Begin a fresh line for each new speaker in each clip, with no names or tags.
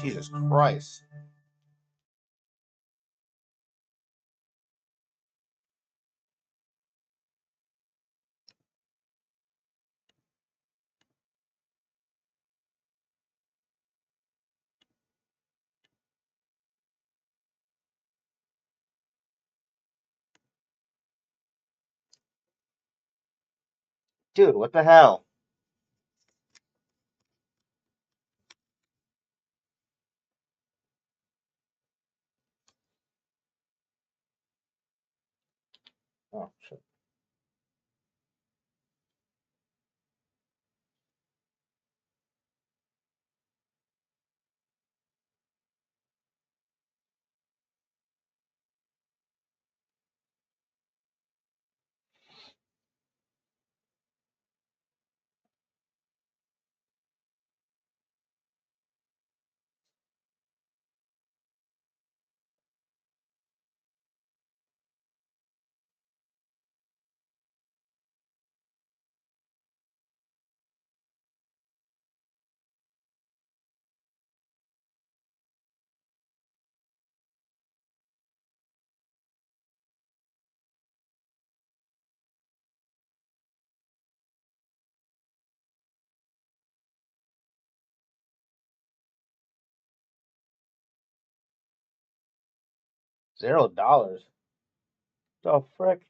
Jesus Christ. Dude, what the hell? Oh, shit. $0. The frick?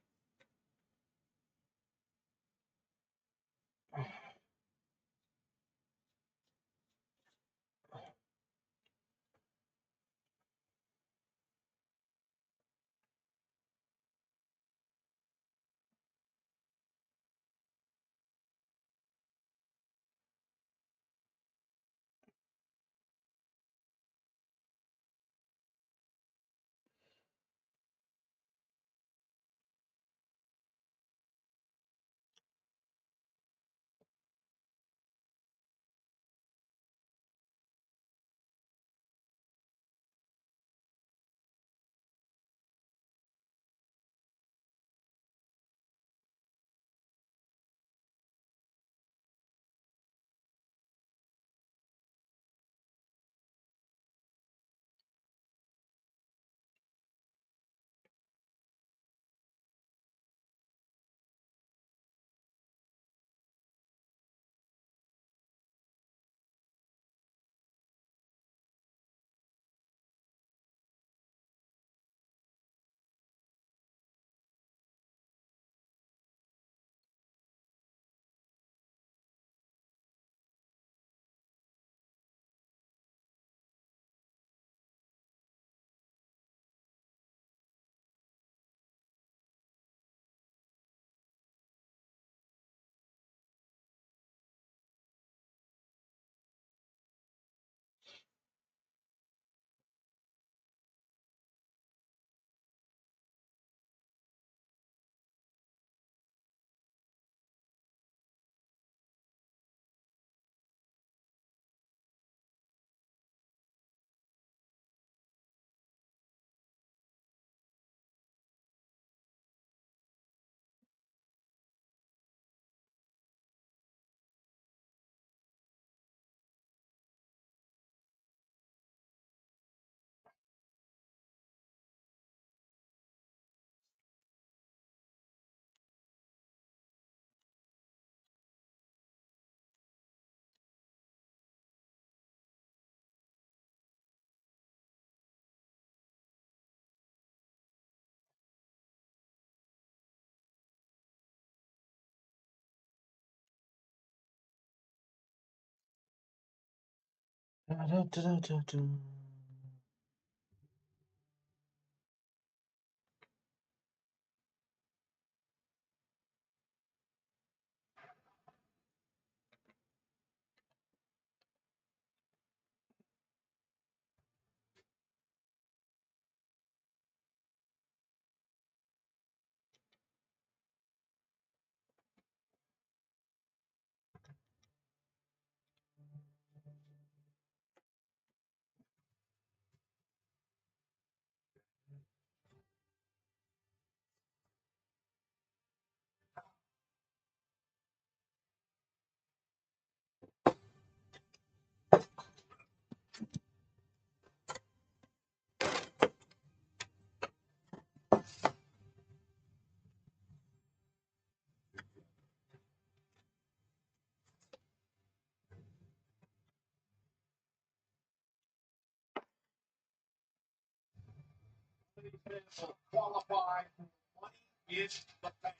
qualify for money in the bank.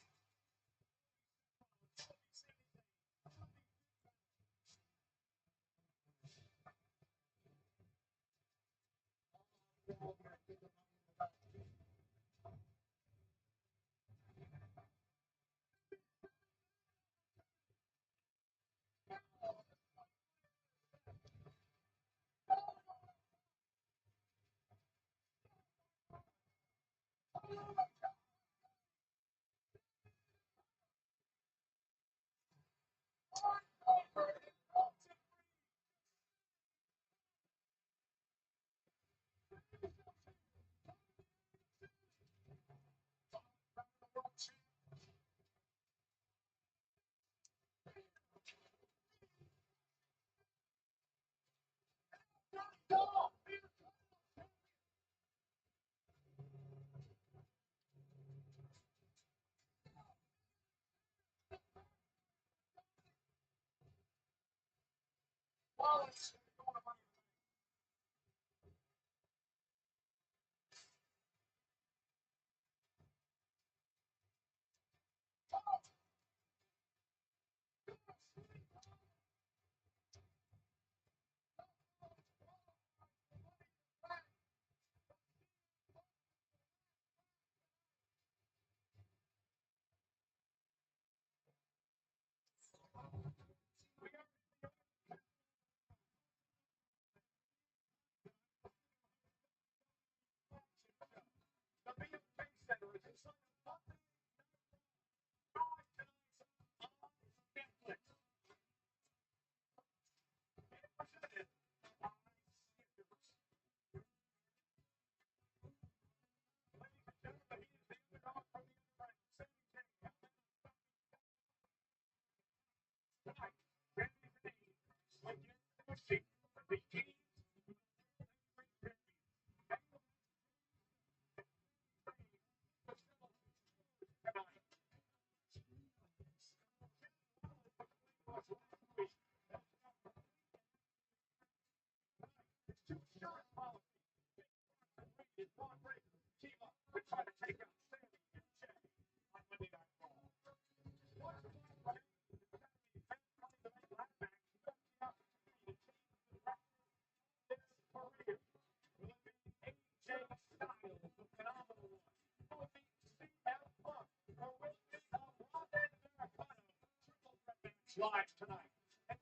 Live tonight. And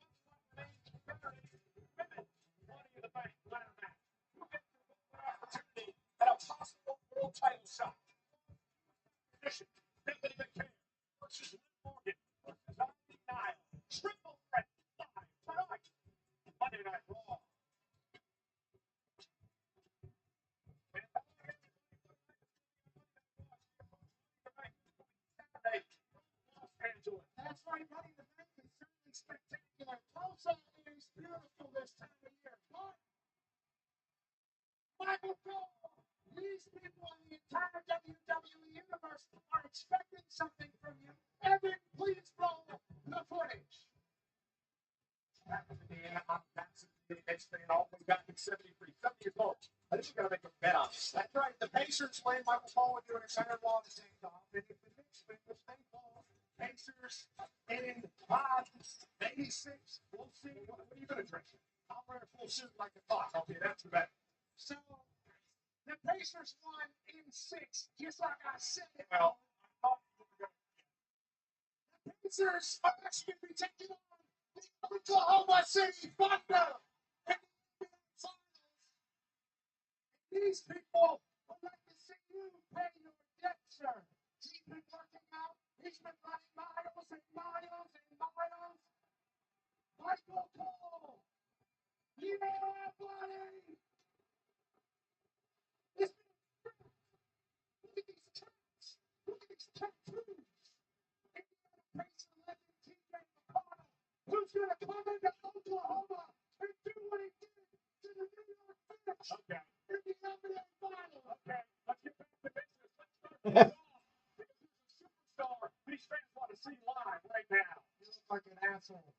money in the bank ladder match. Opportunity at a possible world title shot. Edition. Anthony McCann versus Liv Morgan versus Ivy Nile. Triple threat live tonight. Monday Night Raw. That's right, Money in the Bank is certainly spectacular. Tulsa is beautiful this time of year. But Michael Cole, these people in the entire WWE universe are expecting something from you. Evan, please roll the footage. Indiana, that's the next thing. Always got to 73, 70 years old. I think we're going to make a bet on this. That's right. The Pacers playing Michael Cole and doing a center wall at the same time. And if the Knicks win the same ball, Pacers in 86. We'll see. What are you going to drink? I'll wear a full suit like a fox. Okay, that's the bet. So the Pacers won in 6, just like I said. Well, I thought we were going to. The Pacers are actually going to be taking on the Oklahoma City Thunder. These people would like to see you pay your debt, sir. He's been working out. He's been running miles and miles and miles. Michael Cole. Yeah, buddy. Look at these tracks. Look at these tattoos. Pacer legend TJ McConnell, who's going to come into Oklahoma and do what he did to the New York Knicks in the NBA Finals. Okay, let's get back to business. Let's start this off. This is a superstar these fans want to see live right now. You look like an asshole.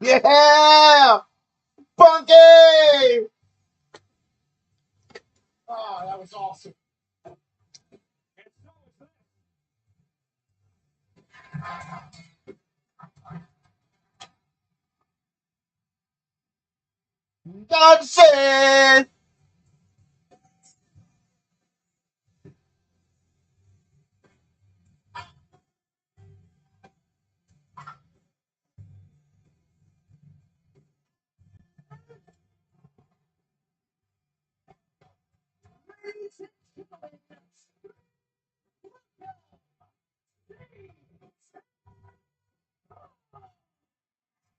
Yeah! Funky!
is awesome. And so is this.
Johnson!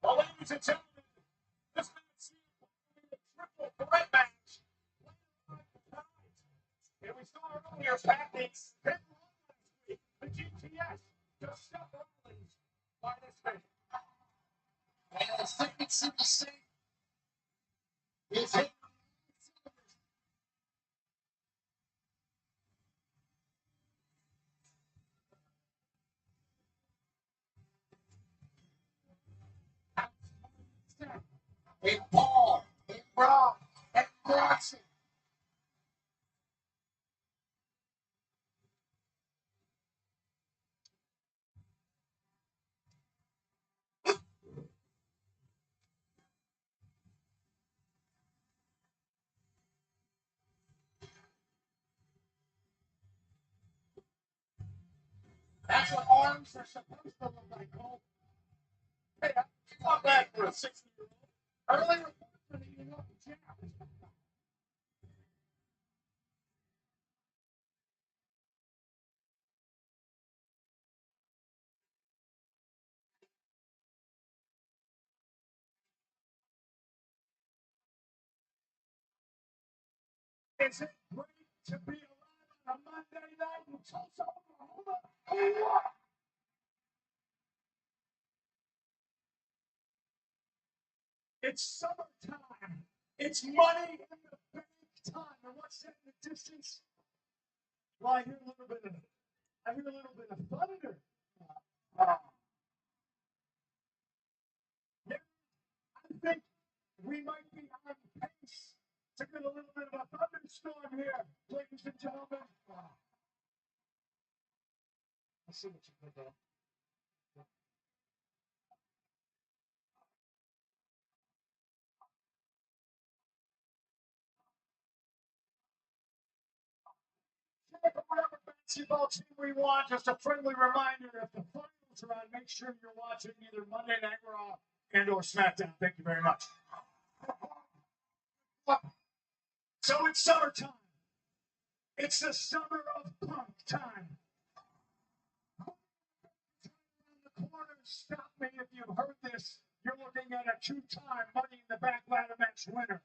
Well, ladies and gentlemen, this match is a triple threat match. And we saw earlier tactics. The GTS just stuck Rollins by this thing. And the second super safe is hit. A Paul, a Brock, and Bronson. That's what arms are supposed to look like, Cole. Hey, I'm not bad for a 60-year-old. Earlier, you know, the jab. Is it great to be alive on a Monday night in Tulsa, Oklahoma? It's summertime. It's money in the bank time. And what's that in the distance? Well, I hear a little bit of thunder. Yeah, I think we might be on pace to get a little bit of a thunderstorm here, ladies and gentlemen. I see what you did there. Whatever basketball team we want, just a friendly reminder, if the finals are on, make sure you're watching either Monday Night Raw and or SmackDown. Thank you very much. So it's summertime. It's the summer of punk time. The corner, stop me if you've heard this. You're looking at a two-time Money in the Bank ladder match winner.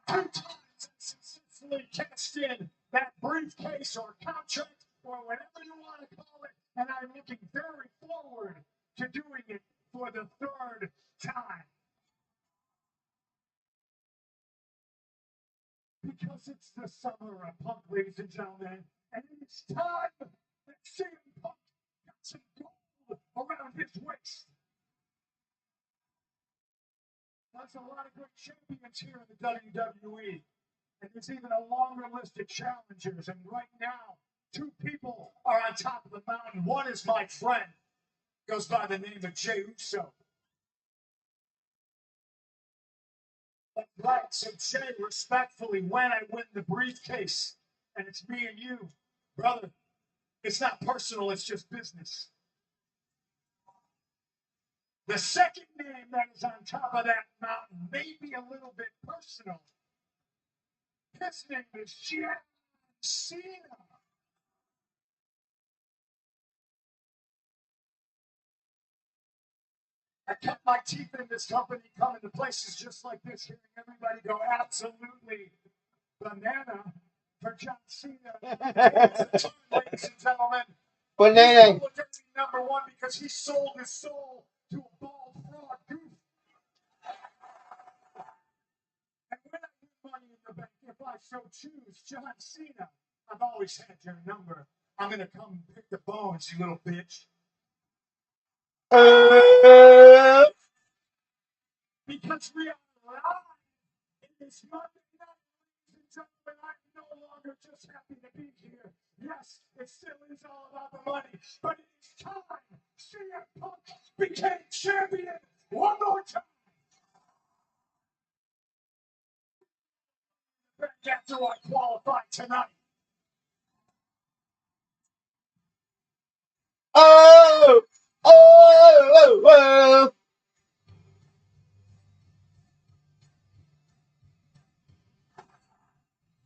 2 times successfully cashed in that briefcase or contract or whatever you want to call it. And I'm looking very forward to doing it for the 3rd time. Because it's the summer of punk, ladies and gentlemen. And it's time that CM Punk got some gold around his waist. There's a lot of good champions here in the WWE. And there's even a longer list of challengers. And right now, 2 people are on top of the mountain. One is my friend, goes by the name of Jey Uso. Right, so Jey, respectfully, when I win the briefcase, and it's me and you, brother, it's not personal, it's just business. The second name that is on top of that mountain may be a little bit personal. His name is John Cena. I cut my teeth in this company coming to places just like this, hearing everybody go absolutely banana for John Cena. Ladies and gentlemen,
Banana.
number 1 because he sold his soul to a bald fraud goof. And when I win Money in the Bank, if I so choose, John Cena, I've always had your number. I'm gonna come pick the bones, you little bitch. Because we are live in this Monday night, ladies and gentlemen, I'm no longer just happy to be here. Yes, it still is all about the money, but it is time CM Punk became champion one more time. After I qualified tonight.
Oh, oh, oh.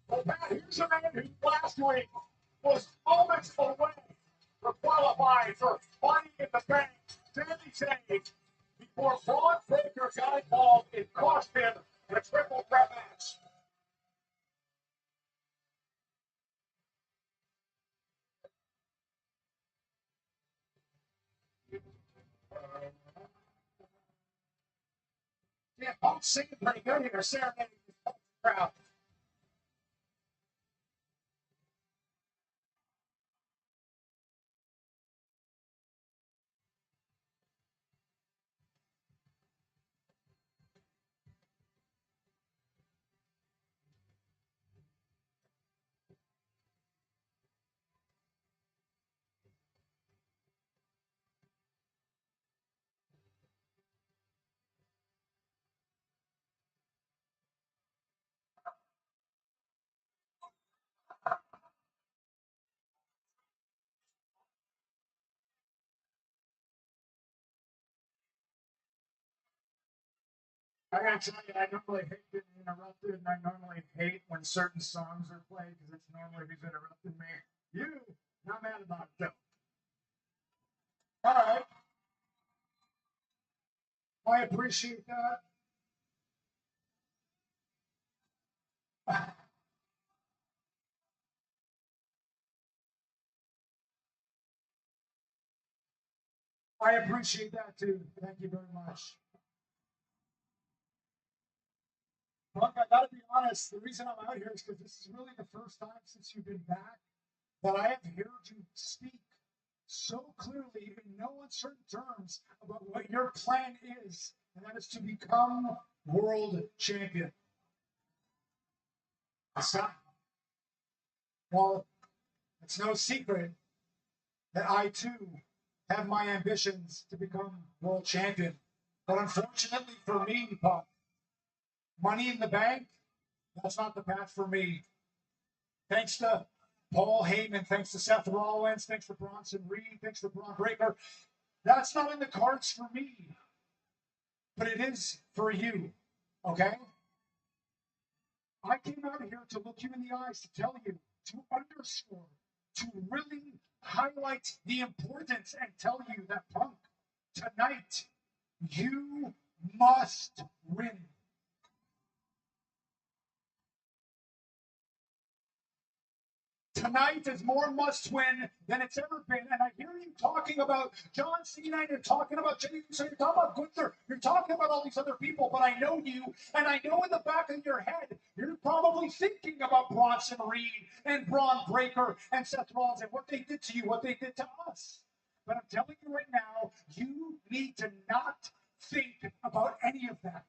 Well, Matt, here's a man who last week was moments away from qualifying for Money in the Bank. Sami Zayn, before Braun Breaker got involved, it cost him the triple threat match. Yeah, Punk's singing pretty good here, serenading the crowd. I gotta tell you, I normally hate getting interrupted, and I normally hate when certain songs are played because it's normally who's interrupting me. You, not mad about it though. All right, I appreciate that. I appreciate that too. Thank you very much. Look, I gotta be honest. The reason I'm out here is because this is really the first time since you've been back that I have heard you speak so clearly in no uncertain terms about what your plan is, and that is to become world champion. So, well, it's no secret that I too have my ambitions to become world champion. But unfortunately for me, Pop, Money in the Bank, that's not the path for me. Thanks to Paul Heyman, thanks to Seth Rollins, thanks to Bronson Reed, thanks to Braun Breaker. That's not in the cards for me, but it is for you. Okay? I came out here to look you in the eyes to tell you, to underscore, to really highlight the importance and tell you that Punk, tonight, you must win. Tonight is more must win than it's ever been. And I hear you talking about John Cena, and you're talking about Jey Uso, you're talking about Gunther, you're talking about all these other people, but I know you, and I know in the back of your head, you're probably thinking about Bronson Reed and Braun Breaker and Seth Rollins and what they did to you, what they did to us. But I'm telling you right now, you need to not think about any of that.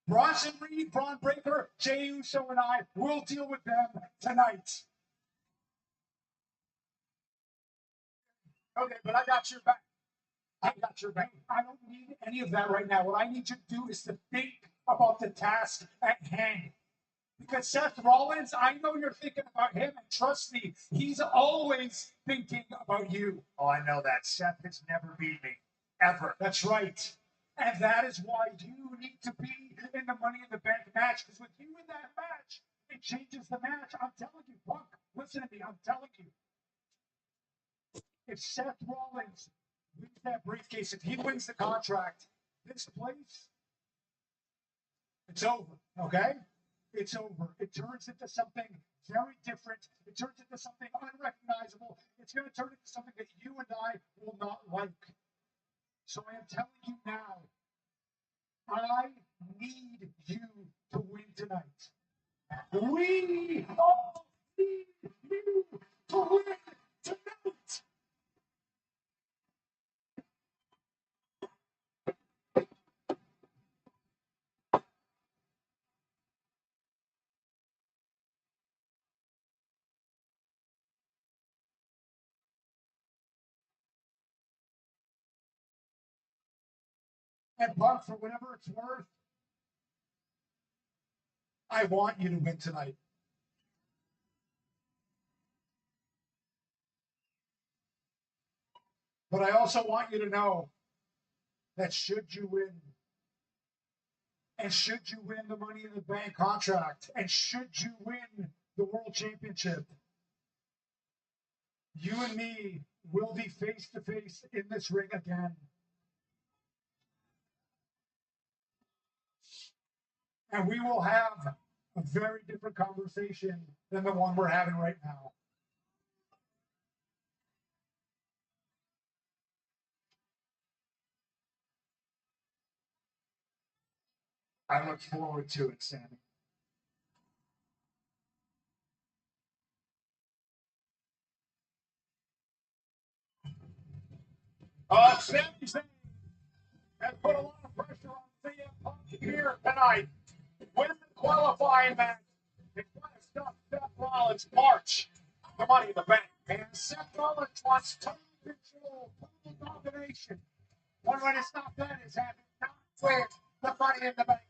Bronson Reed, Braun Breaker, Jey Uso, and I will deal with them tonight. Okay, but I got your back. I got your back. I don't need any of that right now. What I need you to do is to think about the task at hand. Because Seth Rollins, I know you're thinking about him, and trust me, he's always thinking about you. Oh, I know that. Seth has never beat me. Ever. That's right. And that is why you need to be in the Money in the Bank match. Because with you in that match, it changes the match. I'm telling you, Punk, listen to me. I'm telling you. If Seth Rollins wins that briefcase, if he wins the contract, this place, it's over. Okay? It's over. It turns into something very different. It turns into something unrecognizable. It's going to turn into something that you and I will not like. So I am telling you now, I need you to win tonight. We all need you to win tonight. And Buck, for whatever it's worth, I want you to win tonight. But I also want you to know that should you win, and should you win the Money in the Bank contract, and should you win the World Championship, you and me will be face to face in this ring again. And we will have a very different conversation than the one we're having right now. I look forward to it, Sammy. Sami Zayn has put a lot of pressure on CM Punk here tonight. Win the qualifying match. They try to stop Seth Rollins' march to Money in the Bank. And Seth Rollins wants total control, total domination. One way to stop that is having not win the Money in the Bank.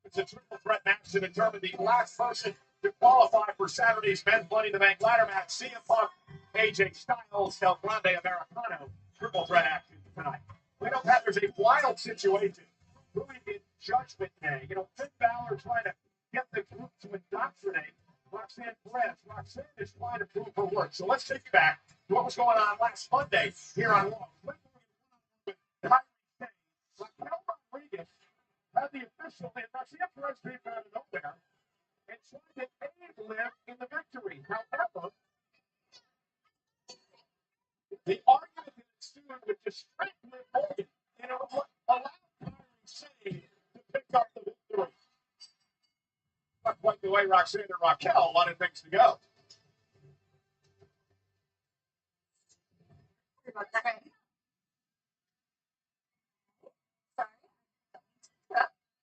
It's a triple threat match to determine the last person to qualify for Saturday's men's Money in the Bank ladder match. CM Punk, AJ Styles, El Grande Americano. Triple threat action tonight. We know that there's a wild situation brewing in Judgment Day. You know, Finn Balor trying to get the group to indoctrinate Roxanne Perez. Roxanne is trying to prove her work. So let's take you back to what was going on last Monday here on Raw. Raquel Rodriguez had the official, and Roxanne Perez came out of nowhere and tried to aid Liv in the victory. However, the argument that ensued would distract Liv Morgan and it would allow Kyrie Sane to pick up the victory. Not quite the way Roxanne and Raquel wanted things to go.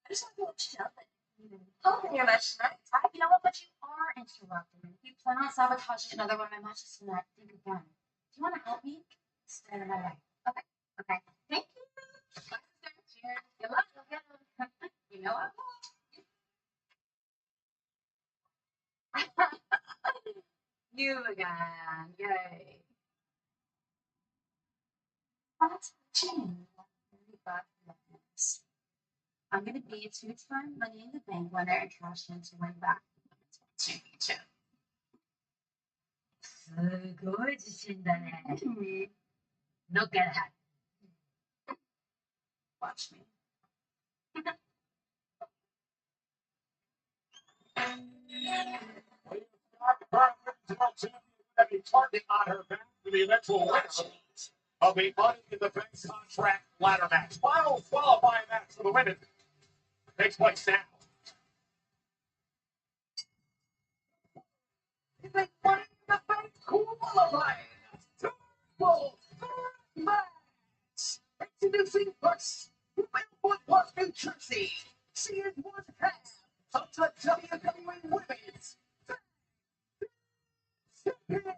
I just want to let you know that oh, your match tonight. You know what? But you are interrupting. You plan on sabotaging another one of my matches tonight. Think again. Do you want to help me? Stand in my way. Okay. Okay. Thank you. Cheers. Good luck. You know I will. You again. Yay. Oh, that's June. I'm going to be a two-time Money in the Bank winner and cash in to win back the championship. すごい自信だね。Look at that. Watch me.
Have a target on her back for the eventual winner of a Money in the Bank contract ladder match. Final qualifying match for the women takes place now. It's a Money in the Bank qualifying triple threat match. Introducing first, Wentworth Park, New Jersey. She is one half of the WWE Women's Champions.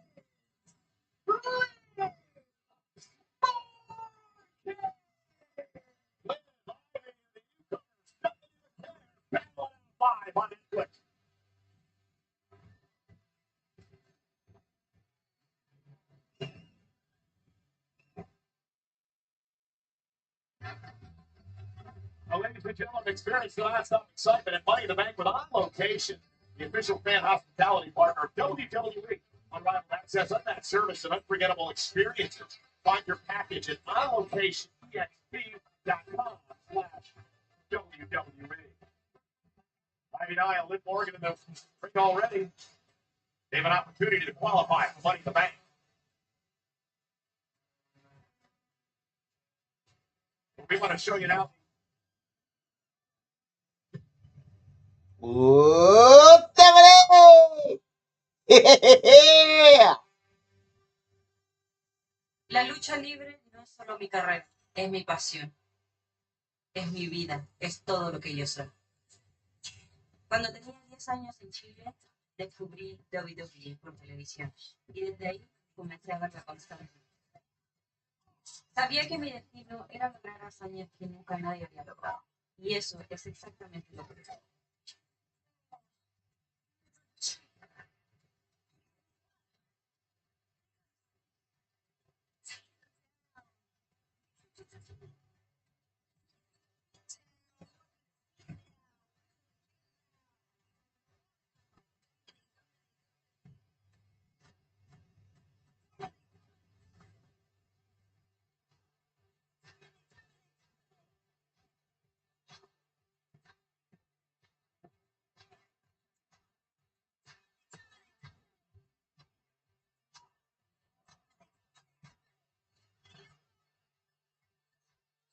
Ladies and gentlemen, experience the nonstop excitement and Money in the Bank with On Location, the official fan hospitality partner of WWE. Unrivaled access, unmatched service, and unforgettable experiences. Find your package at onlocationexp.com/WWE. Ivy Nile, Liv Morgan in the ring already. They have an opportunity to qualify for Money in the Bank. We want to show you now.
La lucha libre no es solo mi carrera, es mi pasión, es mi vida, es todo lo que yo soy. Cuando tenía 10 años en Chile, descubrí WWE por televisión y desde ahí comencé a verla constantemente. Sabía que mi destino era lograr hazañas que nunca nadie había logrado. Y eso es exactamente lo que hice.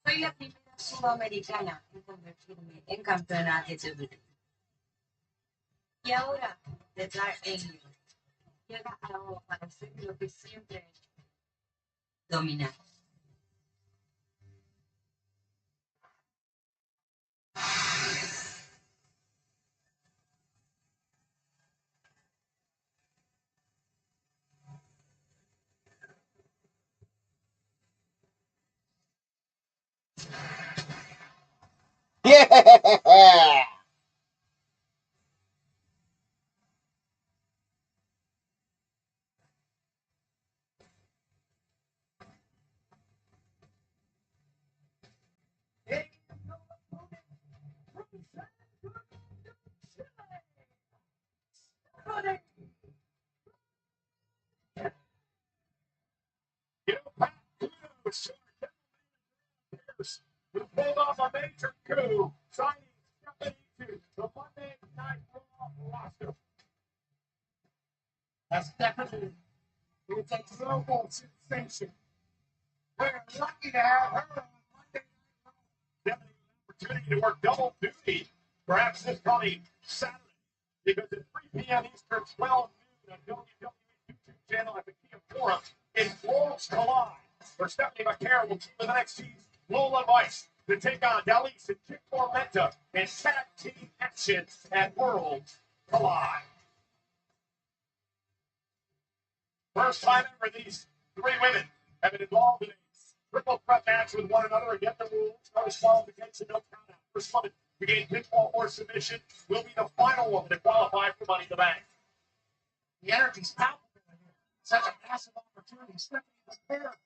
Soy la primera sudamericana en convertirme en campeona de WWE. Y ahora, The Dark Angel llega algo para hacer lo que siempre he hecho: dominar.
Yeah!
Who pulled off a major coup, signing Stephanie to the Monday Night Raw roster. As Stephanie is a global sensation. We're lucky to have her on Monday Night Raw. Stephanie has an opportunity to work double duty, perhaps this coming Saturday, because at 3 p.m. Eastern, 12 noon on WWE's YouTube channel at the Kia Forum, in Worlds Collide, where Stephanie McCarron will team with NXT's Lola Vice to take on Dallas and Kick Tormenta in tag team action at Worlds Collide. First time ever these three women have been involved in a triple threat match with one another. Again, the rules: no disqualification, no count out. First woman to gain pinfall or submission will be the final woman to qualify for Money in the Bank. The energy's palpable here. Such a massive opportunity. Stephanie McCarron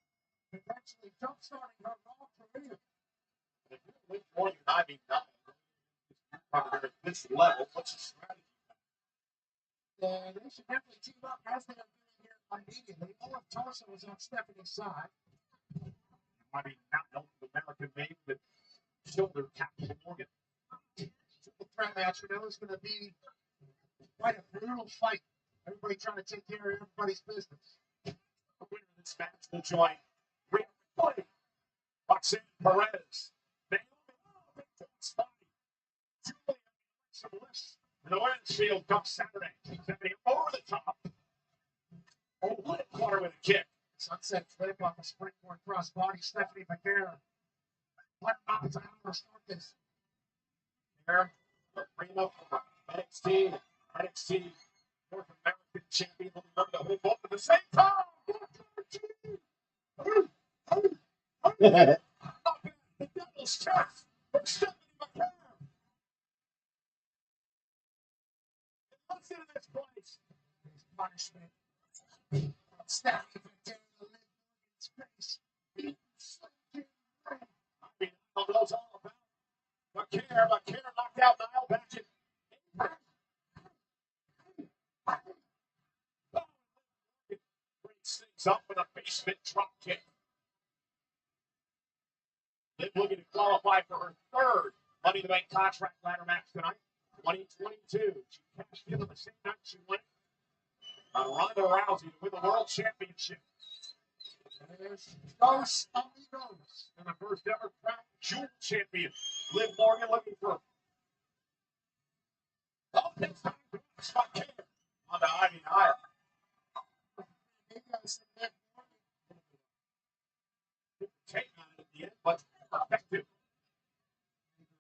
potentially jump-starting her Raw career. If you win more than 99 at this level, what's the strategy? They should definitely team up as they are doing here immediately. Olaf Tulsa was on Stephanie's side. I mean, not North American made with shoulder tackle Morgan. Triple threat match, you know, is going to be quite a brutal fight. Everybody trying to take care of everybody's business. The winner of this match will join Rhea Ripley, Roxanne Perez, Naomi Spotty, Julia Bliss, and the women's field comes Saturday. Stephanie over the top. Lit quarter with a kick. Sunset flip off a springboard crossbody. Stephanie McCarron. What miles an hour start this? Here, bringing up NXT North American champion. Remember to hold both at the same time. The devil's chest for Stephanie McCarron. Listen to this place. His punishment. Stephanie McCarron live in space. I mean, all about McCarron knocked out Niall Batchet. Breaks things up with a basement drop kick. Liv looking to qualify for her third Money in the Bank contract ladder match tonight, 2022. She cashed in on the same night she won Ronda Rousey to win the World Championship. There's Dos Amigos and the first ever Crown Jewel champion. Liv Morgan looking for this time spot kick on the Ivy Nile. Take on it at the end, but effective.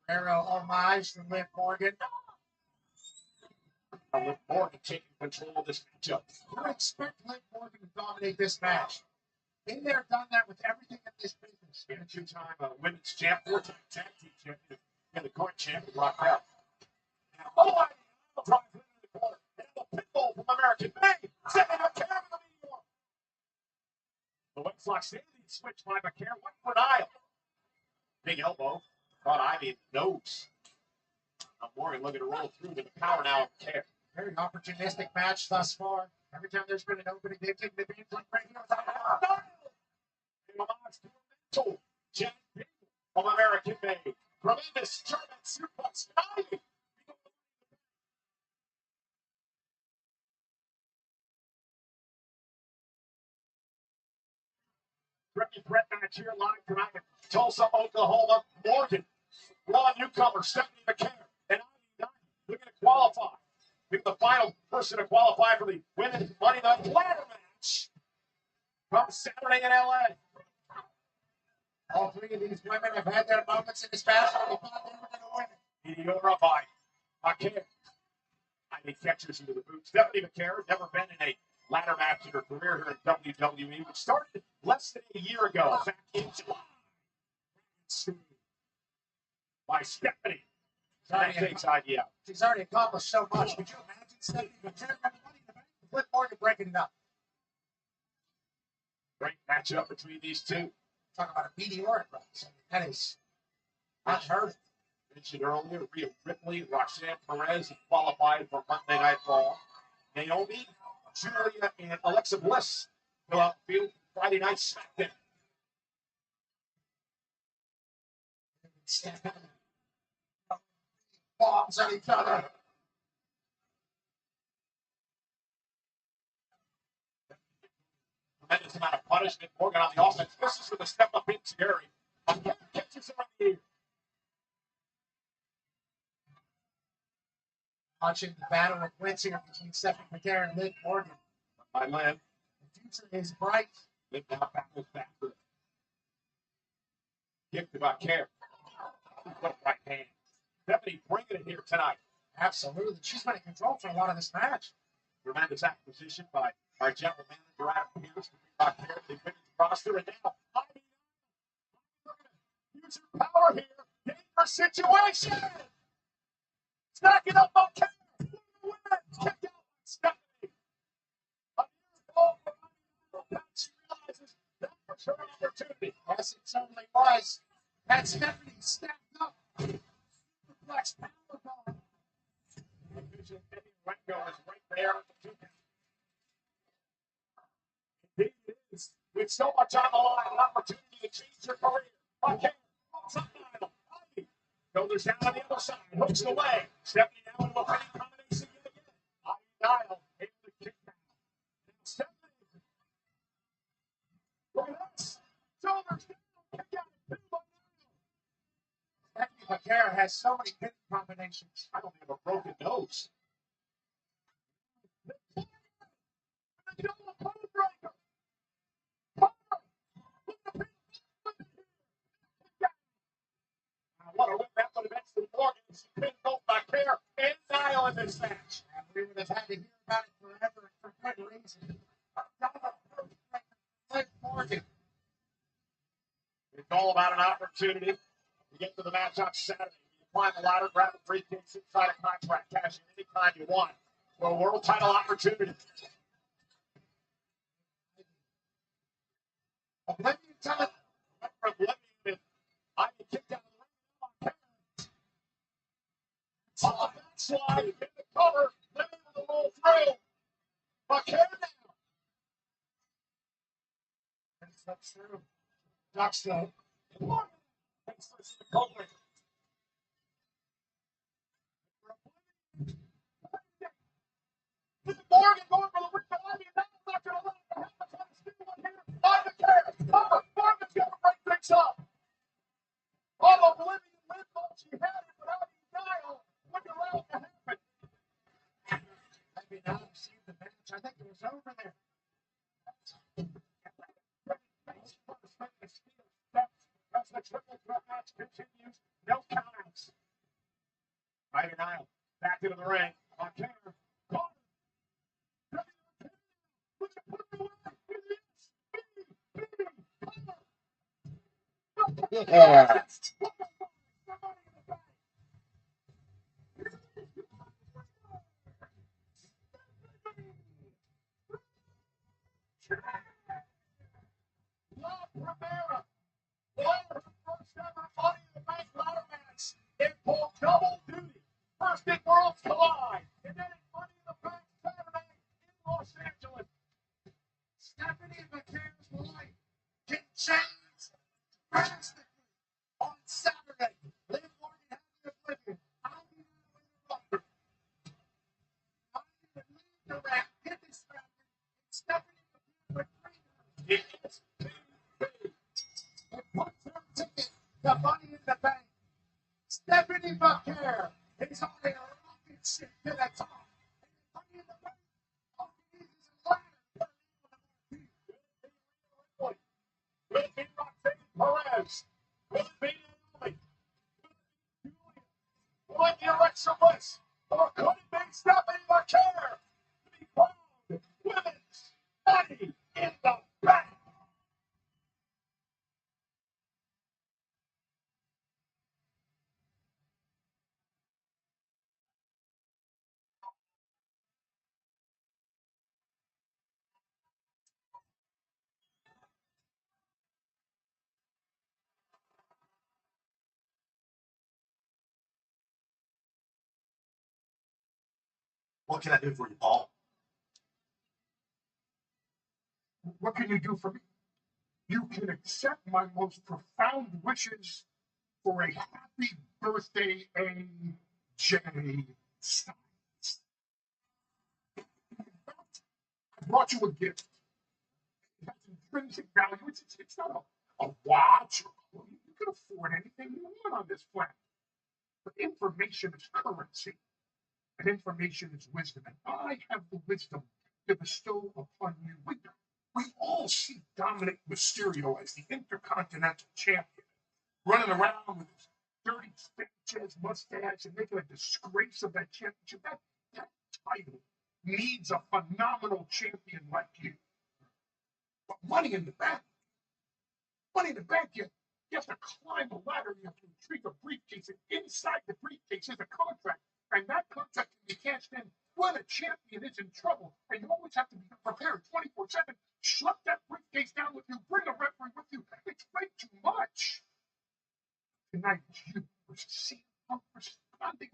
Arrow homage to Liv Morgan. Liv Morgan taking control of this matchup. You expect Liv Morgan to dominate this match. Been there, done that with everything in this business. And a two-time women's champ, four-time tag team champion, and the current champion, Rock out. Oh, I drive into the corner. And a pitbull from American Made. Sending a camera to New York. The White Sox standing switch by McCare. One for Nile. Big elbow. Caught Ivy in the nose. Morgan looking to roll through with the power now of McCare. Very opportunistic match thus far. Every time there's been an opening, they've taken advantage like right here. Mental Jack from American Made. Tremendous German suplex. Tricky threat match here live tonight in Tulsa, Oklahoma. Morgan, raw newcomer, Stephanie McCare, and Ivy looking to qualify. Being the final person to qualify for the women's Money in the Ladder match from Saturday in LA. All three of these women have had their moments in this match where they thought they were going to win. Meteora by McCare. Ivy catches into the boot. Stephanie McCare has never been in a ladder match in her career here in WWE, which started less than a year ago, back in July. By Stephanie. That takes Ivy out. She's already accomplished so much. Could you imagine Stephanie McCare got Money in the Bank? Flip Morgan breaking it up. Great matchup between these two. Talk about a meteoric rise. That is unheard of. Mentioned earlier, Rhea Ripley, Roxanne Perez qualified for Monday Night Raw. Naomi, Julia, and Alexa Bliss fill out the field Friday Night SmackDown. Bombs at each other. Tremendous amount of punishment. Morgan on the offense. This is with a step up in Gary. Catches him on the ear. Watching the battle of wits here between Stephanie McCare and Liv Morgan. By Liv. The future is bright. Liv now battles backward. Gift about care. Right hand. Stephanie bringing it here tonight. Absolutely. She's been in control for a lot of this match. Tremendous acquisition by our general manager, Adam Pierce. About care. They've been in the roster, and now Ivy use her power here. Dangerous situation. Stacking up on care. Kick out Stephanie. A year ago, she realizes that was her opportunity. Yes, it certainly was. Had Stephanie stacked up. Flex power bomb. Vision Rango is right there. Indeed it is. With so much on the line, an opportunity to change your career. Okay, shoulders down on the other side. Hooks away. Stephanie now into a pinning combination yet again. Dial able to kick down. Stephanie. Look at this. Shoulders down. Kick out. Stephanie McCare has so many pinning combinations. I don't have a broken nose. What a win that would have been for Morgan. She pinned both McCare and Dial in this match. And we would have had to hear about it forever for good reason. Morgan. It's all about an opportunity to get to the match on Saturday. You climb the ladder, grab a briefcase inside a contract, cash in anytime you want for a world title opportunity. Oblivion time. Oblivion is Ivy kicked out of the ring. On the backslide, hit the cover, then the roll through. McCare now. And slips through. Ducks the Morgan. And slips the cover. Morgan going for the win. Ivy now not going to let it happen. Still one here. On the care. Cover. Morgan's going to break things up. All Oblivion lived thought she had it, but Ivy Dial wouldn't allow it to happen. Ivy now received the match. I think it was over there. As the triple threat match continues, no countouts. Ivy Dial back into the ring. On camera.
Yeah.
Love Rivera. First ever Money in the Bank ladder match. It pulled double duty. First in Worlds Collide, and then in Money in the Bank Saturday in Los Angeles. Stephanie McCann's life can change drastically on Saturday. Liv Morgan had the oblivion. I need to interrupt her. I need to leave the rack, get distracted, and Stephanie McCann would bring her. Yes. It puts her ticket to Money in the Bank. Stephanie McCann is on a rocket ship to the top. Money in the Bank. All she needs is a ladder. Will it be Roxanne Perez? Will it be Naomi? Will it be Alexa Bliss? Or could it be Stephanie McCann to be crowned Women's Money in the Bank?
What can I do for you, Paul?
What can you do for me? You can accept my most profound wishes for a happy birthday, AJ Styles. I brought you a gift. It has intrinsic value. It's not a watch or clothing. You can afford anything you want on this planet. But information is currency, and information is wisdom. And I have the wisdom to bestow upon you. We all see Dominic Mysterio as the Intercontinental Champion, running around with his dirty Sanchez mustache and making a disgrace of that championship. That title needs a phenomenal champion like you. But money in the bank, you have to climb a ladder, you have to retrieve a briefcase, and inside the briefcase is a contract. And that contract can be cashed in when a champion is in trouble. And you always have to be prepared 24/7. Schlep that briefcase down with you, bring a referee with you. It's way too much. Tonight, you versus CM Punk versus Conde.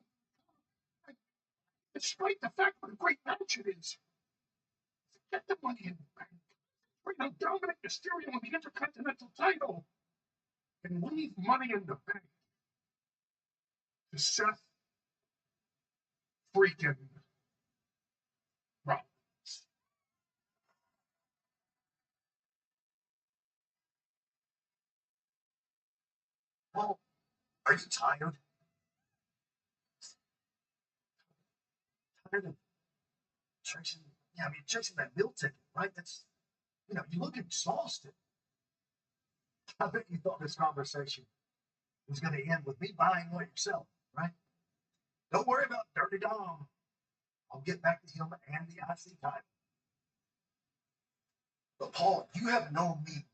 Despite the fact what a great match it is, get the money in the bank. Right now, Dominic Mysterio on the Intercontinental title. And leave Money in the Bank to Seth freaking Rollins.
Paul, are you tired? Tired of chasing? Yeah, I mean, chasing that meal ticket, right? That's, you look exhausted. I bet you thought this conversation was going to end with me buying one yourself, right? Don't worry about Dirty Dom. I'll get back to him and the IC title. But Paul, you have known me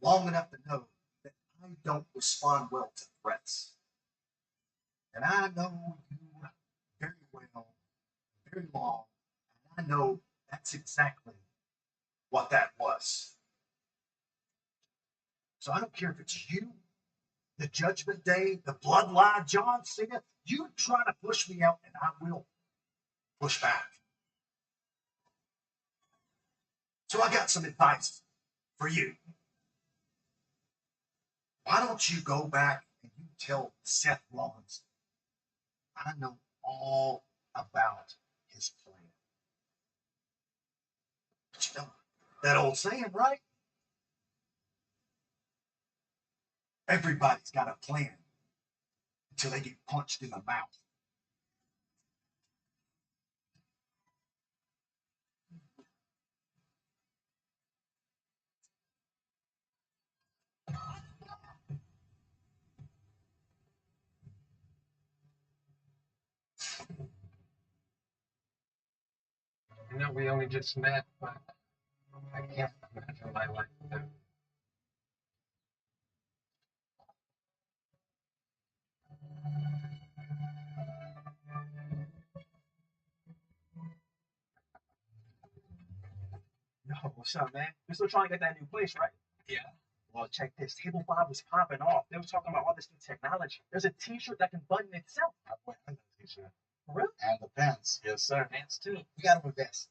long enough to know that I don't respond well to threats. And I know you very well, very long, and I know that's exactly what that was. So I don't care if it's you, the Judgment Day, the Bloodline, John Cena. You try to push me out, and I will push back. So I got some advice for you. Why don't you go back and you tell Seth Rollins I know all about his plan. But you know that old saying, right? Everybody's got a plan until they get punched in the mouth.
I know we only just met, but I can't imagine my life without you. up, man? You're still trying to get that new place, right?
Yeah.
Well, check this. Table 5 was popping off. They were talking about all this new technology. There's a T-shirt that can button itself.
I wear that t-shirt.
For real?
And the pants. Yes, sir.
Pants too.
We gotta invest.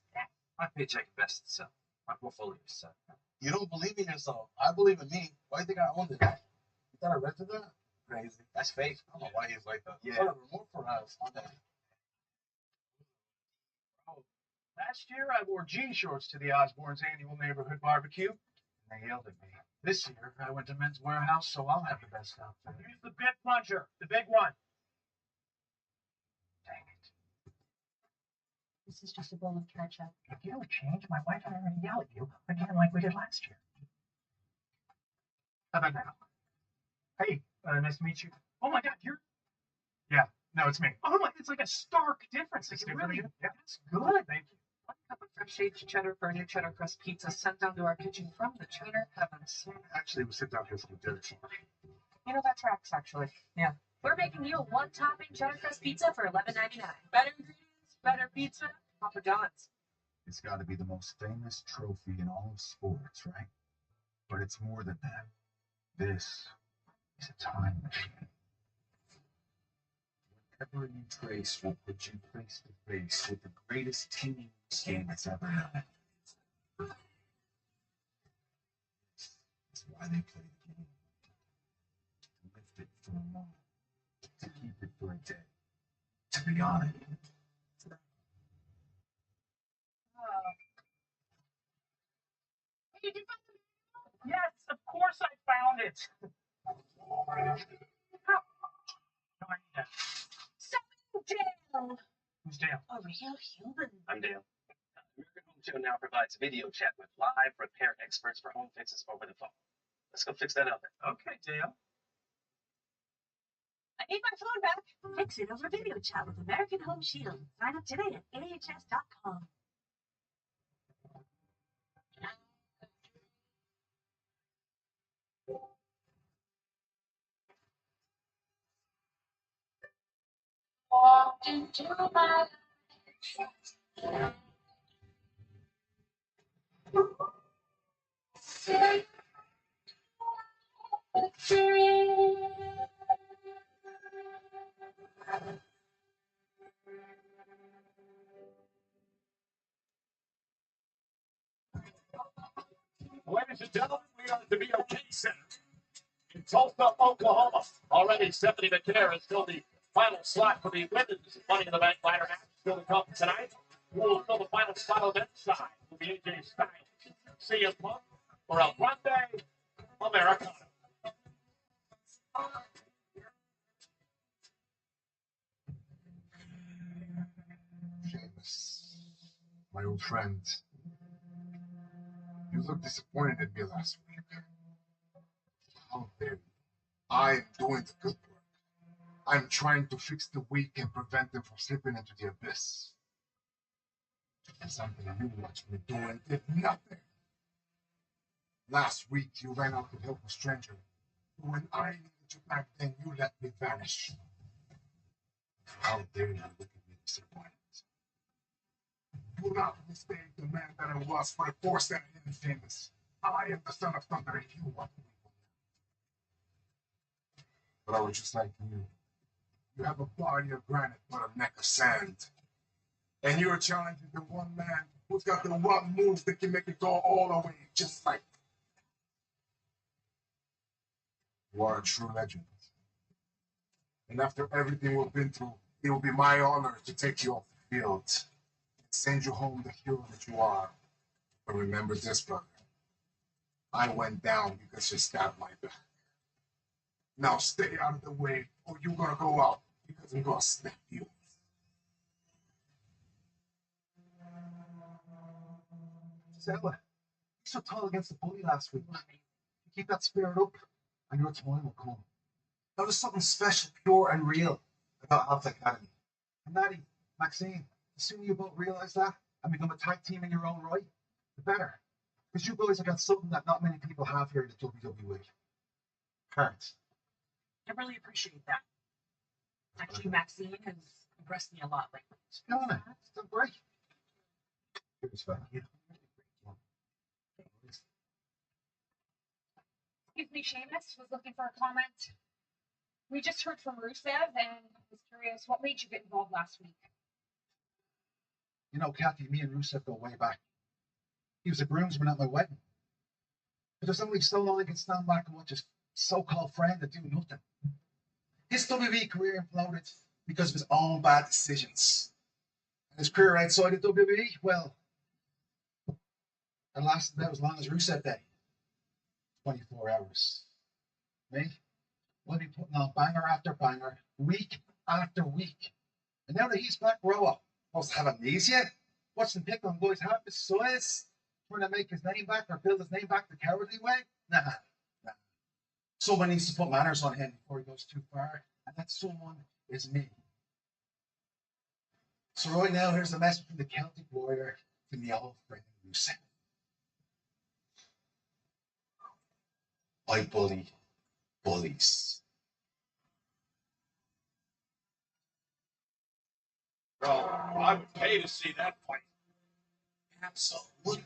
My paycheck invests itself. My portfolio is set.
You don't believe in yourself. I believe in me. Why do you think I owned it? You thought I rented that?
Crazy. That's fake.
I don't know why he's like that.
Yeah.
Whatever, more for us.
Last year, I wore jean shorts to the Osborne's annual neighborhood barbecue, and they yelled at me. This year, I went to Men's Warehouse, so I'll have the best outfit. Use the bit plunger, the big one. Dang it.
This is just a bowl of ketchup.
If you don't change, my wife and I are going to yell at you again like we did last year. How about now? Hey, nice to meet you. Oh my God, you're... Yeah, no, it's me. Oh my, it's like a stark difference. It's really, yeah, it's good. Thank you.
One cup of fresh aged cheddar for a new cheddar crust pizza sent down to our kitchen from the trainer heavens.
Actually, we sit down here for the dinner.
You know, that tracks, actually. Yeah.
We're making you a one-topping cheddar crust pizza for $11.99.
Better ingredients, better pizza, Papa John's.
It's got to be the most famous trophy in all of sports, right? But it's more than that. This is a time machine. Whatever you trace will put you face to face with the greatest team this game has ever had. That's why they play the game. To lift it for a moment. To keep it for a day. To be on it.
Hey, did you find it? Yes, of course I found it. No, I need that.
Dale!
Who's Dale?
A real human.
I'm Dale. American Home Show now provides video chat with live repair experts for home fixes over the phone. Let's go fix that oven.
Okay, Dale.
I need my phone back. Fix it over video chat with American Home Shield. Sign up today at ahs.com. Walked into my
Ladies and gentlemen, we are at the BOK Center in Tulsa, Oklahoma. Already Stephanie McNair is still the final slot for the women's Money in the Bank ladder match still to come tonight. We'll fill the final spot on that side. Will be AJ Styles, CM Punk, or El Grande Americano.
Seamus, my old friend, you looked disappointed in me last week. How dare you? I am doing the good work. I'm trying to fix the weak and prevent them from slipping into the abyss. Something you watched me do and did nothing. Last week you ran out to help a stranger. When I needed you back then, you let me vanish. How dare you look at me disappointed? Do not mistake the man that I was for the force that I am famous. I am the son of thunder if you want me. But I was just like you. You have a body of granite but a neck of sand. And you're challenging the one man who's got the one move that can make it go all the way, just like you are a true legend. And after everything we've been through, it will be my honor to take you off the field and send you home the hero that you are. But remember this, brother. I went down because you stabbed my back. Now stay out of the way, or you're gonna go out because I'm gonna snap you.
Stella, you're so tall against the bully last week. You keep that spirit up, and your time will come. Now there's something special, pure, and real about Alpha Academy. And Maddie, Maxine, the sooner you both realize that and become a tag team in your own right, the better. Because you boys have got something that not many people have here at the WWE. Heart.
I really appreciate that. Actually, Maxine has impressed me a lot lately.
No, it's done great. Here's fun.
Excuse me, Seamus was looking for a comment. We just heard from Rusev and was curious what made you get involved last week.
You know, Kathy, me and Rusev go way back. He was a groomsman at my wedding. But there's only so long I can stand back and watch his so-called friend that do nothing. His WWE career imploded because of his own bad decisions. And his career outside of WWE, well, it lasted about as long as Rusev Day. 24 hours. Me? We'll be putting on banger after banger, week after week. And now that he's back, grow up. Supposed to have amnesia? Watching pick on boys half his size? Trying to make his name back or build his name back the cowardly way? Nah. Someone needs to put manners on him before he goes too far. And that someone is me. So right now, here's the message from the Celtic Warrior from the old friend Rusev. I bully bullies.
Well, I would pay to see that fight.
Absolutely.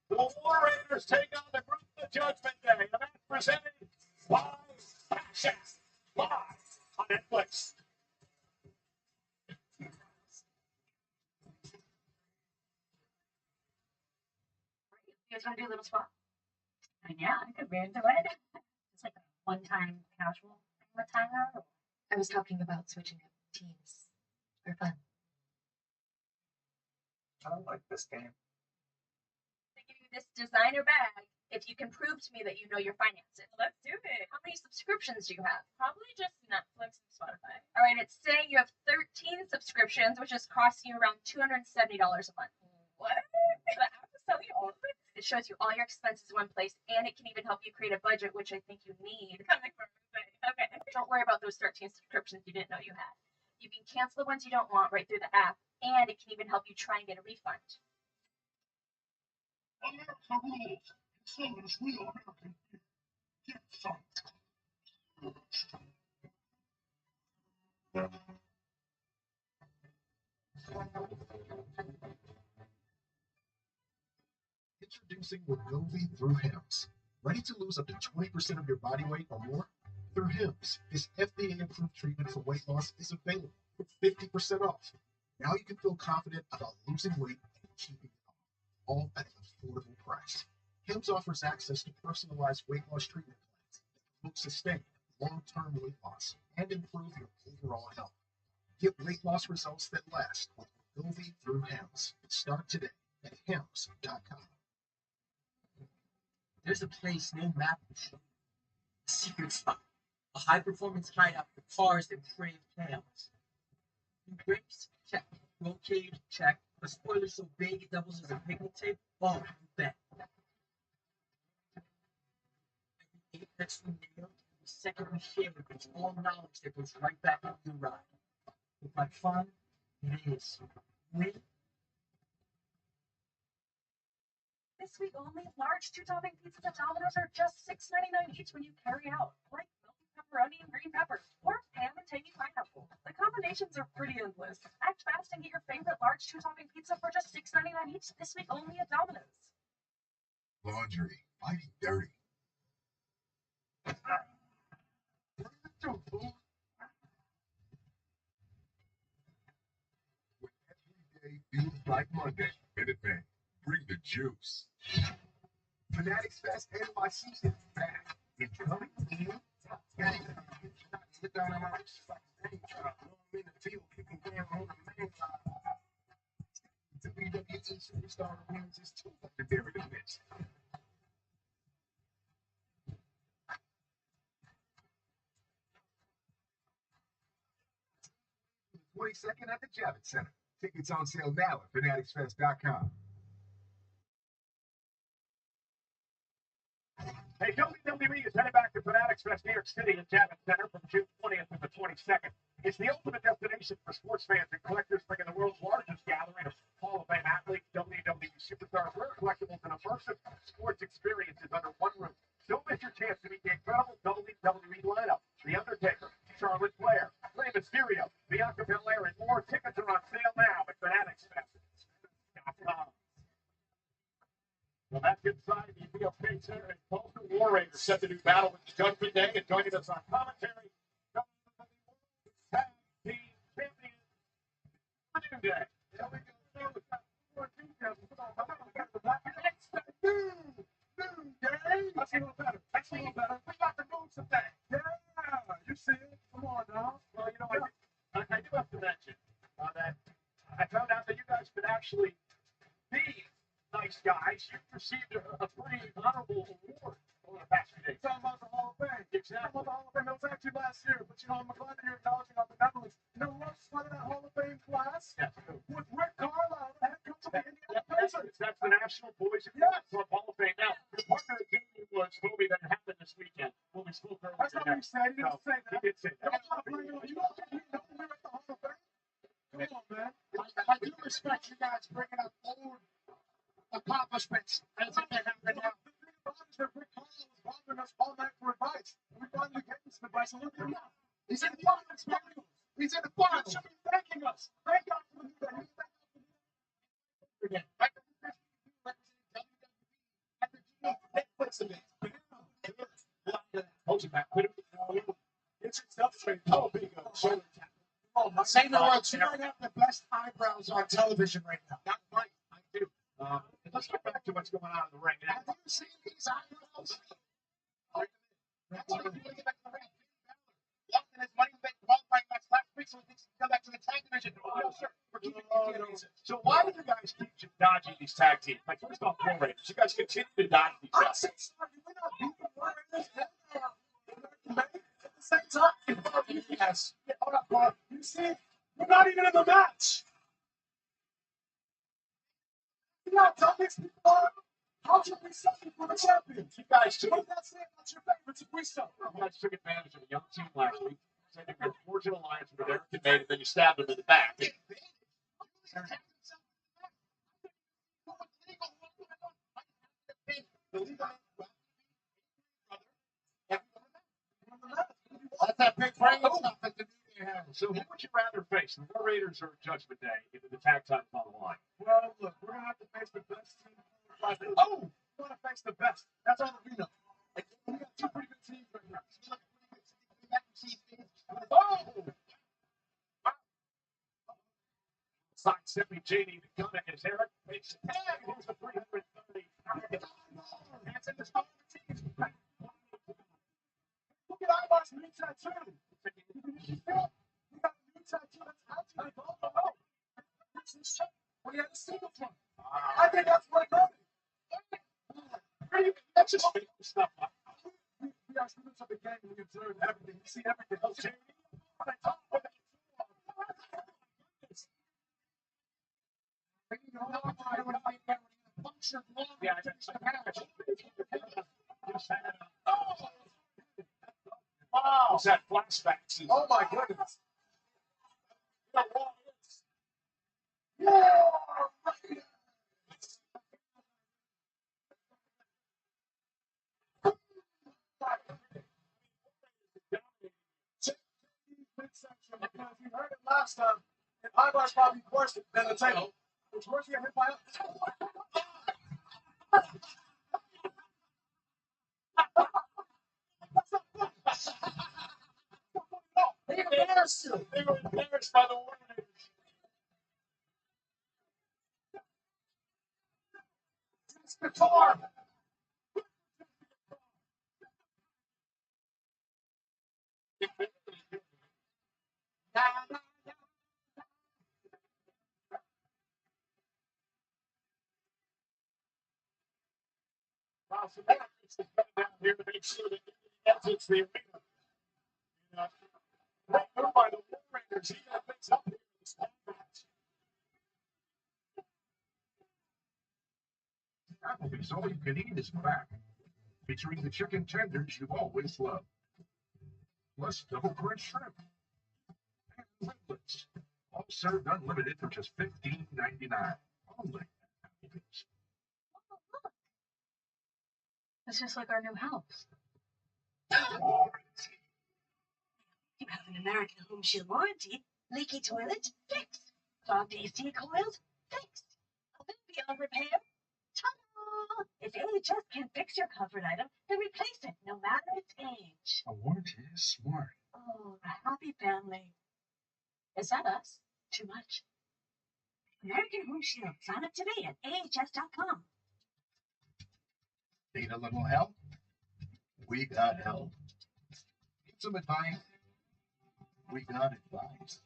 The War Raiders take on the group of Judgment Day. The match presented by Passion, live on Netflix.
You guys want to do a little spot? Yeah, I could be into it. It's like a one-time casual thing with Tyler. I was talking about switching up teams for fun.
I don't like this game.
To give you this designer bag if you can prove to me that you know your finances. Let's do it. How many subscriptions do you have? Probably just Netflix and Spotify. All right, it's saying you have 13 subscriptions, which is costing you around $270 a month. What? The app is telling you all of it? It shows you all your expenses in one place, and it can even help you create a budget, which I think you need. Coming from me. Okay. Don't worry about those 13 subscriptions you didn't know you had. You can cancel the ones you don't want right through the app, and it can even help you try and get a refund.
America rules. Consumers will American. Get some.
Introducing Wegovy through Hims. Ready to lose up to 20% of your body weight or more? Through Hims, this FDA-approved treatment for weight loss is available with 50% off. Now you can feel confident about losing weight and keeping it off, all at an affordable price. Hims offers access to personalized weight loss treatment plans that promote sustained, long-term weight loss and improve your overall health. Get weight loss results that last with Wegovy through Hims. Start today at hims.com.
There's a place no map will show. A secret spot. A high-performance hideout for cars that crave chaos. New grips? Check. Roll cage? Check. A spoiler so big it doubles as a picnic table? Oh, you bet. Every apex we nail, the second we share it, it's all knowledge that goes right back into your ride. Look like fun? It is. Win?
This week only, large two-topping pizzas at Domino's are just $6.99 each when you carry out, like milky pepperoni and green peppers, or ham and tangy pineapple. The combinations are pretty endless. Act fast and get your favorite large two-topping pizza for just $6.99 each this week only at Domino's.
Laundry. Fighting dirty. When every day feels like Monday, Minuteman, bring the juice. Fanatics Fest NYC is back. It's coming in. Sit down on my wrist, like a day job. I'm in the field, kicking down on the main line. WWE superstar wins his $200
legendary to this.
22nd at the Javits Center. Tickets on sale now at fanaticsfest.com.
Hey, WWE is heading back to Fanatics Fest New York City at Javits Center from June 20th to the 22nd. It's the ultimate destination for sports fans and collectors, bringing the world's largest gathering of Hall of Fame athletes, WWE superstars, rare collectibles, and immersive sports experiences under one roof. Don't miss your chance to meet the incredible WWE lineup: The Undertaker, Charlotte Flair, Rey Mysterio, Bianca Belair, and more. Tickets are on sale now at fanaticsfest.com. Well, that's inside the BOK Center, and Tulsa War Raiders set the new battle with the Judgment Day, and joining us on commentary, Tag Team Champion, Judgment Day. There we go. More details. New day. That's a little better. That's a little better. We got to move some things. Yeah, you see it. Come on now. Well, you know, I do have to mention that I found out that you guys could actually be nice guys. You received a pretty honorable award over the past few days. Talking about the Hall of Fame. Exactly. Talking about the Hall of Fame. It was actually last year, but you know, I'm glad that you're acknowledging our benevolence. You know who else is part of that Hall of Fame class? Yes. With Rick Carlisle, the head coach of the Indiana Pacers. That's the National Boys and Girls Club Hall of Fame. Now, your partner at Disney was told me that it happened this weekend when we spoke earlier. That's not what he said. He didn't say that. He did say that. You know we're at the Hall of Fame? Come on, man. I do respect you guys bringing up old accomplishments as if they happen now. The thing about it is that Rick Carlisle was bothering us all night for advice. We finally gave him some advice, and look at him now. He's in the finals, man. He's in the finals. Should be thanking us. Thank God for the new day. Again. Right? It's enough for a big shoulder tap. Say no words. You might have the best eyebrows on television right now. That might. I do. Let's get back to what's going on in the ring. Have you seen these eyebrows? That's what you get back to the ring. Lost in his money qualifying match last week, so he thinks he can come back to the tag division. No, sir. We're keeping these. So why do you guys keep dodging these tag teams? Like, first off, War Raiders. You guys continue to dodge these guys. I'm so sorry. We're not beating War Raiders. At the same time, yes. Hold up, bro. You see, we're not even in the match. You know how tough these people are? How should we something for the champions? You guys took it. That's it. What's your favorites if we suffer? You guys took advantage of a young team last week. So I think your forged alliance with Eric and made it, then you stabbed him in the back. That's that big brain stuff that the media has. So who would you rather face, the War Raiders or Judgment Day, if the tag title's on the line? Well, look, we're gonna have to face the best team. Oh, we want to face the best. That's all that we know. Like, we got two pretty good teams right now. Oh! Sidestepping JD McDonough as Eric makes it. And here's the 330. That's in the top of the team. Look at Ivar's new tattoo. We got a new tattoo that's outside. Oh. We had a single one. I think that's what it is. That's just making stuff up. We are students of the game. We observe everything. We see everything. Oh, JD. When I talk about it, yeah, wow. What's that flashback scene? Oh my goodness. Because you heard it last time, and Ivar's probably worse than the table. It's worse than hit by They embarrassed you. They were embarrassed by the Warriors. It's guitar. now some more is coming down here to make sure that he exits the arena. Great move by the War Raiders. He got things up here in this match.
Applebee's All You Can Eat is back, featuring the chicken tenders you've always loved, plus double crunch shrimp and riblets, all served unlimited for just $15.99 only at Applebee's.
Oh, look. It's just like our new house.
You have an American Home Shield warranty. Leaky toilet? Fixed. Clogged AC coils? Fixed. Oven beyond repair? Ta-da! If AHS can't fix your comfort item, then replace it, no matter its age.
A warranty is smart.
Oh, a happy family.
Is that us?
Too much. American Home Shield. Sign up today at AHS.com.
Need a little help? We got help. Need some advice? We got advice.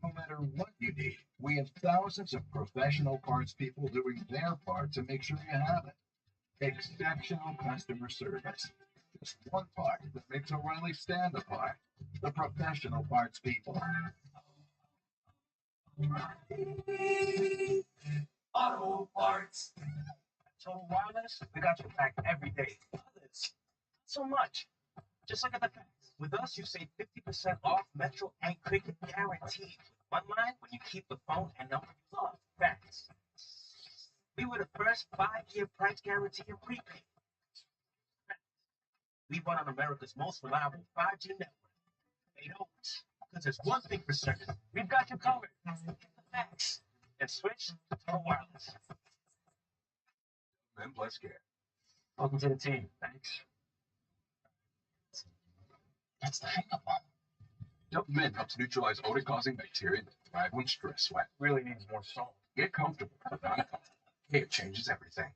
No matter what you need, we have thousands of professional parts people doing their part to make sure you have it. Exceptional customer service. Just one part that makes O'Reilly stand apart. The professional parts people.
Auto parts. Total Wireless, we got your back every day. Others, not so much. Just look at the facts. With us, you save 50% off Metro and Cricket guaranteed. One line when you keep the phone and number you love. Facts. We were the first 5-year price guarantee in prepaid. We run on America's most reliable 5G network. They don't. Because there's one thing for certain. We've got you covered. Get the facts. And switch to Total Wireless.
Men plus care.
Welcome to the team. Thanks.
That's the hang-up on.
Mint helps neutralize odor-causing bacteria that thrive when stress sweat.
Really needs more salt.
Get comfortable, but not uncomfortable. It changes everything.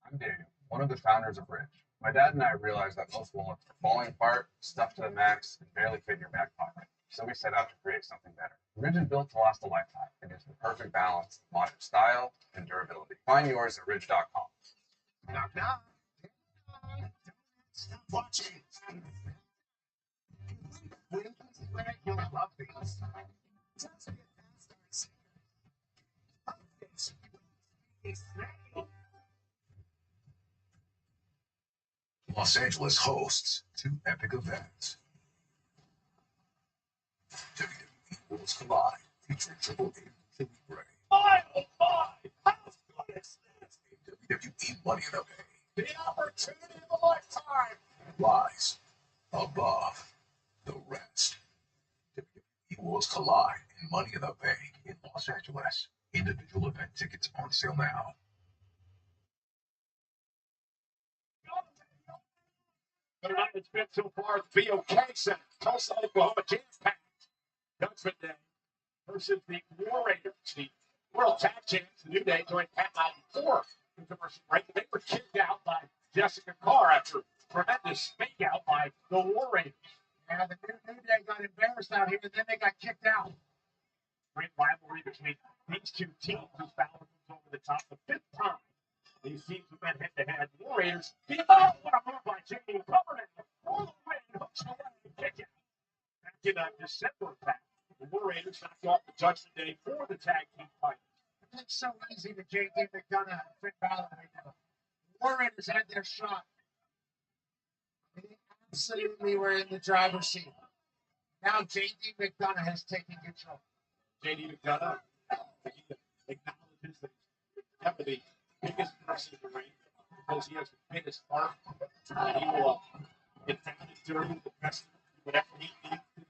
I'm Daniel, one of the founders of Ridge. My dad and I realized that most wallets were falling apart, stuffed to the max, and barely fit in your back pocket. So we set out to create something better. Ridge is built to last a lifetime. It is the perfect balance of modern style and durability. Find yours at ridge.com.
Knock, knock. Stop watching. You'll love these.
Los Angeles hosts 2 epic events. WWE Worlds Collide, featuring Triple H and Billy Ray.
My, oh my! How good is this?
WWE Money in the Bank
The opportunity of a lifetime!
lies above the rest. WWE Worlds Collide and Money in the Bank in Los Angeles. Individual event tickets on sale now.
The night it's been so far at the BOK Center, Tulsa, Oklahoma, jam-packed. Judgment Day versus the War Raiders, the World Tag Champs. The New Day joined Pat McAfee in commercial break. They were kicked out by Jessica Carr after tremendous fake out by the War Raiders.
Yeah, the New Day got embarrassed out here, and then they got kicked out.
Great rivalry between these two teams as Balor comes over the top the 5th time. These teams have been head-to-head. War Raiders, what a move by Jamie. Covered it all the way, hooks away, and kick it. Back in December, the War Raiders knocked off the Judgment Day for the tag team title.
It's so easy to JD McDonough and Finn Balor right now. The War Raiders had their shot. They absolutely were in the driver's seat. Now JD McDonough has taken control.
JD McDonough, he acknowledges that he's never the biggest person in the ring because he has the biggest heart. He will get down and dirty the best whatever he needs to do.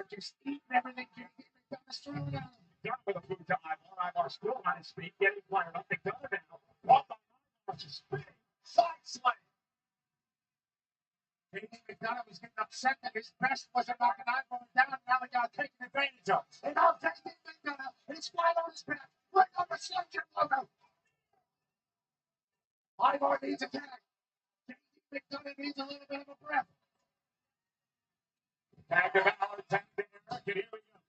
Just eating everything JD McDonough's throwing out.
Done with a boot to Ivar still on his feet, getting fired up. McDonough now. Walked on Ivar, just spinning, side slam.
JD McDonough was getting upset that his best wasn't knocking Ivar down. Now they got taken advantage of. And now JD McDonough is flat on his back, right on the Slingshot logo. Ivar needs a tag. JD McDonough needs a little bit of a breath.
Tag to Balor, tag to Eric, and here we go.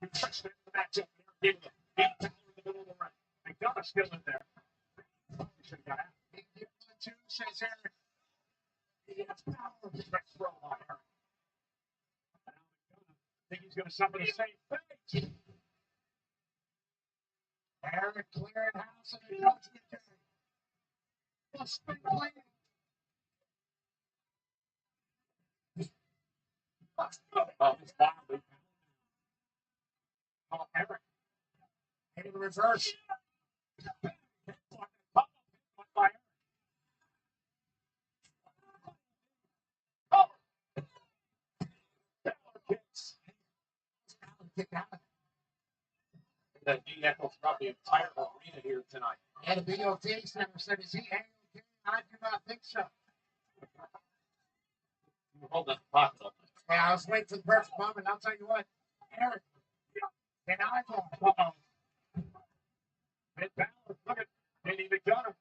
We touched it in the matchup. They're getting the 8 Balor in the middle of the ring. McDonough still in there. Should It's Balor. Next throw by Eric. I think he's going to suffer the same fate. Eric clearing house and a judgment day. What's been playing? Oh, it's wildly. Oh, Eric. In reverse. That de-echo throughout the entire arena here tonight.
And the BOT center said, is he A-OK? I do not think so.
Hold that pocket up.
Yeah, I was waiting for the perfect moment. I'll tell you what, Eric, and I
And Balor, look at Danny McDonough.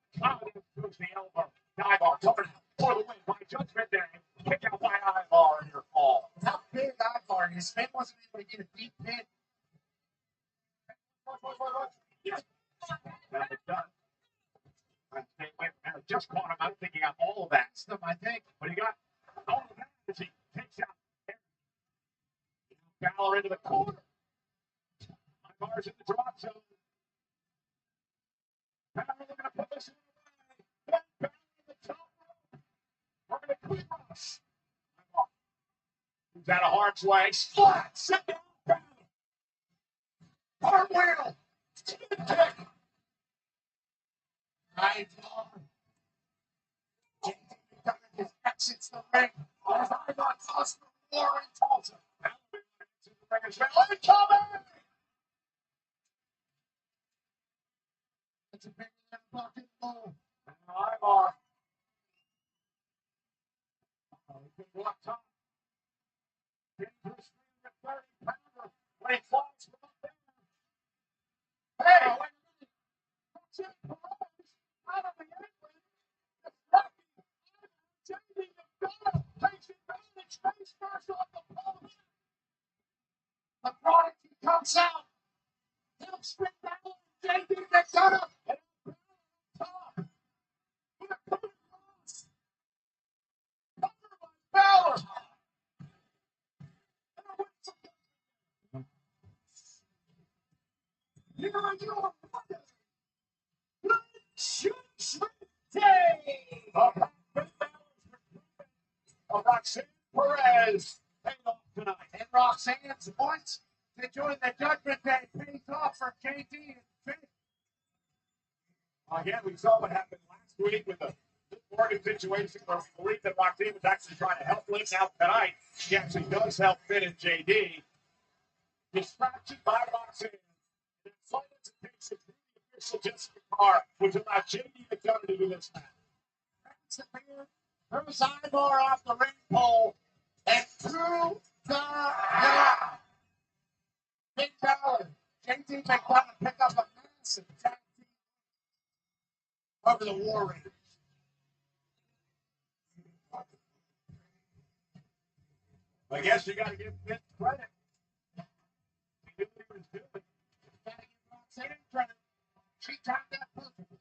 Goes the elbow. Ivar covered for the win by Judgment Day. Kick out by Ivar in your fall.
how big Ivar, his spin wasn't able to get a deep pin.
Yes. Now McDonough. Just caught him. I don't think he got all of that stuff, I think. But he got all of that as he takes out Balor into the corner. Ivar's in the drop zone. Balor looking to put this one away. Balor in the top rope. We're going to clear us. Moves out of harm's way. Splat. Sit down. Arm wheel. Spin kick. Ivar. JD exits the ring. As Ivar costs the war in Tulsa. Incoming!
It's a big bucket ball.
Ivar. Good luck, Tom. Dangerous 330-pounder. When he flies from up there. Hey! Wait a minute. That's it. Perez out of the apron. It's lucky. JD McDonough takes advantage. Face first off the post.
The prodigy comes out. He'll spin down. JD McDonough.
And top. With a cover cross. Covered by Balor. Here are your winners. Judgment Day. Roxanne Perez paid off tonight.
And Roxanne's points to join the Judgment Day pays off for JD and Finn.
Again, we saw what happened last week with the Morgan situation where we believe that Roxanne was actually trying to help Liz out tonight. She actually does help Finn and JD. Distraction by Roxanne. And silence and takes it to the official Jessica Carr, which allowed JD McDonough to do this match.
That's the beer. Throws Ivar off the ring pole and through the ground. Big Balor. JD McDonough pick up a massive tag team over the War Raiders.
I guess you got to give Finn credit. He knew what he was doing.
Gotta give Roxanne credit. She timed that perfectly.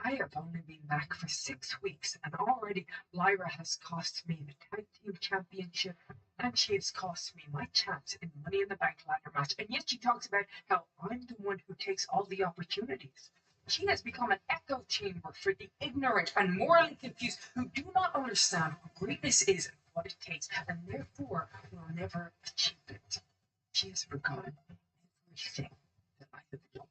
I have only been back for 6 weeks, and already Lyra has cost me the tag team championship, and she has cost me my chance in Money in the Bank ladder match. And yet she talks about how I'm the one who takes all the opportunities. She has become an echo chamber for the ignorant and morally confused who do not understand what greatness is and what it takes, and therefore will never achieve it. She has forgotten everything that I have done.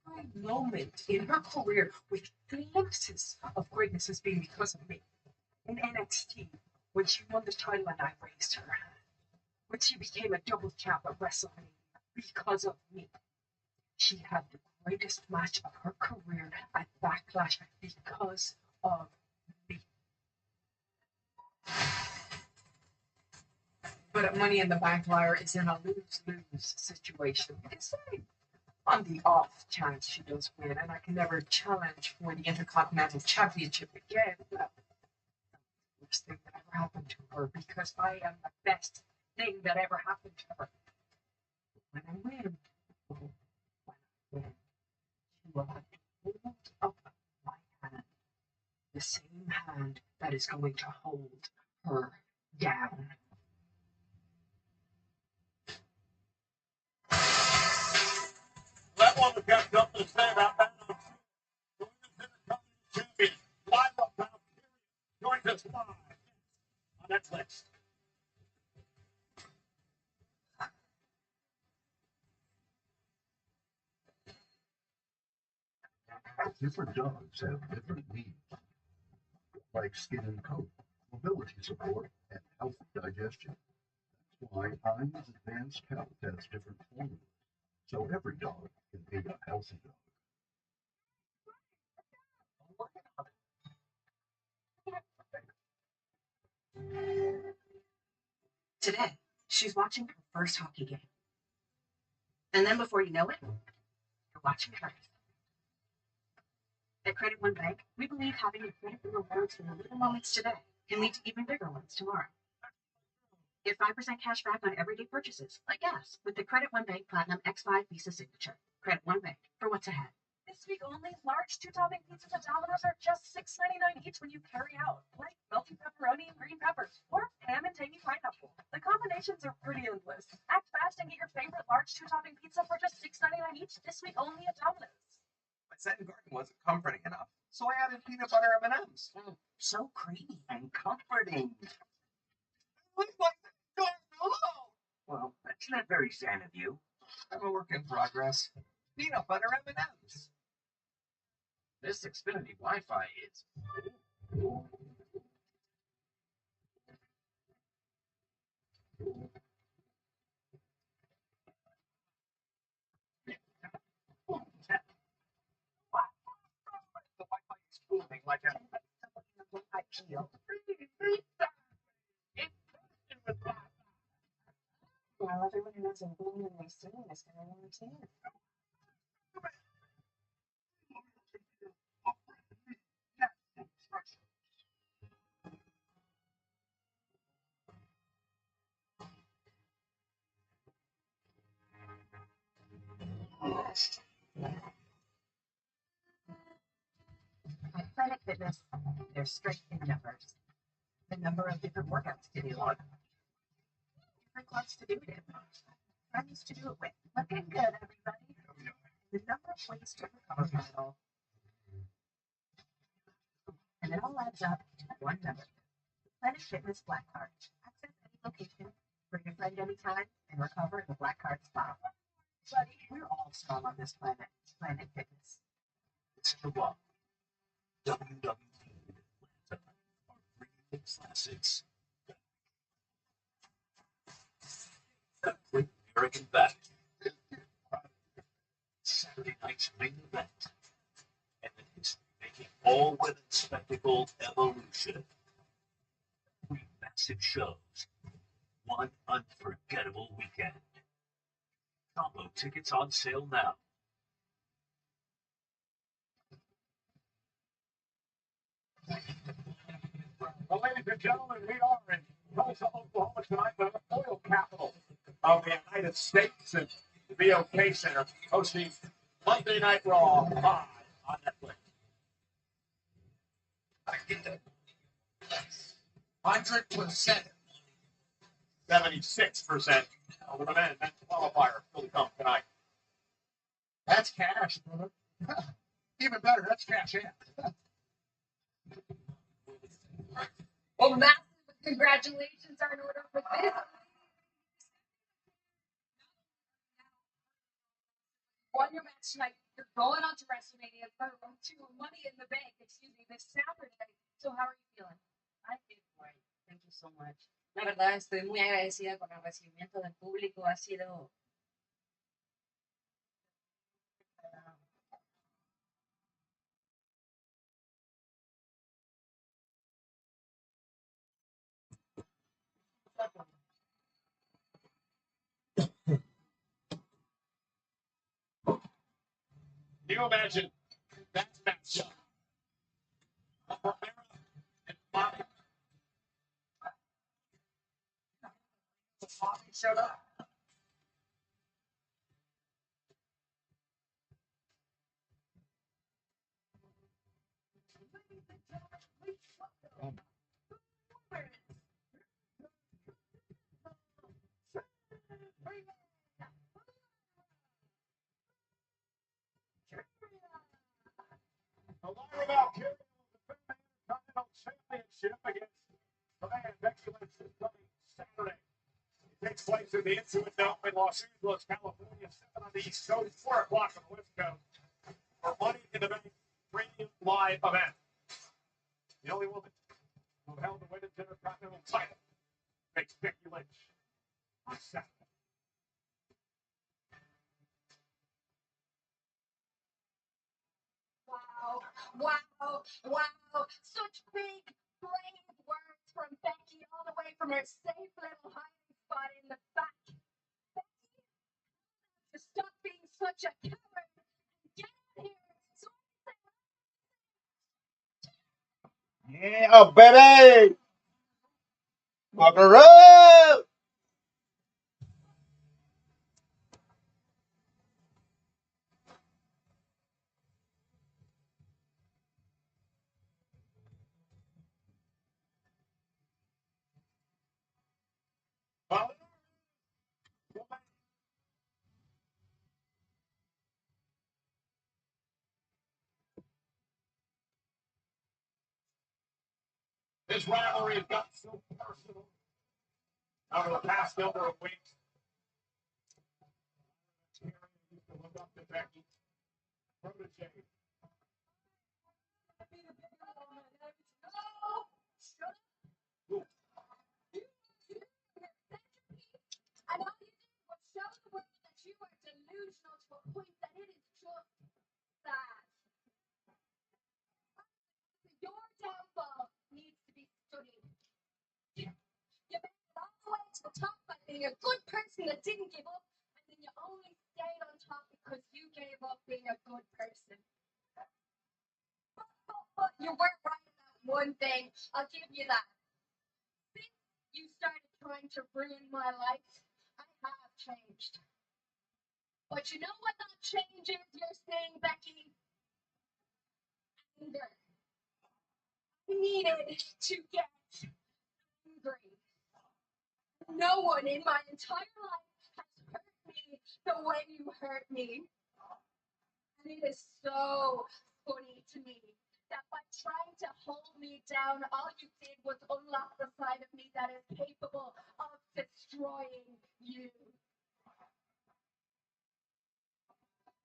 Every moment in her career with glimpses of greatness has been because of me. In NXT, when she won the title and I raised her hand. When she became a double champ at WrestleMania because of me. She had the greatest match of her career at Backlash because of me. But at Money in the Bank, Lyra is in a lose-lose situation. Because on the off chance she does win, and I can never challenge for the Intercontinental Championship again. Well, the worst thing that ever happened to her, because I am the best thing that ever happened to her. When I win,
hand that is going to hold her down.
That one got something to say about that. Champion, live up now. Joins us live on Netflix.
Different dogs have different needs, like skin and coat, mobility support, and healthy digestion. That's why Heinz Advanced Health has different formulas, so every dog can be a healthy dog.
Today, she's watching her first hockey game. And then before you know it, you're watching hers. At Credit One Bank, we believe having a credit and rewards for the little moments today can lead to even bigger ones tomorrow. Get 5% cash back on everyday purchases, like gas, with the Credit One Bank Platinum X5 Visa Signature. Credit One Bank, for what's ahead.
This week only, large two-topping pizzas at Domino's are just $6.99 each when you carry out, like melty pepperoni and green peppers, or ham and tangy pineapple. The combinations are pretty endless. Act fast and get your favorite large two-topping pizza for just $6.99 each this week only at Domino's.
My second garden wasn't comforting enough, so I added peanut butter M&Ms.
So creamy.
And comforting. Looks like the garden alone. Well, that's not very sad of you. I'm a work in progress. Peanut butter M&Ms.
This Xfinity Wi-Fi is.
The Wi-Fi is booming like a IPO.
Well, everyone who knows a boom and they sing is going to want to tune. At Planet Fitness, there's strength in numbers. The number of different workouts to do, different clubs to do it in, friends to do it with. Looking good, everybody. The number of ways to recover from it all. And it all adds up to one number. Planet Fitness Black Card. Access any location, bring a friend anytime, and recover in the Black Card spa. Buddy, we're all strong on this planet. Planet Fitness.
It's the one. WWE Atlanta. Our three classics. The Great American Battle. Saturday night's main event. And the history-making all-women spectacle Evolution. 3 massive shows. 1 unforgettable weekend. Combo tickets on sale now.
Well, ladies and gentlemen, we are in Tulsa, Oklahoma tonight, the oil capital of the United States, and the BOK Center hosting Monday Night Raw live on Netflix. I get that. 100%. 76% over the men. That qualifier still to come tonight.
That's cash, brother. Even better, that's cash in.
Well, massive congratulations are in order for this. Won your match tonight. You're going on to WrestleMania for Money in the Bank, this Saturday. So how are you feeling?
I feel great. Thank you so much. La verdad, estoy muy agradecida con el recibimiento del público. Ha sido
Can you imagine that matchup? Rivera and Bobby. Bobby showed up. The Lyra Valkyria will defend the Intercontinental Championship against the man Excellence this coming Saturday. It takes place in the Intuit Dome in Los Angeles, California, 7 on the East Coast, 4 o'clock on the West Coast. For Money in the Bank premium live event. The only woman who held the women's Intercontinental title makes Becky Lynch on Saturday.
Wow. Such big, brave words from Becky all the way from her safe little hiding spot in the back. Becky, to stop being such a coward and get out here. So
Yeah, oh, baby! Walk around!
This rivalry has gotten so personal over the past number of weeks. Terry used to look up to Becky. Protege.
and all you did was show the world that you are delusional to a point that it is just sad. Your downfall needs to be studied. You made it all the way to the top by being a good person that didn't give up, and then you only stayed on top because you gave up being a good person. But you weren't right about one thing. I'll give you that. Since you started trying to ruin my life, I have changed. But you know what that change is you're saying, Becky? Anger. I needed to get angry. No one in my entire life has hurt me the way you hurt me. And it is so funny to me that by trying to hold me down, all you did was unlock the side of me that is capable of destroying you.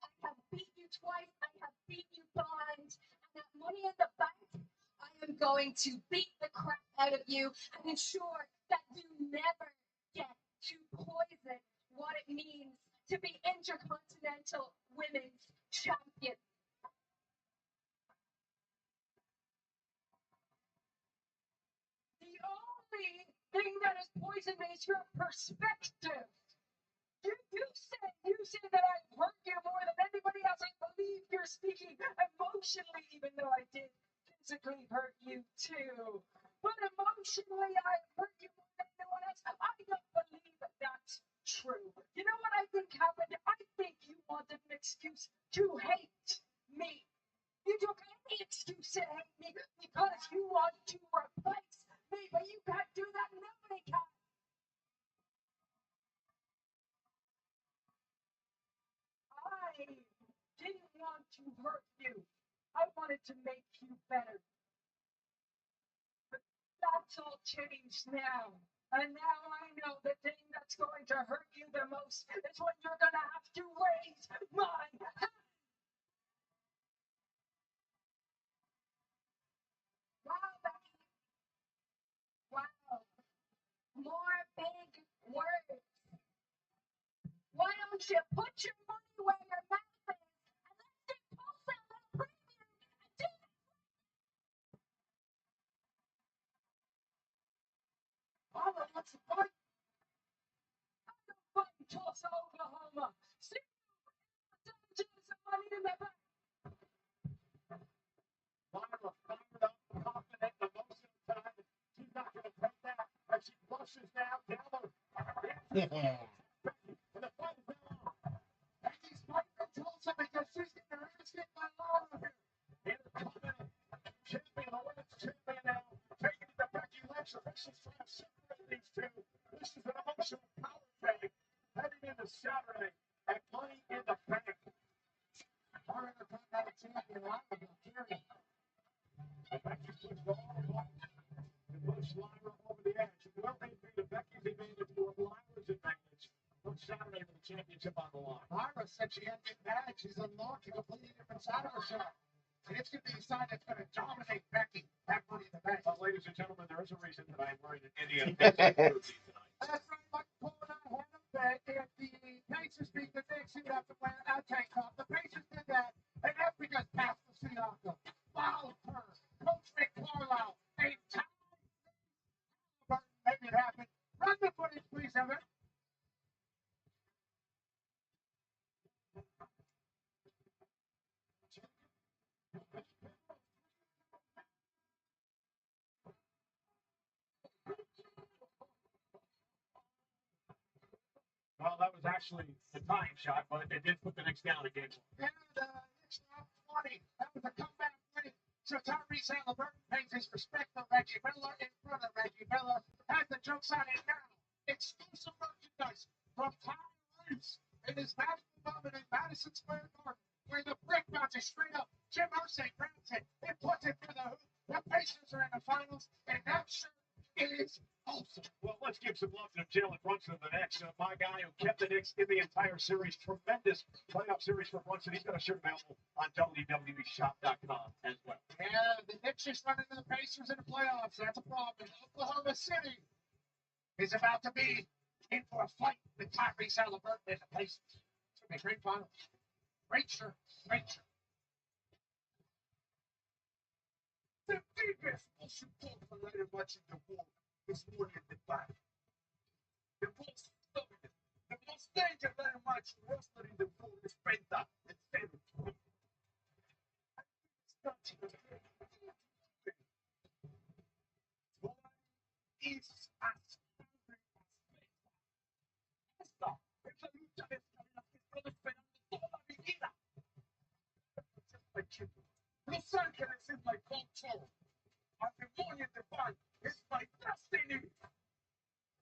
I have beat you twice, I have beat you blind, and that Money in the Bank, I am going to beat the crap out of you and ensure that you never get to poison what it means to be Intercontinental Women's Champion. The only thing that has poisoned me is your perspective. You say that I hurt you more than anybody else. I believe you're speaking emotionally, even though I did physically hurt you too. But emotionally, I hurt you more than anyone else. I don't believe that's true. You know what I think happened? I think you wanted an excuse to hate me. You took any excuse to hate me because you want to replace me, but you can't do that. Nobody can. I didn't want to hurt you. I wanted to make you better. But that's all changed now. And now I know the thing that's going to hurt you the most is when you're going to have to raise my hand. Wow, Becky. Wow. More big words. Why don't you put your money where your mouth is and let's get close that little premium and do that. Oh, what's the point? I'm the fucking Tulsa, Oklahoma. See, some money in the bank.
Lyra fired up, confident, the most of the time. She's not going to take that as she flushes down the and the fight is now on. And she's fighting for Tulsa because she's getting her ass hit by Lyra here. Intercontinental champion, the women's champion now. Let's just try to separate these two. This is an emotional power play heading into Saturday at Money in the Bank. Our Intercontinental Champion Lyra got carried. Becky pushed all the buttons and pushed Lyra over the edge. It will be to Becky's advantage or Lyra's advantage on Saturday with the championship on the line.
Lyra said she had to get back. She's unlocked a completely different side of herself. And it's going to be a side that's going to dominate Becky. That Money in the Bank.
Ladies and gentlemen, there is a reason that I am wearing an Indian jersey tonight.
That's right, Mike Cole and I had a bet. If the Pacers beat the Knicks, you'd have to wear a tank top. The Pacers did that, and that's because Pascal Siakam fouled her. Coach Rick Carlisle, a time make it happen. Run the footage, please, Evan.
Well, that was actually the time shot, but it did put the Knicks down again.
And Knicks are up 20. That was a comeback win. So Tyrese Halliburton pays his respect to Reggie Miller in front of Reggie Miller. Has the jokes on it now. Exclusive merchandise from Tyrese in his magical moment in Madison Square Garden, where the brick bounces straight up. Jim Irsay grabs it and puts it through the hoop. The Pacers are in the finals, and that shirt is awesome.
Well, let's give some love to Jalen Brunson of the Knicks, my guy who kept the Knicks in the entire series. Tremendous playoff series for Brunson. He's got a shirt available on WWEshop.com as well.
Yeah, the Knicks just run into the Pacers in the playoffs. That's a problem. Oklahoma City is about to be in for a fight with Tyrese Halliburton and the Pacers. It's going to be a great final. Great shirt. Great shirt.
The biggest motion for later watching the war is Money in the Bank. The most dominant, the most dangerous very much wrestler in the world is Penta and Seven. Is as hungry as Penta. Esta es la lucha de esta vida que he estado esperando toda mi vida. This is my children. Los Angeles is my culture. And the Money in the Bank is my destiny.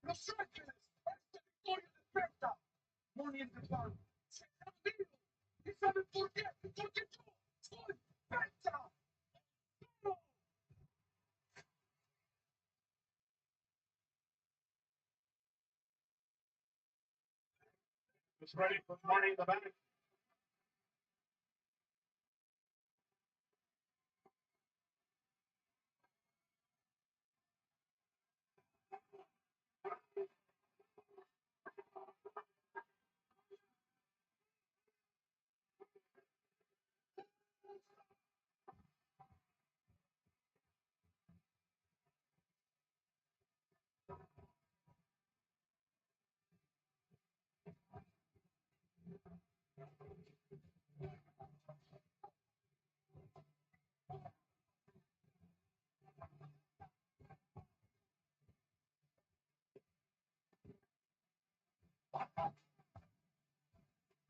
Los Angeles es territorio de Penta. Money in the Bank. Se ha ido. ¿Y saben por qué? Porque yo soy Penta. No.
It's ready for Money in the Bank.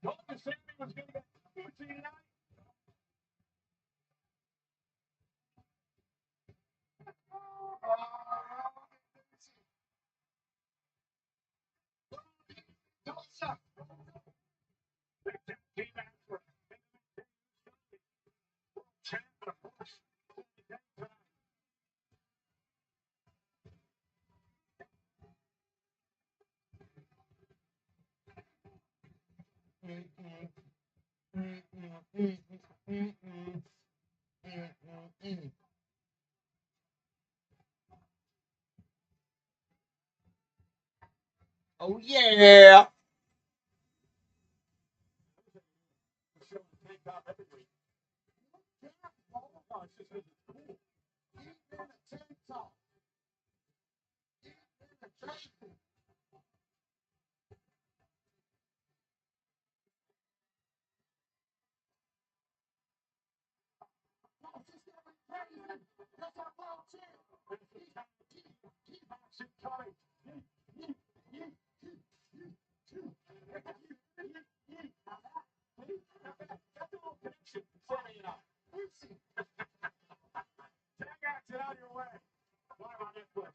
Told you Sammy was going to get Gucci tonight.
Don't suck.
Oh yeah.
Tag acts it out of your way. Live on Netflix.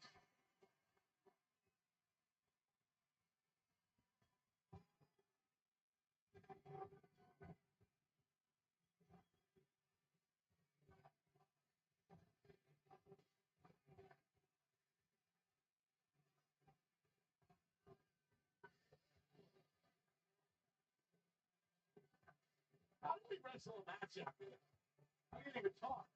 wrestle a match after that. I didn't even talk.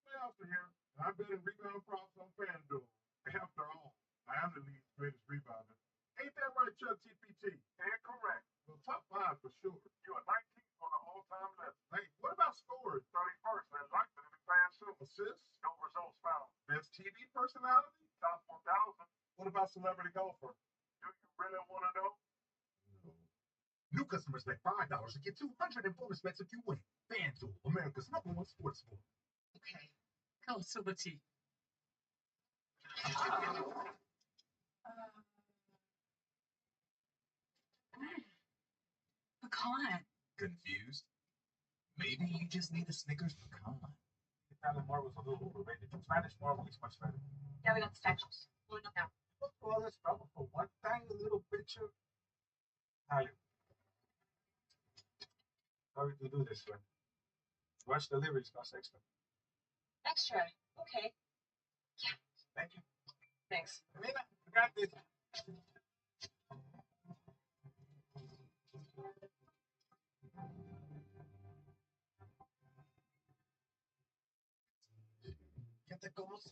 Playoffs are here, and I'm betting rebound props on FanDuel. After all, I am the league's greatest rebounder. Ain't that right, Chuck TPT? Incorrect. Well, top 5 for sure. You are 19th on the all-time list. Hey, what about scores? 31st, and likely to be playing soon. Assists? No results found. Best TV personality? Top 1,000. What about celebrity golfer? Do you really want to know? No. New customers bet $5 to get $200 in bonus bets if you win. FanDuel, America's #1 sports book.
Okay. Go, Silver Tea.
Pecan.
Confused? Maybe you just need a Snickers pecan.
Italian marble was a little overrated. Spanish marble is much better.
Yeah, we got the specials. We'll go now.
Look for all this trouble for one tiny little picture. How do you do this one? Rush deliveries cost extra.
Extra. Okay.
Thank you.
Thanks.
Elena, I got this.
Fíjate cómo se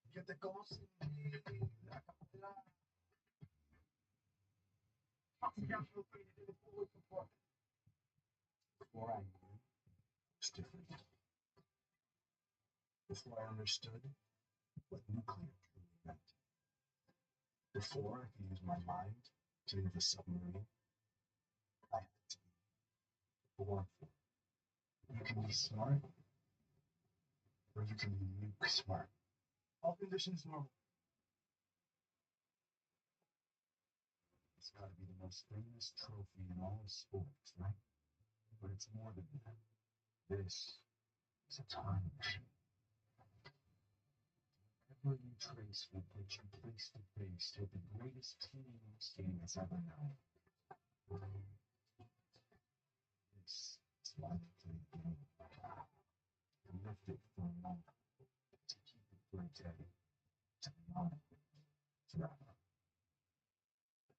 Fíjate cómo se
Before I knew, it was different. Before I understood what nuclear truly meant. Before I could use my mind to move a submarine, I had to be born for it. You can be smart, or you can be nuke smart. All conditions normal. It's got to be the most famous trophy in all of sports, right? But it's more than that. This is a time machine. Whatever you trace will put you face to face with the greatest team this game has ever known. This is why they play the game. To lift it for a moment, to keep it for a day, to beyond it forever.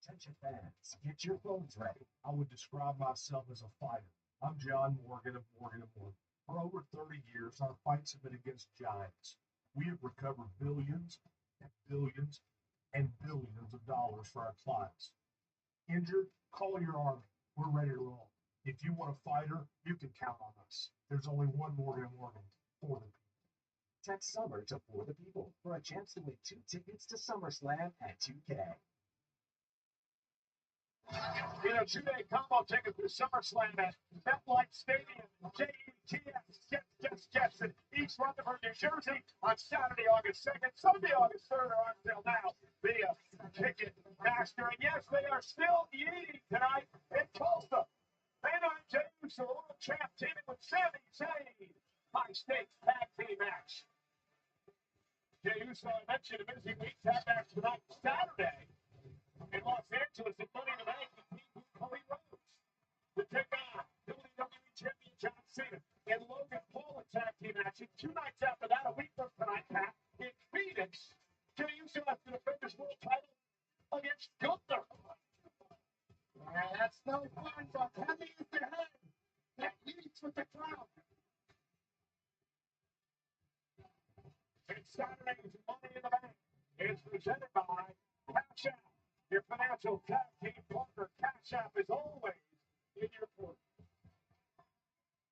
Attention fans, get your phones ready. I would describe myself as a fighter. I'm John Morgan of Morgan & Morgan. For over 30 years, our fights have been against giants. We have recovered billions and billions and billions of dollars for our clients. Injured? Call your army. We're ready to roll. If you want a fighter, you can count on us. There's only one Morgan & Morgan for the people. Text SUMMER to For the People for a chance to win 2 tickets to SummerSlam at 2K.
Get a 2-day combo ticket for SummerSlam at MetLife Stadium, JETS, in East Rutherford, New Jersey on Saturday, August 2nd, Sunday, August 3rd, or until now via Ticketmaster. And yes, they are still eating tonight in Tulsa. Main event, Jey Uso, world champ, teaming with Sami Zayn. High-stakes tag team match. Jey Uso, I mentioned a busy week, tag match tonight, Saturday. In Los Angeles, at Money in the Bank, with Cody Rhodes to take on WWE Champion John Cena and Logan Paul, a tag team action. 2 nights after that, a week from tonight, Pat, in Phoenix, Jey Uso has to defend his world title against Gunther. That's no fun, but heavy is the head that leads with the crowd. And Saturday's Money in the Bank is presented by Cash App. Your financial tag team partner, Cash App, is always in your court.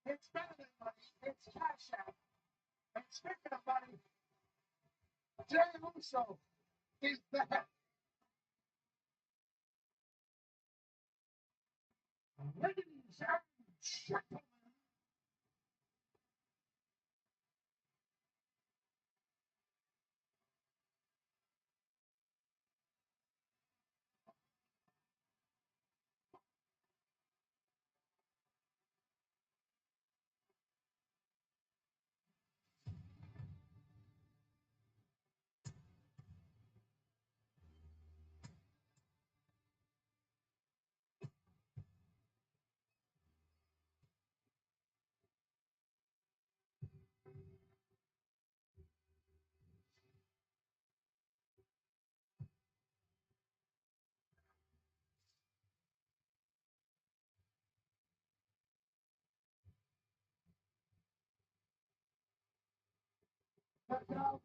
It's better than money. It's Cash App. And speaking of money, Jey Uso is back. Ladies and gentlemen,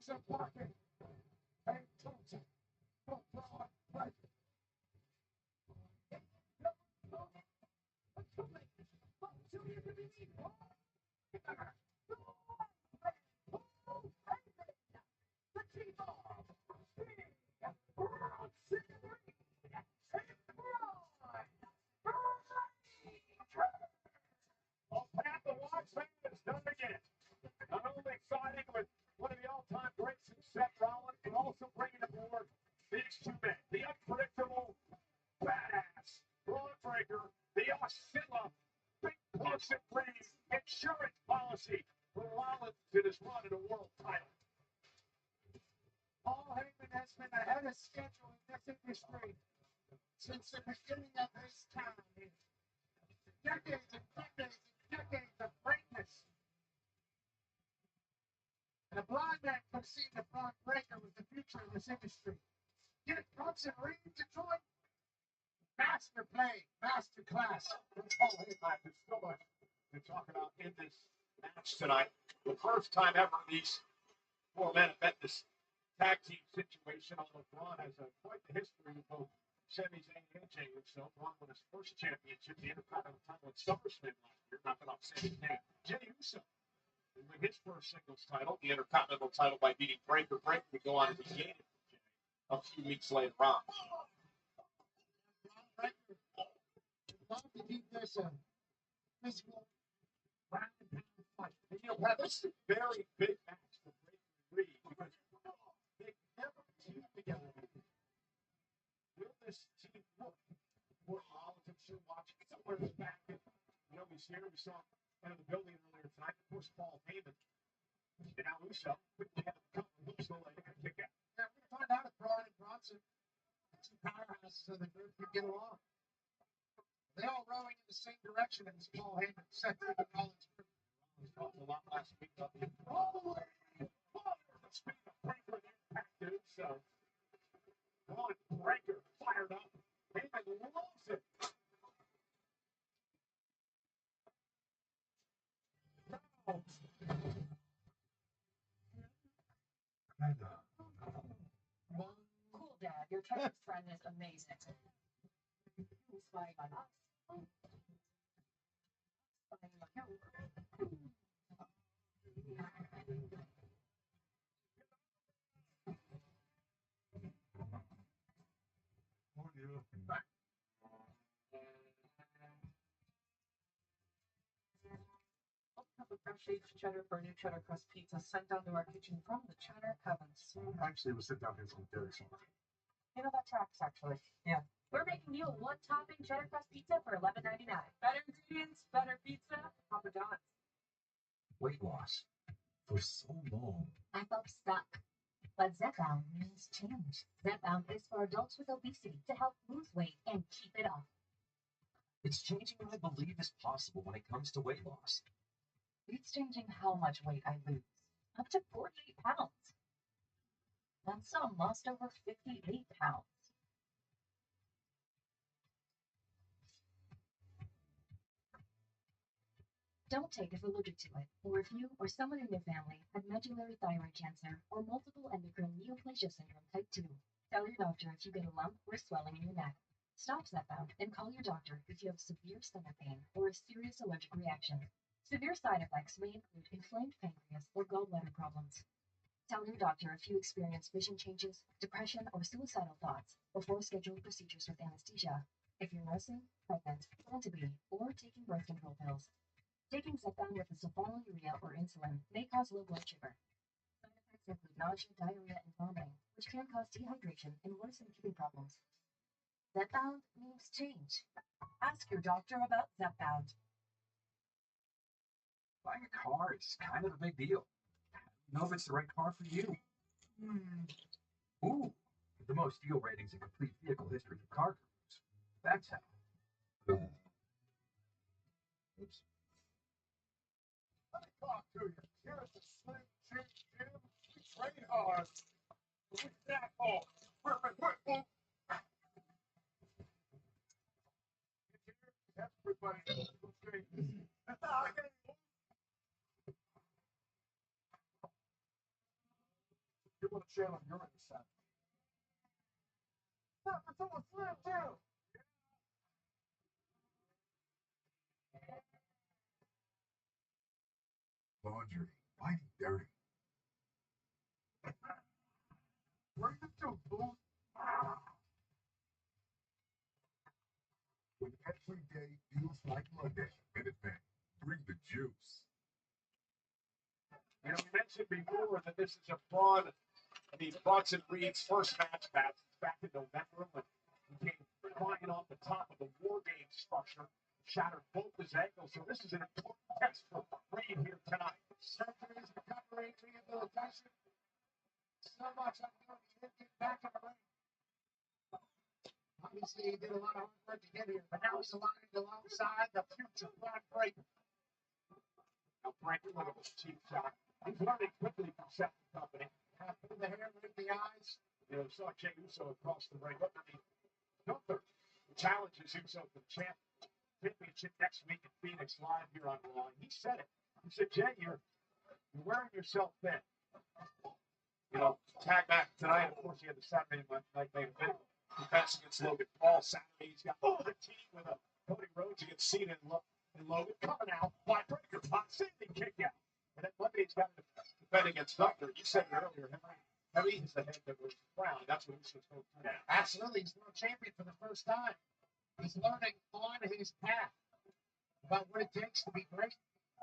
Thompson parking. Hey, Thompson. Pat the Watch man has done it again. Not only signing with one of the all-time greats in Seth Rollins, but also bringing aboard these two men, the unpredictable, badass, Braun Breaker, the Oscilla, big closet breeze, insurance policy for Rollins in his run at a world title. Paul Heyman has been ahead of schedule in this industry since the beginning of his time. Decades and decades and decades of greatness. And a blind man could see that Braun Breaker was the future of this industry. Yet Thompson Reed to join. Master play, master class. Paul Heyman, there's so much to talk about in this match tonight. The first time ever these four men have met this tag team situation, although Braun has quite the history with both Sami Zayn and Jey Uso. Braun won his first championship, the Intercontinental title at SummerSlam last year, knocking off Sami Zayn. Jey Uso would win his first singles title, the Intercontinental title, by beating Breaker. Breaker would go on to regain it a few weeks later on. Breaker would love to keep this a physical round and pound fight. And this is a very big match for Breaker and Reed because they never teamed together. Will this team work? Fort Rollins, I'm sure, watching somewhere in the back. He's here. We saw him in the building earlier tonight. Of course, Paul Heyman. And now Uso quickly had a couple of moves going to kick out. Yeah, we're going to find out if Braun and Bronson, two powerhouses of the group, can get along. They all rowing in the same direction as Paul Heyman, Seth Rollins. Rollins talked a lot last week about the speaking of Breaker and Impact, dude, so Braun Breaker fired up. Heyman loves it.
Cool, Dad. Your tennis friend is amazing. Who's spying on us? Spying on you. Fresh-aged cheddar for a new cheddar crust pizza sent down to our kitchen from the cheddar heavens.
Actually, we'll sit down here some Derek somewhere.
You know, that tracks, actually. Yeah.
We're making you a one-topping cheddar crust pizza for $11.99.
Better ingredients, better pizza, Papa John's.
Weight loss. For so long.
I felt stuck. But Zepbound means change. Zepbound is for adults with obesity to help lose weight and keep it off.
It's changing what I believe is possible when it comes to weight loss.
It's changing how much weight I lose. Up to 48 pounds. And some lost over 58 pounds.
Don't take if allergic to it, or if you or someone in your family had medullary thyroid cancer or multiple endocrine neoplasia syndrome type 2. Tell your doctor if you get a lump or swelling in your neck. Stop Zepbound and call your doctor if you have severe stomach pain or a serious allergic reaction. Severe side effects may include inflamed pancreas or gallbladder problems. Tell your doctor if you experience vision changes, depression, or suicidal thoughts before scheduled procedures with anesthesia. If you're nursing, pregnant, plan to be, or taking birth control pills. Taking Zepbound with a sulfonylurea or insulin may cause low blood sugar. Side effects include nausea, diarrhea, and vomiting, which can cause dehydration and worsen kidney problems. Zepbound means change.
Ask your doctor about Zepbound.
Buying a car is kind of a big deal. I don't know if it's the right car for you. Ooh, the most fuel ratings in complete vehicle history for car gurus. That's how. Oops.
Let me talk to you. Here's the Slim Jim Jim. We train hard. With that all. Everybody. Okay. what a channel you're in, Seth. Look, it's almost slim, too.
Laundry, mighty dirty. Bring the two, fool. When every day feels like Monday, Minutemen, bring the juice.
You know, we mentioned before that this is a fraud. Bronson Reed's first match back in November when he came flying off the top of the War Games structure, shattered both his ankles. So this is an important test for Reed here tonight. Surgeries, recovery, rehabilitation. So much I'm doing to get back in the ring. Obviously, he did a lot of hard work to get here, but now he's aligned alongside the future Ron Breaker. Now, Breaker with a cheap shot. He's learning quickly from Seth Company. Half of the hair, right in the eyes. You know, saw Jey Uso across the ring. Underneath Gunther challenges Uso for the championship next week in Phoenix live here on Raw. He said it. He said, Jey, you're wearing yourself thin. You know, tag back tonight. Of course, he had the Saturday night main event. Defense against Logan Paul. Saturday, he's got the team with a Cody Rhodes against Cena and Logan coming out by Breaker. Outstanding kick out. And then Monday, he's got to defend against Gunther. You said it earlier, Heavy is the head that was crowned. That's what he's supposed to do. Absolutely. He's world champion for the first time. He's learning on his path about what it takes to be great,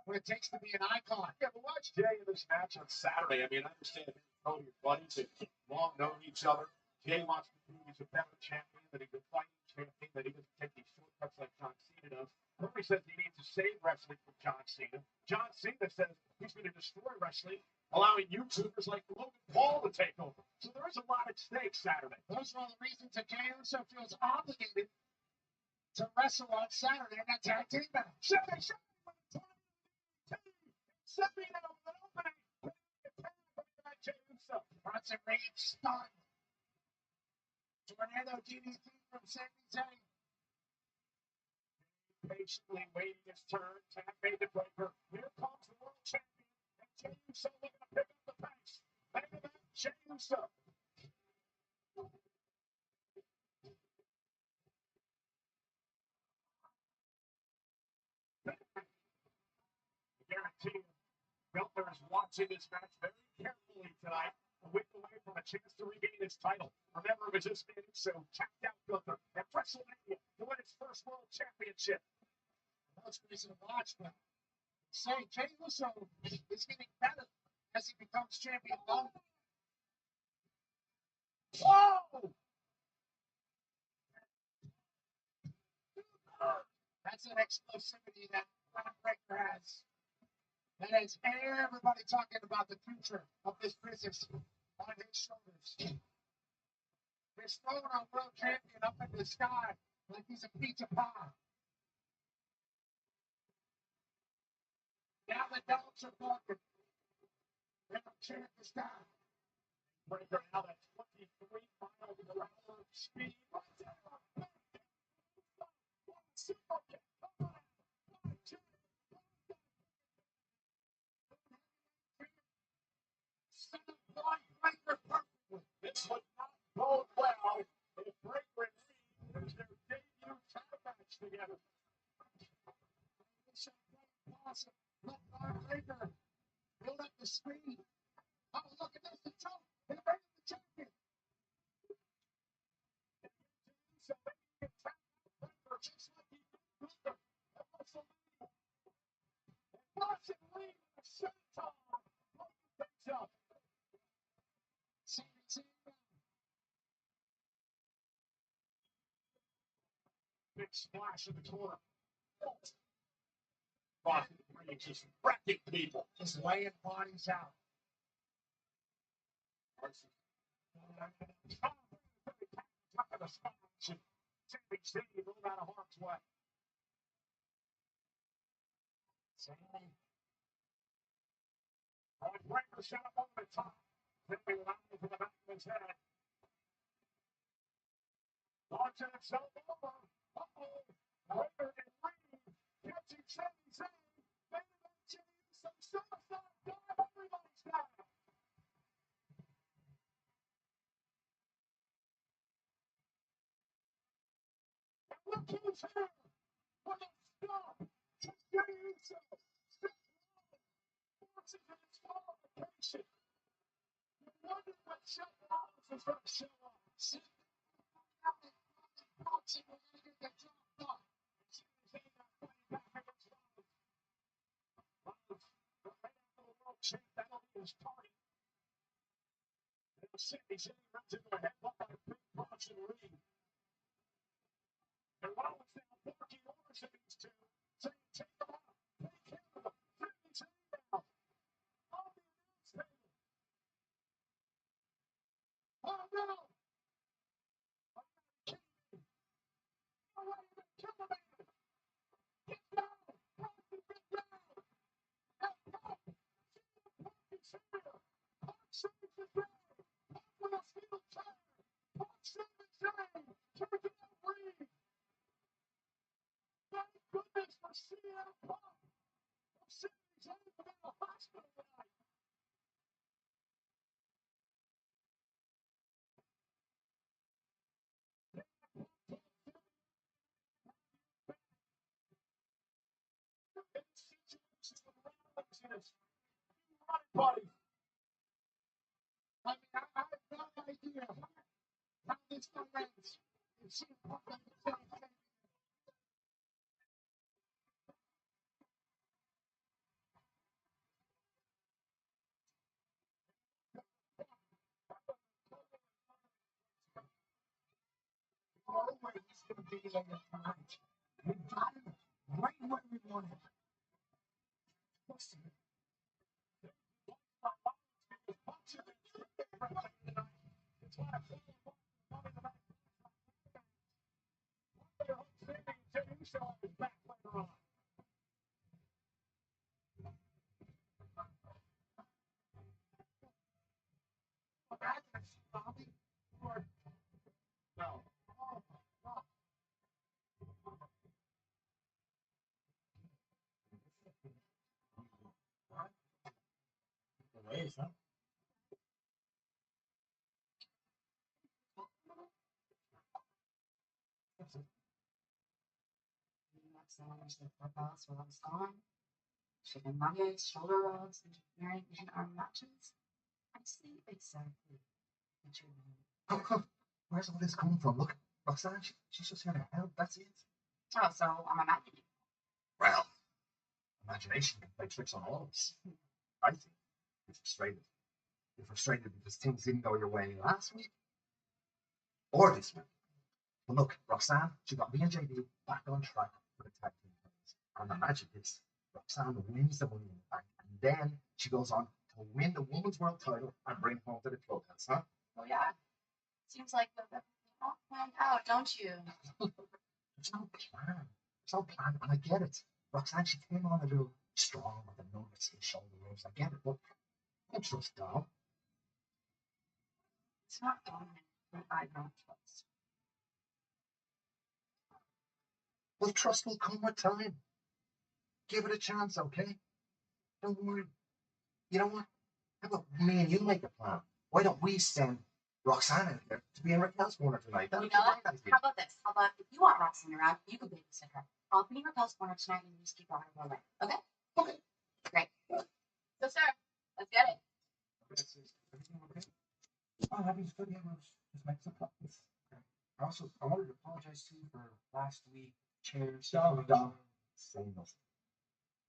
what it takes to be an icon. Yeah, but watch Jey in this match on Saturday. I mean, I understand him and Cody are buddies. They've long known each other. Jey wants to prove he's a better champion, that he's a fighting champion, that he doesn't take these shortcuts like John Cena does. Cody says he needs to save wrestling from John Cena. John Cena says he's going to destroy wrestling, allowing YouTubers like Logan Paul to take over. So there is a lot at stake Saturday. Those are all the reasons that Jey Uso feels obligated to wrestle on Saturday in that tag team match. Saturday with a team. Saturday now with an opening. Jey Uso. Bronson Reed stunned. Tornado DDT from Sami Zayn. Patiently waiting his turn. Tag made the Breaker. Here comes the world champion. And Jey Uso looking to pick up the pace. Main event, Jey Uso. I guarantee you, Gunther is watching this match very carefully tonight. A week away from a chance to regain his title. Remember, it was this man Uso tapped out Gunther at WrestleMania to win his first world championship. That's reason to watch, but say Jey Uso is getting better as he becomes champion. Whoa! That's an explosivity that Ron Breaker has. That has everybody talking about the future of this business on his shoulders. He's throwing our world champion up in the sky like he's a pizza pie. Now the dogs are barking. They're cheering this guy. Breaker out at 23 miles per hour speed. This would not bode well if Breaker and Reed lose their debut title match together. Awesome. Let Ron Breaker build up the speed. Oh, look at this. The top. They made it the champion. So they can attack Breaker just like he did Gunther at WrestleMania. And Bronson Reed in the senton. Breaking things up. Big splash in the corner. Bronson Reed just wrecking people. Just laying bodies out. Top of the splash and Sami Zayn moved out of harm's way. Sami. Breaker shot up over the top. Sami with eyes in the back of his head. Launching himself over. Uh-oh. Breaker and Reed catching Sami Zayn. Maybe some suicide dive. Everybody's down. forces of disqualification. You wonder what Seth Rollins is going to show up. Boxing will either get dropped off. As soon as they got fighting back against Rollins. Rollins, right after the world champ, that'll be his target. And Sydney runs into a headbutt by Big Bronson Reed. And Rollins now barking orders at these two, saying, take them out, take care of them, Sydney's now. On the announce table. Oh no! Are you kidding me? No way to kill the man! Get down! Rocky, get down! Now, Punk! Punk is here! Punk saves the day! Punk with a steel chair! Punk saves the day! Taking out Reed! Thank goodness for CM Punk! City's ended up in the hospital tonight! Buddy. I mean, I have no idea how this one ends. It's no way he's going to be there tonight. We got him right where we wanted him. Listen. It's why I feel back later on. Bobby, or no. Oh, no.
Ways, huh?
Sellers that flip us while I was gone. Chicken nuggets, shoulder rolls, interfering in our matches. I see exactly what you mean.
Where's all this coming from? Look, Roxanne, she's just here to help. That's it.
Oh, so I'm imagining.
Well, imagination can play tricks on all of us. I think you're frustrated. You're frustrated because things didn't go your way last week or this week. But look, Roxanne, she got me and JD back on track for the tag team titles. And imagine this. Roxanne wins the Money in the Bank, and then she goes on to win the Women's World title and bring it home to the clubhouse, huh?
Oh, yeah. Seems like the all planned out, don't you?
There's no plan. There's no plan, and I get it. Roxanne, she came on a little strong with the nuggets and shoulder rolls. I get it, but I trust Dom.
It's not dominant, but I don't trust.
Well, trust will come with time. Give it a chance, okay? Don't worry. You know what? How about me and you make a plan? Why don't we send Roxanne in here to be in Raquel's corner tonight?
You know what? How about this? How about if you want Roxanne around, you can babysit her. I'll be in Raquel's corner tonight and you just keep her out of her way. Okay?
Okay.
Great. So, sir, let's get it.
Everything okay? Oh, everything's good. Yeah, we'll just make some copies. Okay. I wanted to apologize to you for last week. Chairs.
Dom. Say nothing.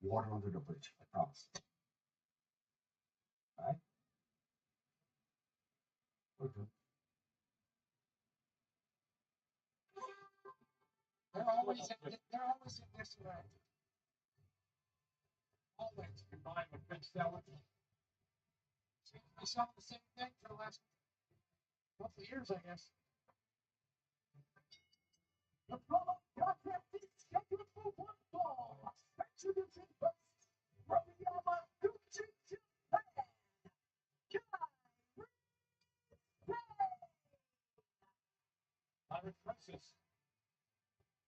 Water under the bridge, I promise.
All right.
Okay.
They're always in this way. Always combined with big sellers. We saw the same thing for the last couple of years, I guess. The promo contest is scheduled for one fall. Exodus in first. From Yamaguchi, Japan. Kyrie Princess.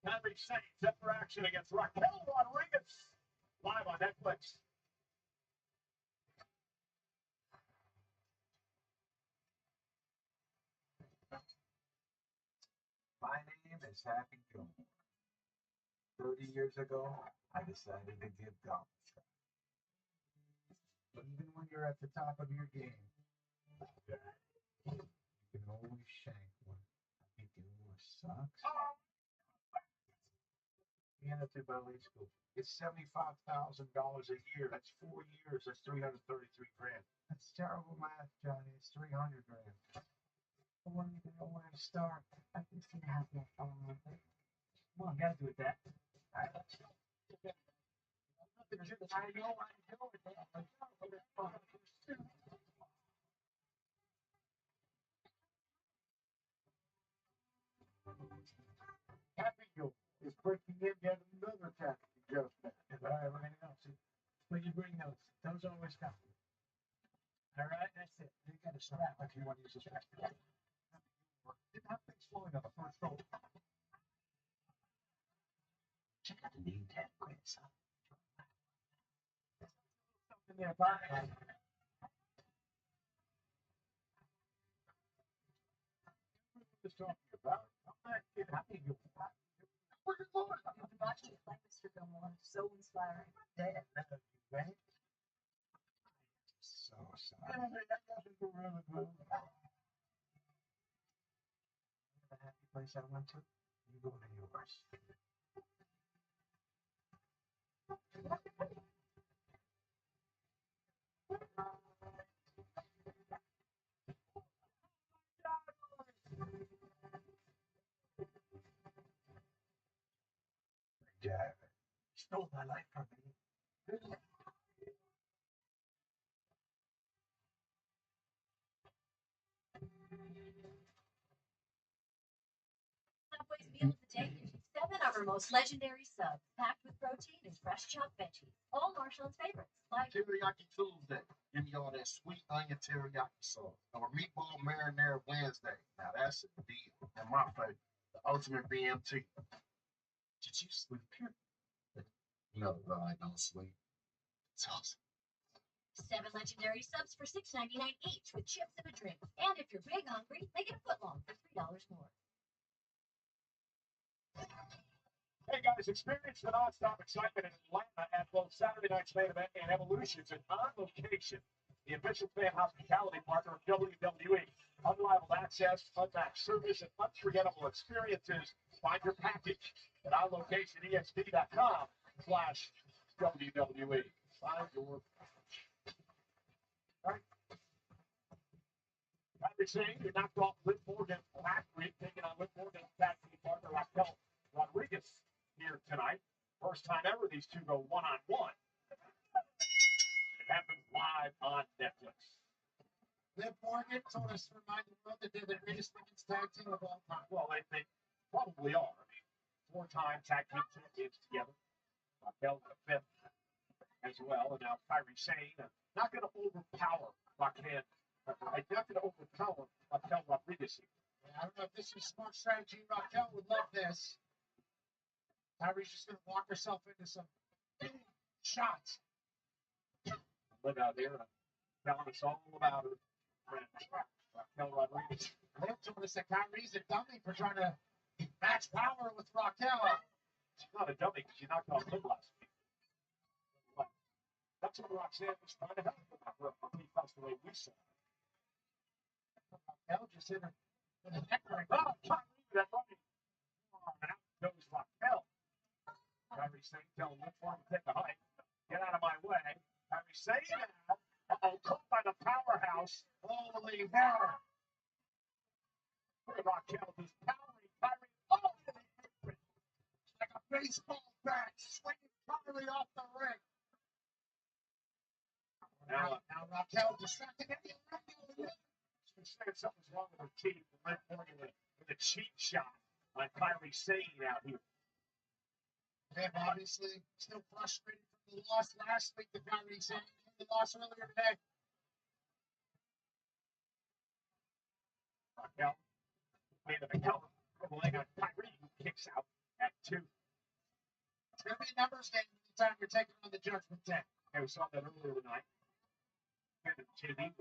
Kyrie Saints set for action against Raquel Rodriguez. Live on Netflix.
My name is Happy Gilmore. 30 years ago, I decided to give golf a try. But even when you're at the top of your game, you can always shank one. You can always sucks. Amateur ballet school. It's $75,000 a year. That's 4 years. That's 333 grand. That's terrible math, Johnny. It's 300 grand. I wouldn't even know where to start. I can see how you fall with it. Come on, gotta do it, that. I know, Happy Meal is breaking in yet another tax adjustment. And everything else. When you bring those always come. All right, that's it. You got to start like you want to use this restaurant. That thing's falling on the first row. Check out the name tag, quiz. Something there, Bob. Just talking about. I'm not kidding. Happy Meal. Where you going? I'm watching it like Mr. Gilmore. So inspiring. Dad, right? So sorry. That doesn't go really well. The happy place I went to, you go to yours. Dad, stole my life from me.
Subway's meal of the day gives you 7 of our most legendary subs, packed with protein and fresh chopped veggies. All Marshall's favorites, like
Teriyaki Tuesday. Give me all that sweet onion teriyaki sauce. Or meatball marinara Wednesday. Now that's a deal. And my favorite, the ultimate BMT. Did you sleep here? No, I don't sleep. It's awesome.
7 legendary subs for $6.99 each with chips and a drink. And if you're big hungry, make it a footlong for $3 more.
Hey guys, experience the non-stop excitement in Atlanta at both Saturday night's main event and Evolutions, and on location, the official fan hospitality partner of WWE. Unrivaled access, unmatched service, and unforgettable experiences. Find your package at onlocationexp.com/WWE. Find your package. All right. Kyrie Sane, who knocked off Liv Morgan last week, taking on Liv Morgan's tag team partner Raquel Rodriguez here tonight. First time ever these two go one-on-one. It happens live on Netflix.
Liv Morgan told us to remind the world that they're the greatest women's tag team of all time.
Well, they probably are. I mean, 4-time tag team champions together. Raquel the fifth as well. And now Kyrie Sane, not going to overpower Raquel. Not going to overpower Raquel Rodriguez.
Yeah, I don't know if this is smart strategy. Raquel would love this. Kyrie's just going to walk herself into some big shots.
Live out here telling us all about her friend Raquel Rodriguez.
Liv told us that Kyrie's a dummy for trying to match power with Raquel.
She's not a dummy because she knocked off Liv last week. But that's what Roxanne was trying to help with. That's the way we saw it.
Raquel just hit her in the neck right
now. That running. And out goes Raquel. Kyrie Sane telling Liv Morgan to take a hike. Get out of my way. Kyrie Sane now. Caught by the powerhouse. Holy power. Look at Raquel just powering Kyrie all in the apron. Like a baseball bat swinging Kyrie off the ring. Now Raquel distracted every She's saying something's wrong with her team. Liv Morgan with a cheap shot on Kyrie Sane out here.
Liv obviously still frustrated from the loss last week to Kyrie Sane. The loss earlier today.
Raquel made the cover. Laying on Kyrie, who kicks out at 2.
It's going to be a numbers game anytime you're taking on the Judgment Day.
Yeah, we saw that earlier tonight. TV.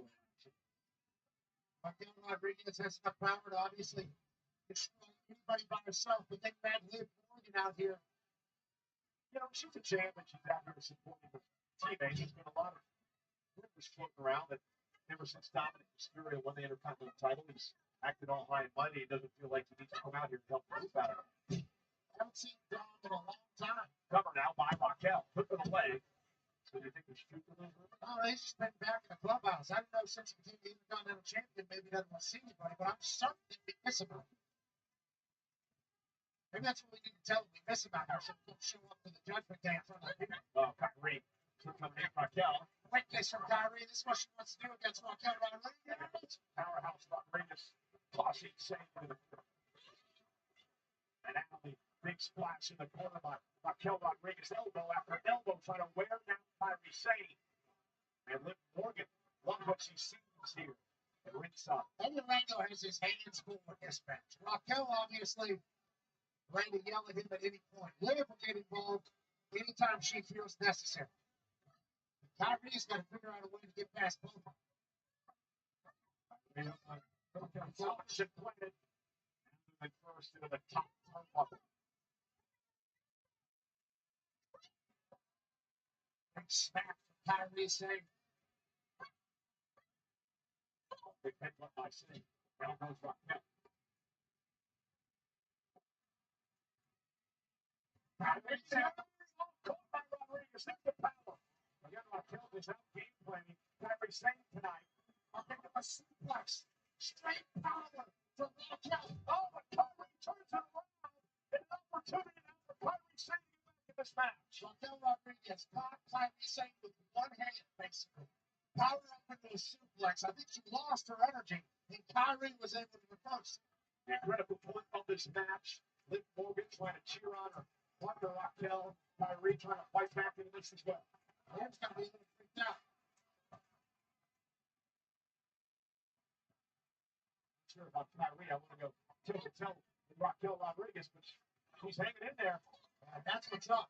Raquel Rodriguez has enough power to obviously destroy anybody by herself, but then you add Liv Morgan out here.
You know, she's a champ and she's out here supporting her teammates. There's been a lot of rumors floating around that ever since Dominic Mysterio won the Intercontinental title, he's acted all high and mighty. He doesn't feel like he needs to come out here and help move out of it. I haven't seen Dom in a long time. Cover now by Raquel. Put to the leg. So you think he's shooting those rumors? Oh, he's just been back in the clubhouse. I don't know since he became the Intercontinental Champion, maybe he doesn't want to see anybody, but I'm certain we miss him. Maybe that's what we need to tell him. We miss him out here so we don't show up to the Judgment Day in front of the people. Kyrie. Coming in Raquel. Quick kiss from Kyrie. This is what she wants to do against Raquel Rodriguez. Powerhouse Rodriguez. Tossing save to the and now the big splash in the corner by Raquel Rodriguez. Elbow after elbow trying to wear down Kyrie Sane. And Liv Morgan, love what she sees here at ringside. Eddie Laredo has his hands full with this match. Raquel obviously ready to yell at him at any point. Liv will get involved anytime she feels necessary. Kyrie's got to figure out a way to get past both of them. Should play it. And first into the top turnbuckle. Big smack from Kyrie Sane. Big headbutt by Sane. Down goes Raquel. Kyrie Sane. Caught by Rodriguez. There's the power. Again, Raquel is out game planning. Kyrie Sane tonight. I'll pick up a suplex. Straight power from Raquel. Oh, but Kyrie turns it around. An opportunity now for Kyrie Sane to get back in this match. Raquel Rodriguez caught Kyrie Sane with one hand, basically. Power up with those suplex. I think she lost her energy, and Kyrie was able to reverse. The critical point of this match. Liv Morgan trying to cheer on her partner Raquel. Kyrie trying to fight back into this as well. Liv's going to be a little freaked out. Sure about Kyrie. I want to go toe to toe with Raquel Rodriguez, but she's hanging in there. And that's what's up.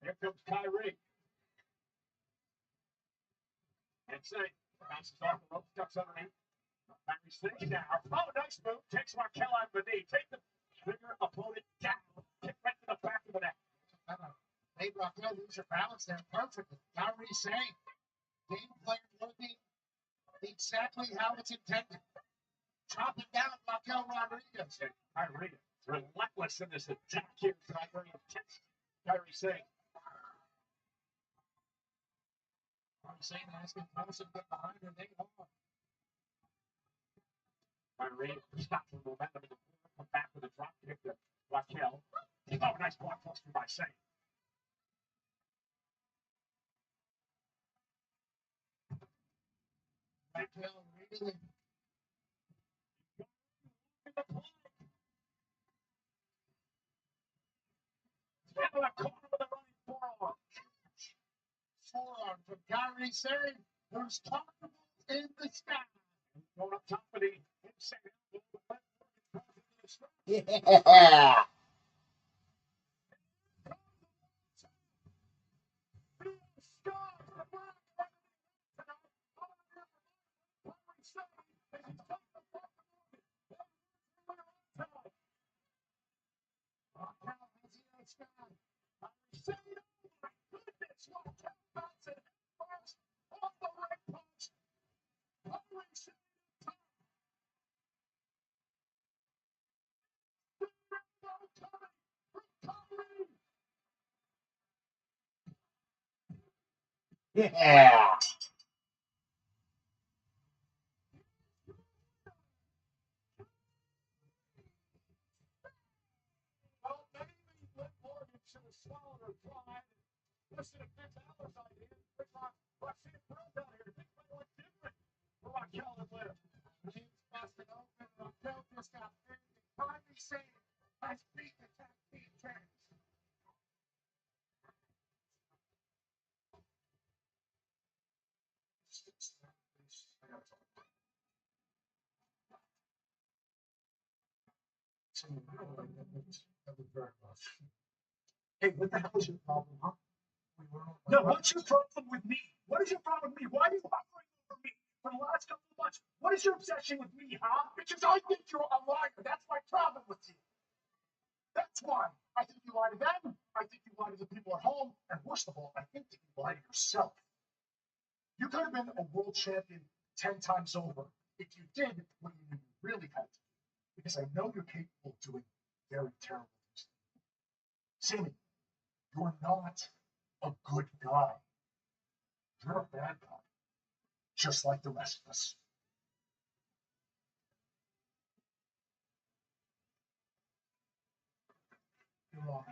Here comes Kyrie. And say, bounces off the rope, ducks underneath. Kyrie sitting down. Oh, nice move. Takes Raquel out of the knee. Take the bigger opponent down. Kick right to the back of the neck. Made Raquel lose her balance there perfectly. Kyrie Sane. Game plan working exactly how it's intended. Chopping down Raquel Rodriguez. And Kyrie, relentless in this attack here. Kyrie intense. Kyrie Sane. Kyrie Sane asking Paulson to get behind her. They are. Kyrie stops the momentum in the corner. Come back with a drop kick to Raquel. Oh, nice blockbuster by Sane. Raquel really. Forearm from Kyrie Sane, who's comfortable in the sky. Going up top of the insane. Yeah. Yeah. Well, maybe Liv Morgan should have swallowed her pride and listened to Finn Balor's idea. Roxanne Pearl down here. Things might look different for Raquel and Liv. She's busted open. Raquel just got big. Kyrie Sane has beat the tag team champs. Hey, what the hell is your problem, huh? No, what's your problem with me? What is your problem with me? Why are you hovering over me for the last couple of months? What is your obsession with me, huh? Because I think you're a liar. That's my problem with you. That's why. I think you lie to them. I think you lie to the people at home. And worst of all, I think that you lie to yourself. You could have been a world champion 10 times over if you did what you really had to do. Because I know you're capable of doing very terrible things. Sammy, you're not a good guy. You're a bad guy. Just like the rest of us. You're wrong.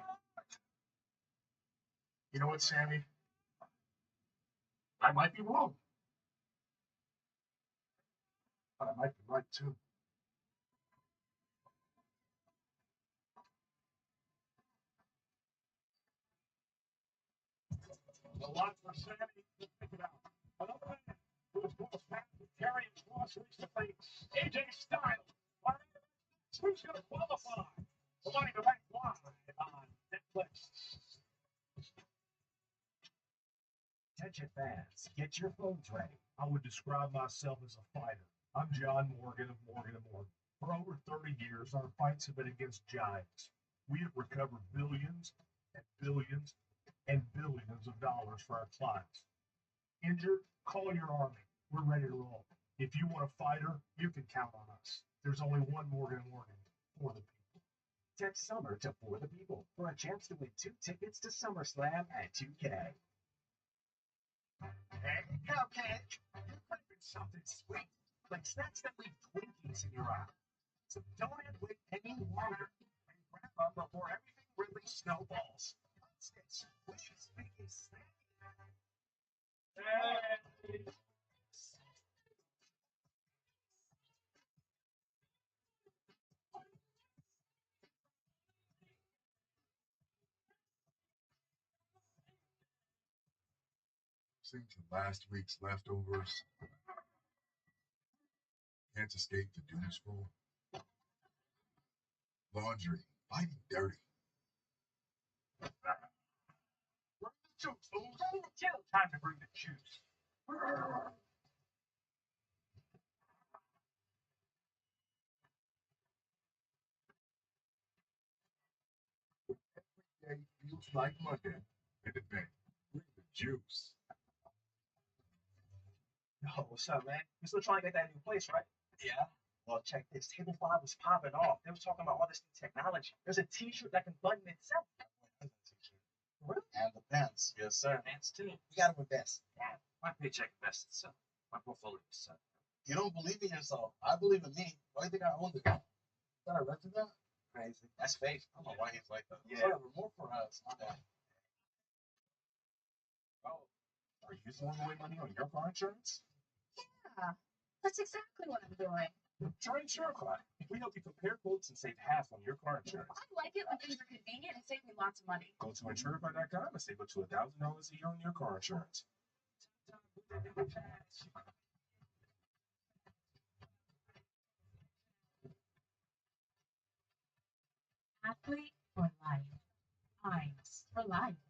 You know what, Sammy? I might be wrong. But I might be right too. A lot for Sammy to think about. Another man who is going to pass the carrying cross recently, AJ Styles. Who's going to qualify for Money in the Bank Live on Netflix?
Attention fans, get your phones ready. I would describe myself as a fighter. I'm John Morgan of Morgan & Morgan. For over 30 years, our fights have been against giants. We have recovered billions and billions and billions of dollars for our clients. Injured? Call your army. We're ready to roll. If you want a fighter, you can count on us. There's only one Morgan & Morgan for the people.
Text SUMMER to For the People for a chance to win 2 tickets to SummerSlam at 2K. Hey, Cupcake, you're craving something sweet, like snacks that leave Twinkies in your eye. So don't wait any longer and grab them before everything really snowballs. Let's get squishy, squeaky, snacky. Hey.
Since last week's leftovers, can't escape the doom scroll. Laundry, fighting dirty.
Bring the juice, fools. Bring the juice. Time to bring the juice.
Day feels like Monday. In the bank, bring the juice.
Yo, what's up, man? You still trying to get that new place, right? Yeah. Well, check this. Table 5 was popping off. They was talking about all this new technology. There's a T-shirt that can button itself. Really?
And the pants. Yes, sir.
Pants too.
You gotta invest.
Yeah. My paycheck invests itself. My portfolio is set.
You don't believe in yourself. I believe in me. Why do you think I owned it? Thought I rented that?
Crazy.
That's fake. I don't know why he's like that.
Yeah.
More for us. My bad.
Oh, are you throwing away money on your car insurance?
Yeah, that's exactly what I'm doing.
Try Insurify. We help you compare quotes and save half on your car insurance.
I like it when things are convenient and save me lots of money.
Go to Insurify.com and save up to $1,000 a year on your car insurance.
Athlete for life. Heinz for life.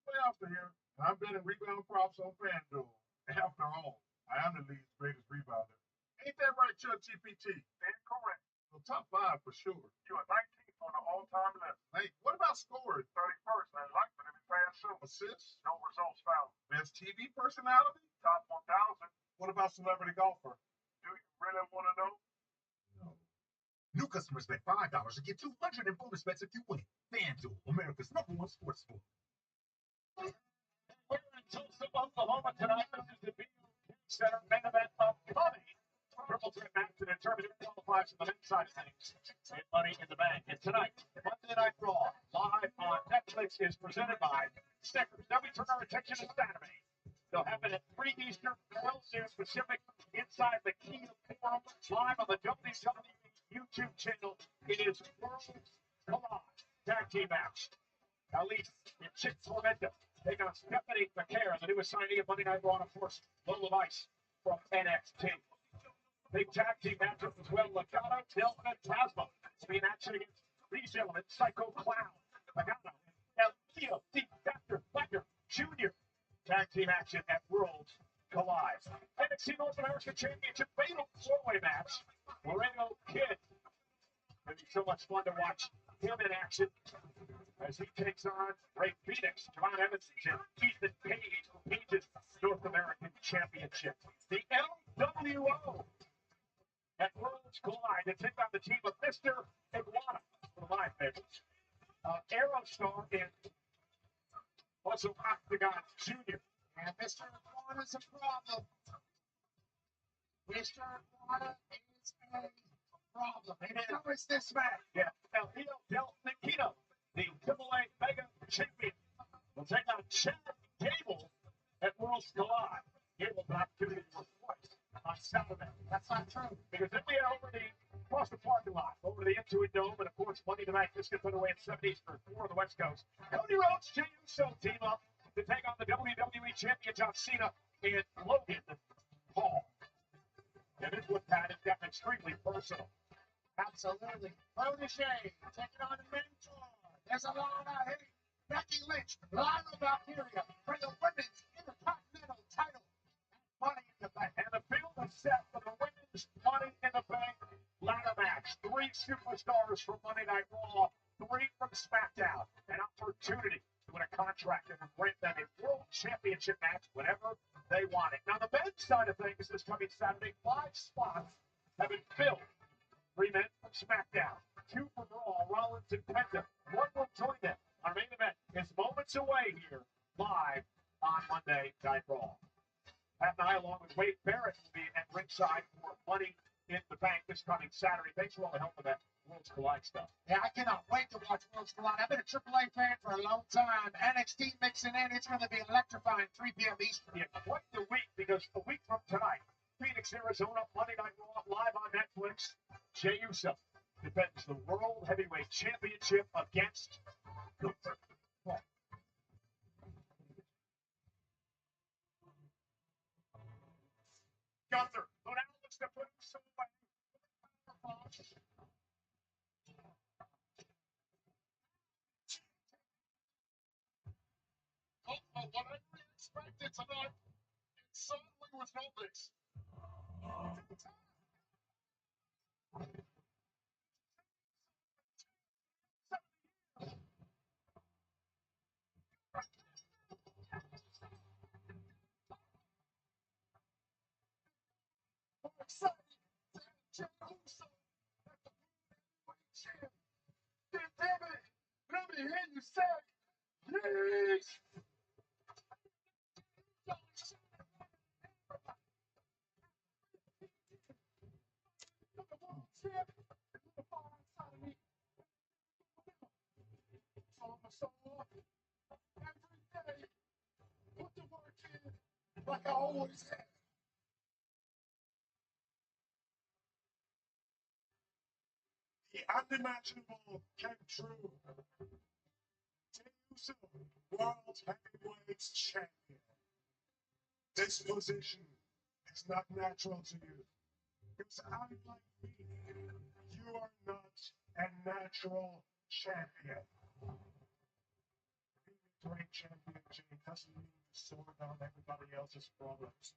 Playoffs are here, and I'm betting rebound props on FanDuel. After all, I am the league's greatest rebounder. Ain't that right, Chuck GPT? Incorrect. So top 5 for sure. You are 19th on the all-time list. Hey, what about scores? 31st, and likely to be past soon. Assists? No results found. Best TV personality? Top 1,000. What about celebrity golfer? Do you really want to know?
No. New customers bet $5 to get $200 in bonus bets if you win. FanDuel, America's #1 sportsbook. We're in Tulsa, Oklahoma tonight. This is the BOK Center main event of Money. Triple threat match to determine who qualifies for the men's side of things. And Money in the Bank. And tonight, Monday Night Raw, live on Netflix, is presented by Snickers. Now we turn our attention to Saturday. They'll happen at 3 Eastern, 12 noon Pacific, inside the Key Forum, live on the WWE YouTube channel. It is Worlds Collide tag team match. Elise and Chick Tormenta take on Stephanie McCare, the newest signee of Monday Night Raw, and of course, Lola Vice from NXT. Big tag team matchup as well. Legado, Delta, and Tasma will be in action against these gentlemen, Psycho Clown, Legado, El Kio, D. Dr. Wagner Jr. Tag team action at Worlds Collide. NXT North American Championship Fatal 4-Way match. Laredo Kid It'd be so much fun to watch him in action as he takes on Ray Phoenix, Javon Evans, and Ethan Page for Page's North American Championship. The LWO at Worlds Collide to take on the team of Mr. Iguana for my favorites. Aerostar and also Octagon Jr.
And Mr. Iguana's a problem. Mr. Iguana is a problem. And so is this man.
Yeah, El Hijo del Nikito, the AAA Mega Champion, will take on Chad Gable at Worlds Collide. Gable got an opportunity to work twice on Saturday.
That's not true.
Because then we had across the parking lot, over to the Intuit Dome, and of course, Monday Night this gets put away in 70s for 4 on the West Coast. Cody Rhodes, Jey Uso team up to take on the WWE Champion John Cena and Logan Paul. And this one, Pat, has gotten extremely personal.
Absolutely. Protege, taking on a mentor. There's a lot of hate. Becky Lynch, Lana Valkyria for the women's Intercontinental title. Money in the Bank.
And the field is set for the women's Money in the Bank ladder match. 3 superstars from Monday Night Raw, 3 from SmackDown. An opportunity to win a contract and grant them a world championship match whenever they want it. Now, the men's side of things this coming Saturday, 5 spots have been filled. 3 men from SmackDown, 2 from Raw, Rollins and Penta. 1 will join them. Our main event is moments away here, live on Monday Night Raw. Pat and I, along with Wade Barrett, will be at ringside for Money in the Bank this coming Saturday. Thanks for all the help with that Worlds Collide stuff.
Yeah, I cannot wait to watch Worlds Collide. I've been a AAA fan for a long time. NXT mixing in. It's going to be electrifying. 3 p.m. Eastern.
Yeah, quite the week, because a week from tonight, Phoenix, Arizona, Monday Night Raw, live on Netflix. Jey Uso defends the World Heavyweight Championship against Gunther. Gunther, go down, looks to put himself away.
What I expected tonight, it certainly was not this.
Let me hear you say, please.
Like I always have. The unimaginable came true. Jey Uso, World Heavyweight Champion. This position is not natural to you. Because unlike me, you are not a natural champion. Being a great champion, Jey, doesn't mean you sort out everybody else's problems.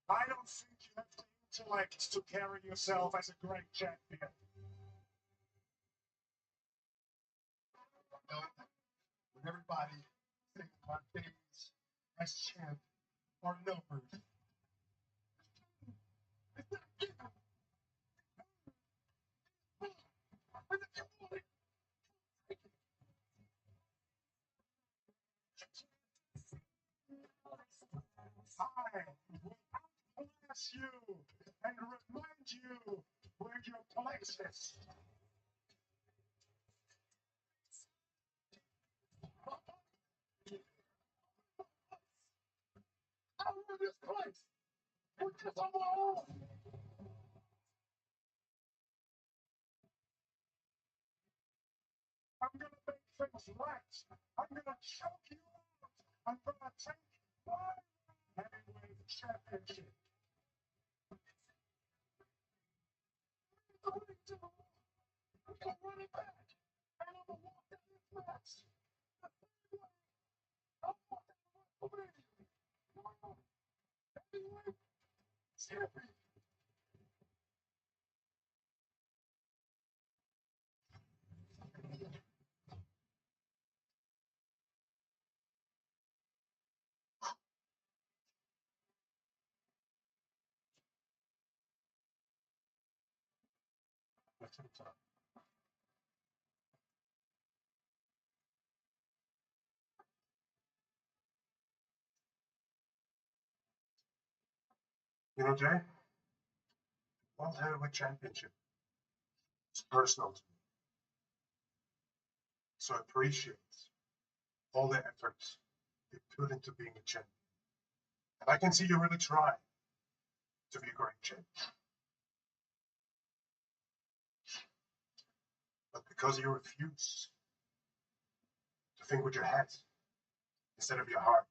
I don't think you have the intellect to carry yourself as a great champion. When everybody thinks my days as champ are numbered. I will outclass you and remind you where your place is. I want this place. Put this on my own. I'm gonna make things right. I'm gonna choke you out. I'm gonna take my heavyweight championship. I'm gonna run it back. And I'm gonna walk down this match. I'm fucking heavyweight champion.
to the top. You know, Jay, World Heavyweight Championship is personal to me. So I appreciate all the efforts you put into being a champion. And I can see you really try to be a great champion. But because you refuse to think with your head instead of your heart,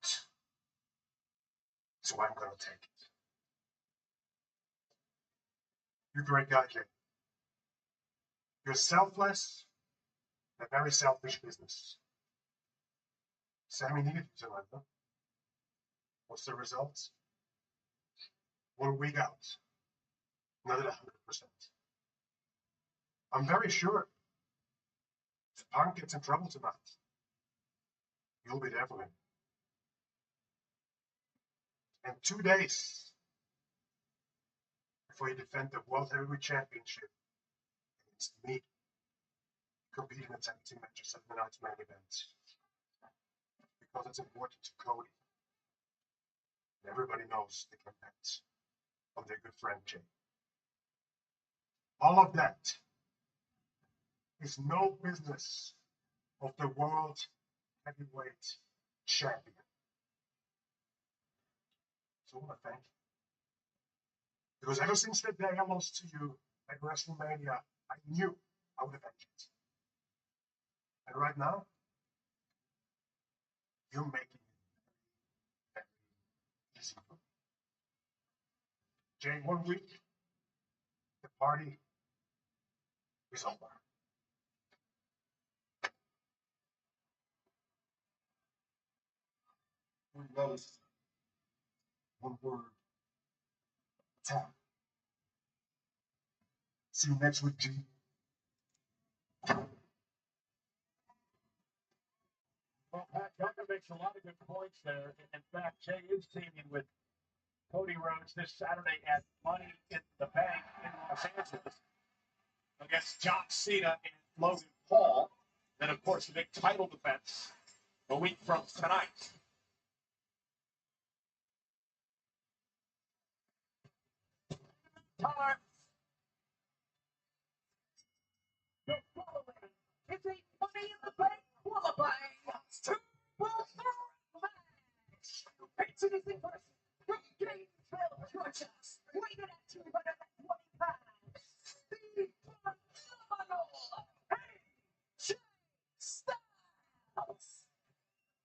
that's why I'm going to take it. You're a great guy, Jay. You're selfless and a very selfish business. Sammy needed you tonight, huh? What's the results? 1 week out. Not at 100%. I'm very sure if Punk gets in trouble tonight, you'll be there for him. And 2 days before you defend the World Heavyweight Championship against me, compete in the tag team matches at the night's main event. Because it's important to Cody. And everybody knows they can bet on their good friend Jay. All of that is no business of the World Heavyweight Champion. So I want to thank you. Because ever since the day I lost to you at WrestleMania, I knew I would avenge it. And right now, you're making it very easy for me. Jay, 1 week, the party is over. That is one word. Tap. See you next week, G.
Well, Pat Tucker makes a lot of good points there. In fact, Jay is teaming with Cody Rhodes this Saturday at Money in the Bank in Los Angeles against John Cena and Logan Paul. Then, of course, the big title defense a week from tonight. Time. The following is a Money in the Bank qualifying Super 3 match. Featuring the first three-game title contest, weighted at 220 pounds. The phenomenal AJ Styles.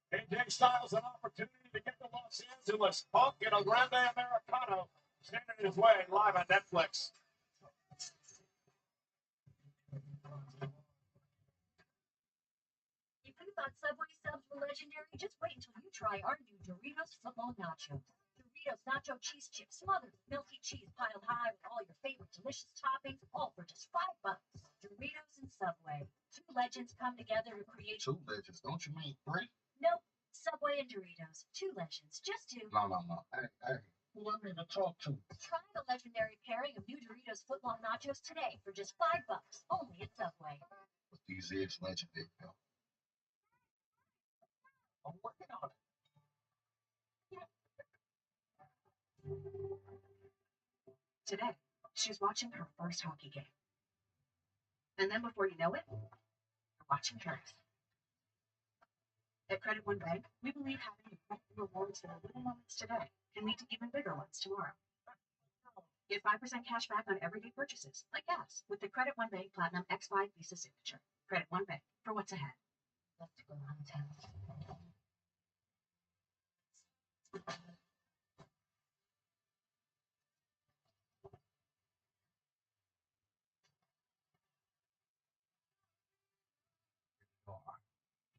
AJ Styles an opportunity to get to Los Angeles. Punk in a Grande Americano standing in his way live on Netflix.
If you thought Subway subs were legendary, just wait until you try our new Doritos Football Nachos. Doritos Nacho Cheese Chips smothered with milky cheese piled high with all your favorite delicious toppings, all for just $5. Doritos and Subway. Two legends come together to create...
Two legends, don't you mean three?
Nope. Subway and Doritos. Two legends. Just two.
No. Hey, who I need to talk to?
Try the legendary pairing of new Doritos Footlong Nachos today for just $5, only at Subway.
But these is legendary, though.
I'm working on it.
Today, she's watching her first hockey game. And then before you know it, you're watching hers. At Credit One Bank, we believe having important rewards for the little moments today can lead to even bigger ones tomorrow. Get 5% cash back on everyday purchases, like gas, with the Credit One Bank Platinum X5 Visa Signature. Credit One Bank, for what's ahead.
Let's go hunting.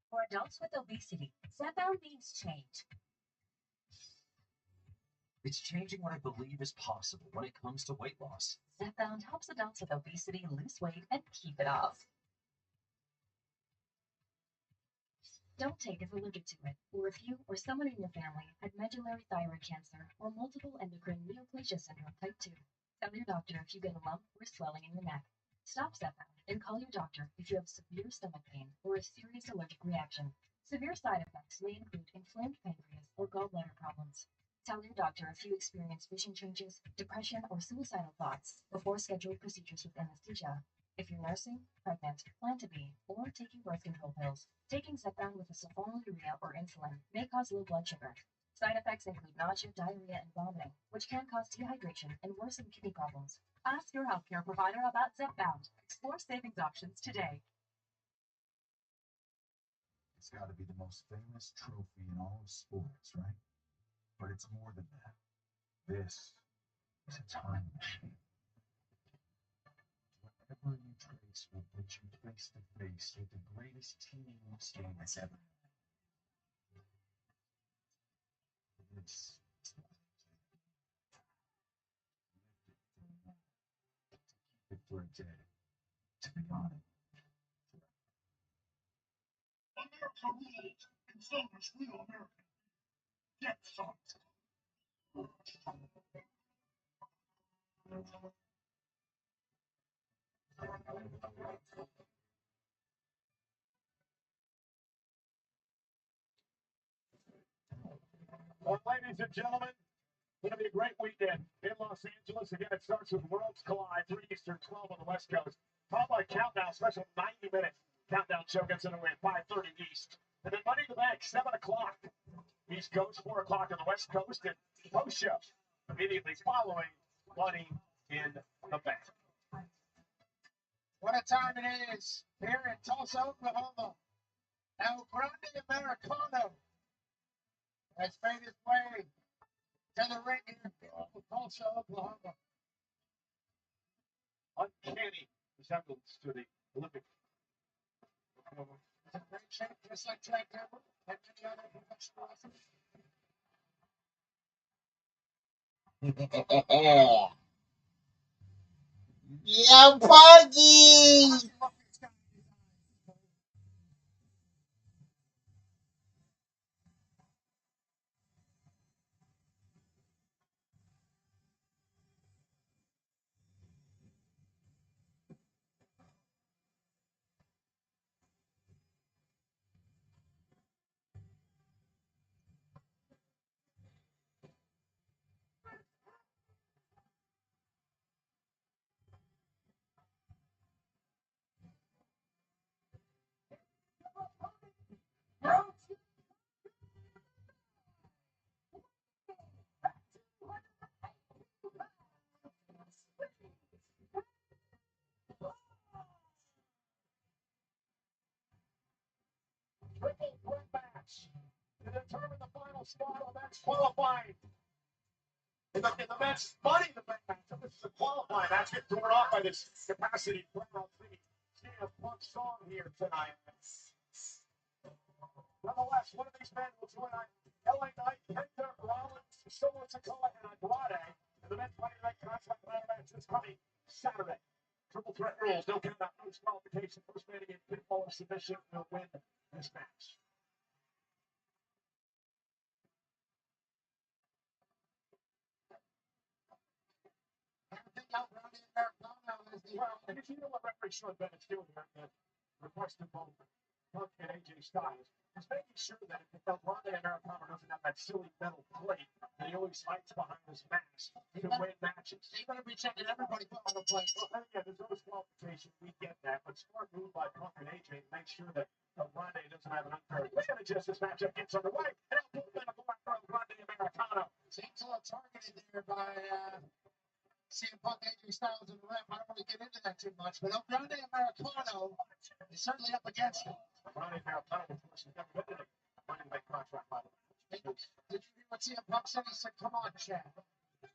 For adults with obesity, Zepbound means change.
It's changing what I believe is possible when it comes to weight loss.
Zepbound helps adults with obesity lose weight and keep it off. Don't take if allergic to it, or if you or someone in your family had medullary thyroid cancer or multiple endocrine neoplasia syndrome type 2. Tell your doctor if you get a lump or swelling in your neck. Stop Zepbound and call your doctor if you have severe stomach pain or a serious allergic reaction. Severe side effects may include inflamed pancreas or gallbladder problems. Tell your doctor if you experience vision changes, depression, or suicidal thoughts before scheduled procedures with anesthesia. If you're nursing, pregnant, plan to be, or taking birth control pills, taking Zepbound with a sulfonylurea or insulin may cause low blood sugar. Side effects include nausea, diarrhea, and vomiting, which can cause dehydration and worsen kidney problems. Ask your healthcare provider about Zepbound. Explore savings options today.
It's got to be the most famous trophy in all of sports, right? But it's more than that. This is a time machine. Whatever you trace will put you face to face with the greatest team this game has ever had. This is what keep it for a day, to be honest.
America rules, consumers will America. Get some. Well, ladies and gentlemen, it's going to be a great weekend in Los Angeles. Again, it starts with Worlds Collide, 3 Eastern, 12 on the West Coast. Followed by Countdown, special 90-minute countdown show gets underway at 5:30 East. And then Money in the Bank, 7 o'clock East Coast, 4 o'clock on the West Coast. And post show immediately following Money in the Bank. What a time it is here in Tulsa, Oklahoma. El Grande Americano has made his way to the ring here in Tulsa, Oklahoma. Uncanny resemblance to the Olympic. It's in great shape, just like Jack Hammer and many other professional athletes.
Yeah, Puggy!
Triple threat match to determine the final spot on the men's qualifying. In the men's Money in the Bank match, this is a qualifying match getting torn off by this capacity crowd singing CM Punk's song here tonight. Nonetheless, one of these men will join on LA Knight, Penta, Rollins, Solo Sikoa, and Andrade in the men's Money in the Bank contract ladder match this coming Saturday. Triple threat rules, no count out, no disqualification. First man to get pinfall or submission will win this match. If you know what referee Sean Bennett's doing here at requesting both Punk and AJ Styles, he's making sure that if Andrade Americano doesn't have that silly metal plate that he always hides behind his mask to win matches. He's going to be checking everybody on the plate. Well, yeah, there's no disqualification. We get that. But smart move by Punk and AJ to make sure that Andrade doesn't have an unfair advantage as this matchup gets underway. And I'll put that up for Andrade Americano. Seems a little targeted there by CM Punk, AJ Styles in the left. I don't want to get into that too much, but El Grande Americano is certainly up against it. El Grande Americano, of course, has never been in a Money in the Bank contract by the way. Did you hear what CM Punk said? He said, come on, Chad.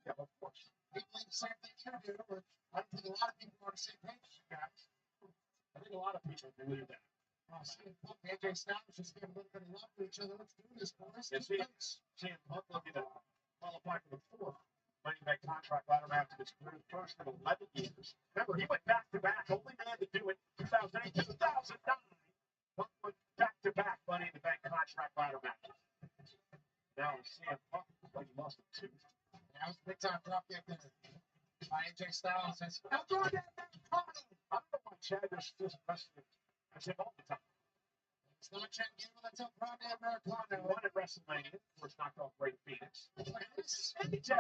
Yeah, of course. He believed the same thing you do, but I don't think a lot of people are on the same page as you guys. I think a lot of people believe that. CM Punk, AJ Styles just gave a little bit of love to each other. Let's do this, boys. CM Punk looking to qualify for the fourth Money in the Bank contract ladder match in his career, first in 11 years. Remember, he went back-to-back, only man to do it, 2008, 2009. Punk went back-to-back Money in the Bank contract ladder matches. Now CM Punk looks like he lost a tooth. Yeah, that was a big-time drop kick there by AJ Styles. I'm Chad just wrestling. I say all the time.
It's not Chad Gable, that's El Grande Americano.
Won at WrestleMania. Of course, knocked off Ray Phoenix. This is AJ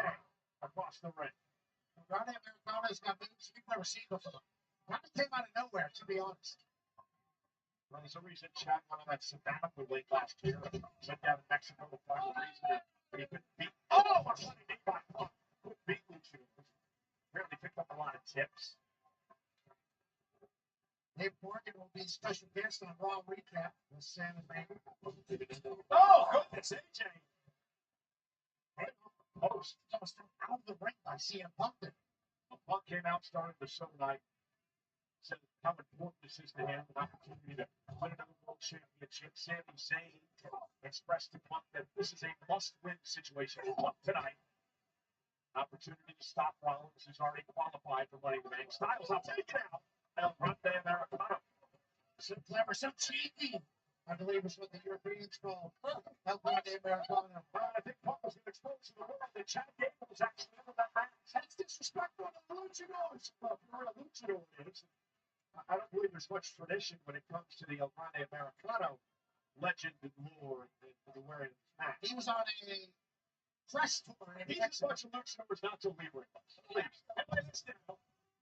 across the ring.
El Grande Americano's got moves we've never seen before. Kind of came out of nowhere, to be honest.
Well, there's a reason Chad went on that sabbatical late last year. Went down to Mexico to find a reason that he couldn't beat. Oh, my son, he got caught. Couldn't beat Lucha. Apparently picked up a lot of tips.
Dave Morgan will be special guest on Raw Recap with Sam and Baby.
Oh, goodness, AJ.
Almost out of the ring by CM Punk.
Punk came out, started the show tonight. Said how important this is to him, an opportunity to win another world championship. Sami Zayn expressed to Punk that this is a must-win situation for Punk tonight. Opportunity to stop Rollins, who's already qualified for Money in the Bank. Styles, I'll take it out. El Grande Americano.
So clever, so cheeky. I believe is what the Europeans call El Grande Americano.
I think Punk was going to expose to the world that Chad Gable was actually in that match.
That's disrespectful to the luchadors.
Well, for a luchador it is. I don't believe there's much tradition when it comes to the El Grande Americano legend and lore and the wearing of this match.
He was on a press tour.
He's as much a luchador as Nacho Libre was. Please. And listen now,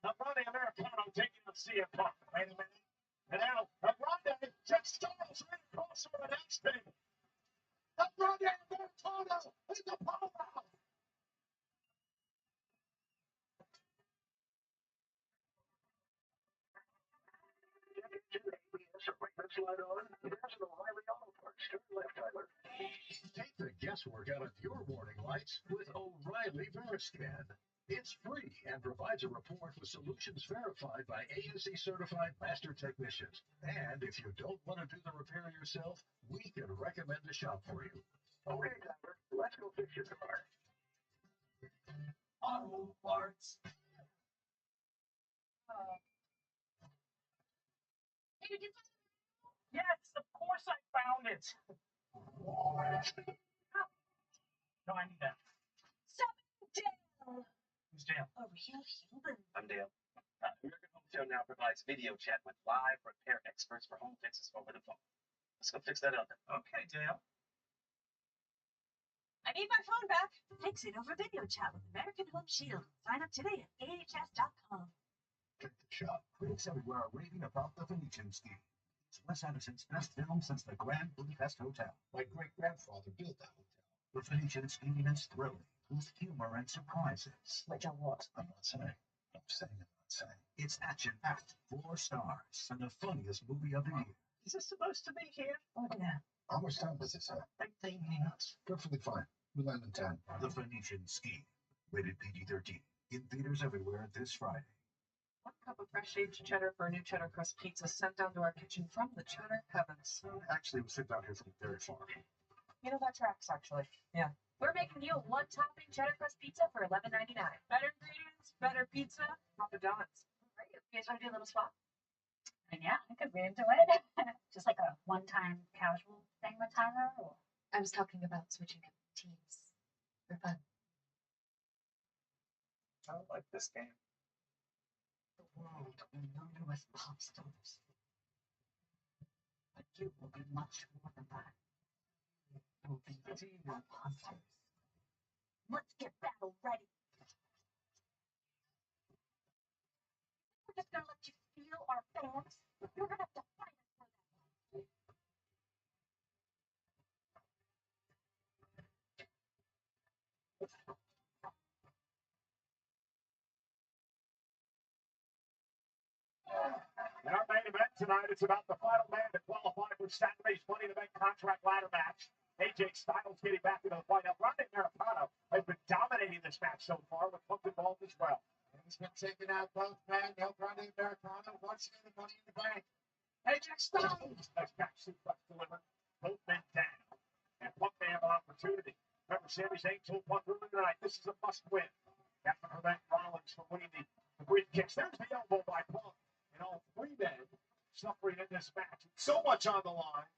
El Grande Americano taking on CM Punk.
Wait a minute.
And now, El Grande just Styles right across from the next thing.
El Grande Americano is the powerhouse.
Take the guesswork out of your warning lights with O'Reilly Veriscan. It's free and provides a report with solutions verified by ASE certified master technicians. And if you don't want to do the repair yourself, we can recommend a shop for you. Okay, driver, let's go fix your car.
Auto parts.
Hey, did
Yes, of course I found it. No, I need that.
Dale.
Who's Dale?
A real human.
I'm Dale. American Home Show now provides video chat with live repair experts for home fixes over the phone. Let's go fix that oven.
Okay, Dale.
I need my phone back.
Fix it over video chat with American Home Shield. Sign up today at ahs.com.
Check the shop. Critics everywhere are raving about the Venetian scheme. It's Wes Anderson's best film since the Grand Budapest Hotel.
My great-grandfather built that hotel.
The Venetian scheme is thrilling, with humor and surprises.
Which I was.
I'm not saying. I'm not saying. It's action-packed, 4 stars, and the funniest movie of the year.
Is this supposed to be here?
Oh, yeah. How much time does this have? 15 minutes. Perfectly fine. We land in 10.
The Venetian scheme. Rated PG-13. In theaters everywhere this Friday.
1 cup of fresh aged cheddar for a new cheddar crust pizza sent down to our kitchen from the cheddar heavens.
Actually, it was sent down here from very far.
You know, that tracks, actually. Yeah.
We're making you a one-topping cheddar crust pizza for $11.99. Better ingredients, better pizza.
Papa John's.
Great. You guys want to do a little swap?
Yeah, I could be into it. Just like a one-time casual thing with Tyler. Or...
I was talking about switching teams for fun.
I don't like this game.
The world will know you as pop stars. But you will be much more than that. You will be demon hunters. Let's get battle ready. We're just gonna let you steal our fans. You're gonna have to fight us for them.
In our main event tonight, it's about the final man to qualify for Saturday's Money in the Bank contract ladder match. AJ Styles getting back into the fight. El Grande Americano has been dominating this match so far with Punk involved as well.
And he's been taking out both men. El Grande Americano once again the Money in the Bank. AJ Styles
has back suplex delivered. Both men down. And Punk may have an opportunity. Remember, Sami Zayn told Punk earlier tonight, this is a must-win. That can prevent Rollins from winning the brief kicks. There's the elbow by Punk. And all 3 men suffering in this match. So much on the line.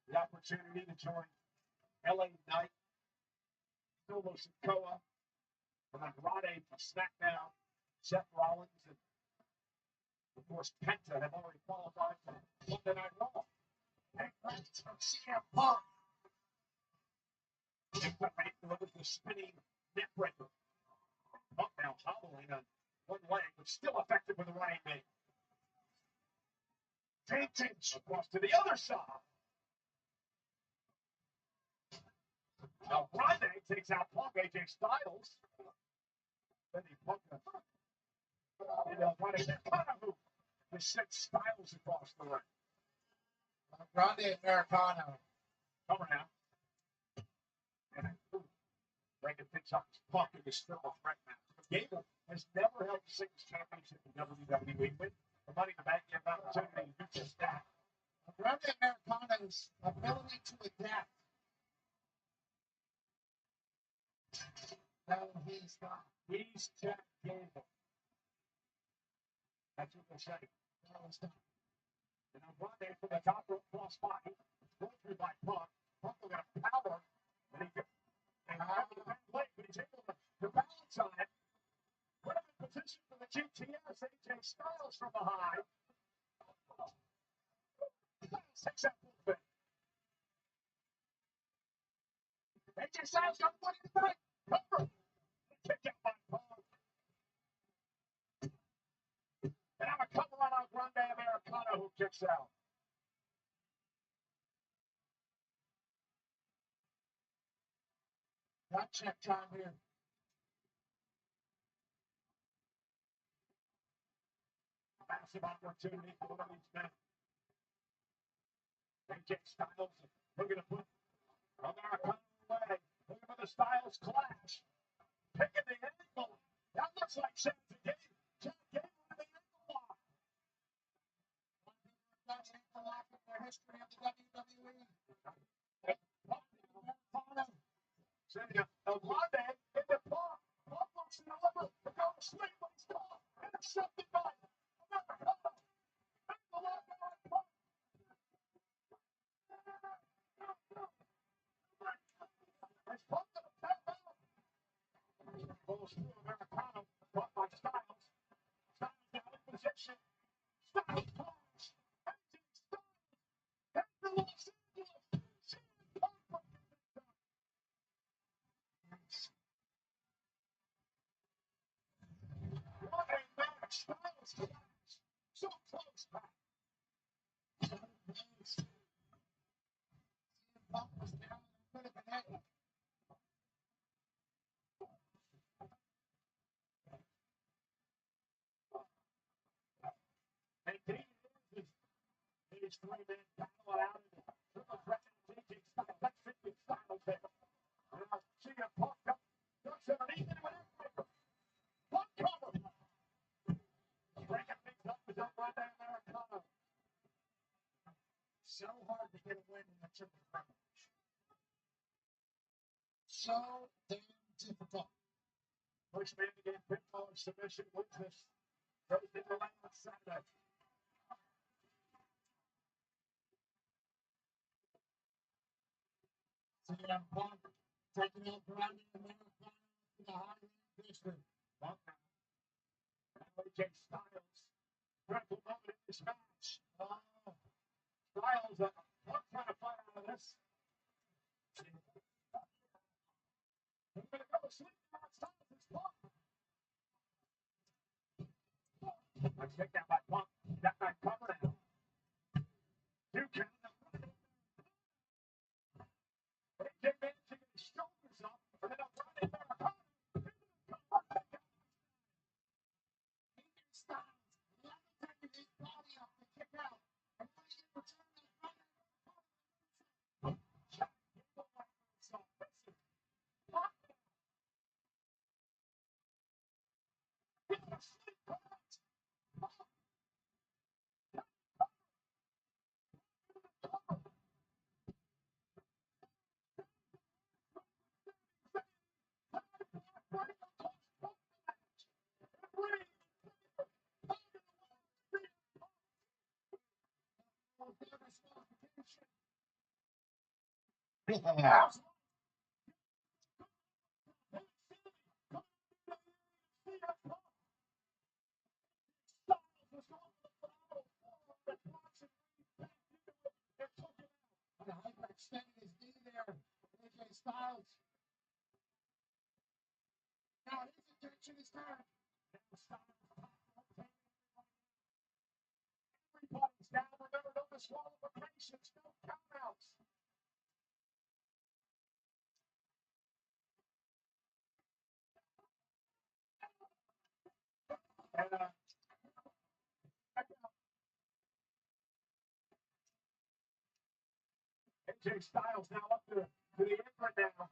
The opportunity to join LA Knight, Solo Sikoa, and Andrade from SmackDown, Seth Rollins, and Of course, Penta have already qualified for Monday Night Raw. And that's from CM Punk. Delivers the spinning neck breaker. Punk now hobbling on one leg, but still effective with the right knee. Vintage across to the other side. Now Grande takes out Punk, AJ Styles. Then he Punk Americano who sent Styles across the ring.
Grande Americano.
Cover now. And Reagan picks up his Punk in his triple threat match. Gable has never held a singles championship in WWE. With the Money in the Bank, you have an opportunity to do just that.
Grande Americano's ability to adapt. Now he's
Jack Gable. That's what they're saying. And now Grande from the top rope cross body. Going through by Punk. Punk will get a power. And but he's able to balance on it. Put him in position for the GTS. AJ Styles from behind. Takes that movement. AJ Styles got one in the back. Cover. Kick out by Punk. And have a cover on Grande Americano who kicks out.
Got check time here.
Massive opportunity for one of these men. AJ Styles looking to put Americano away. Looking for the Styles clash. Picking the angle. That looks like Chad Gable. Chad Gable with the ankle lock.
That's ankle lock in the history of the WWE.
Grande in the Punk. Punk looks it over. The go to sleep when he's caught. Intercepted by Americano. Ankle lock on Punk. It's Punk to the tap out. Goes through Americano. Caught by Styles. Styles down in position. Styles pulls. AJ Styles. Head to Los Angeles. Punk. What a match. Styles collapsed. So close back.
Punk was down in the foot of the neck.
And these three-man battle out in the triple threat. AJ Styles. Let's see if Styles there. Now, CM Punk ducks underneath it with it. Punk cover. Breaking things up with Grande Americano.
So hard to get a win in the triple threat match. So damn difficult.
First man to get pinfall and submission wins this Thursday night on Saturday.
CM Punk taking out Grande Americano to the high-rank district.
Punk now. AJ Styles. Critical moment in this match. Styles, Punk trying to fight out of this. He's going to go to sleep on Styles. It's Punk. Let's take that by Punk. That back cover now. Two count. AJ managing his shoulders up. And then Grande Americano.
Styles levitating his body up to kick out. And when he returns his brother,
Yeah.
extending his knee there. AJ Styles. Now his attention is turned. Everybody's down. Remember, no disqualifications, no countouts. And AJ Styles now up to the apron now.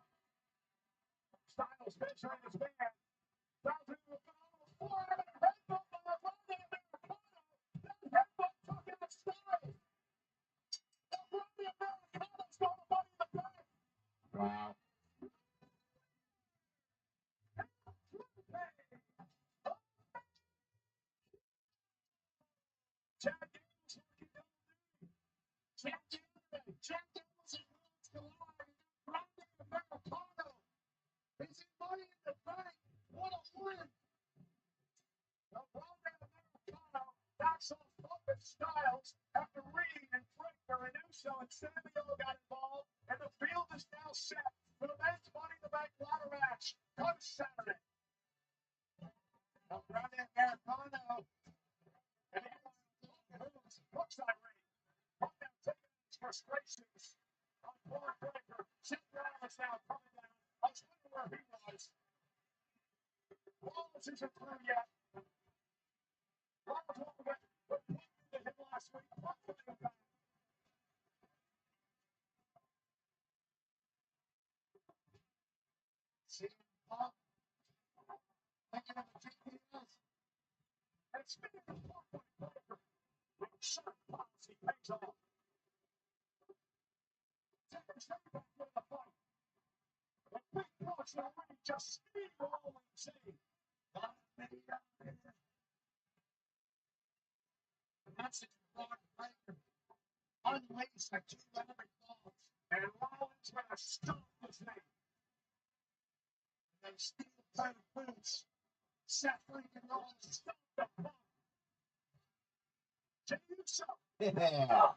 Styles measuring his man. Styles into the forearm and headbutt by the Roman Americano. That headbutt took out Styles. The Roman Americano's got the money in the bank. Wow. Jack Daniels working double duty. Jack Daniels and Rollins collide. Roman Americano is in money in the bank. What a win. The Roman Americano backs off Puppet Styles after Reed and Frazier and Uso and Samuel got involved, and the field is now set for the men's Money in the Bank ladder match come Saturday. The Roman Americano and looks like Reed. Right now taking his frustrations on Braun Breaker. Seth Rollins now coming down. I was wondering where he was. Rollins isn't through yet. Rollins won't get what did to him last week. Hopefully he'll back. CM Punk thinking of the GPS. And speaking of Punk Breaker, certain policy pays off. Taking a step back into the fight. The big punch that Reed just steamrolling Zayn. And that's it. Braun Breaker unleashed the two enemy claws. And Rollins gonna stomp his name. And then steel plated boots. Seth freaking Rollins stomped the Punk. Jey Uso.
Yeah.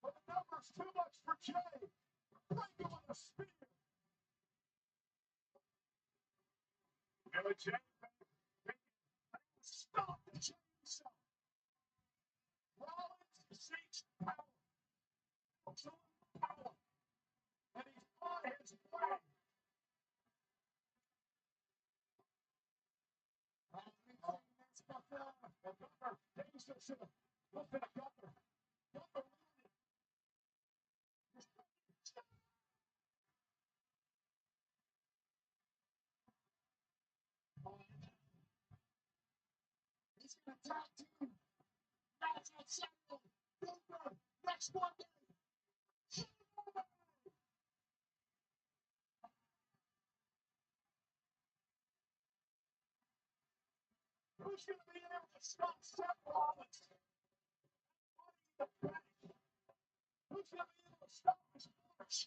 But the number's too much for Jey. Breaker with a spear. And a Jey stomped Jey Uso. Rollins seeks power. Absolute power. And he's on his way. That's the Gunner. Jey Uso should have looked at a Gunner. Gunner running. He's going to tag team. That's on Saturday. Gunner. Next Monday. Who's going to be able to stop Seth Rollins? Money in the bank. Who's going to be able to stop his push?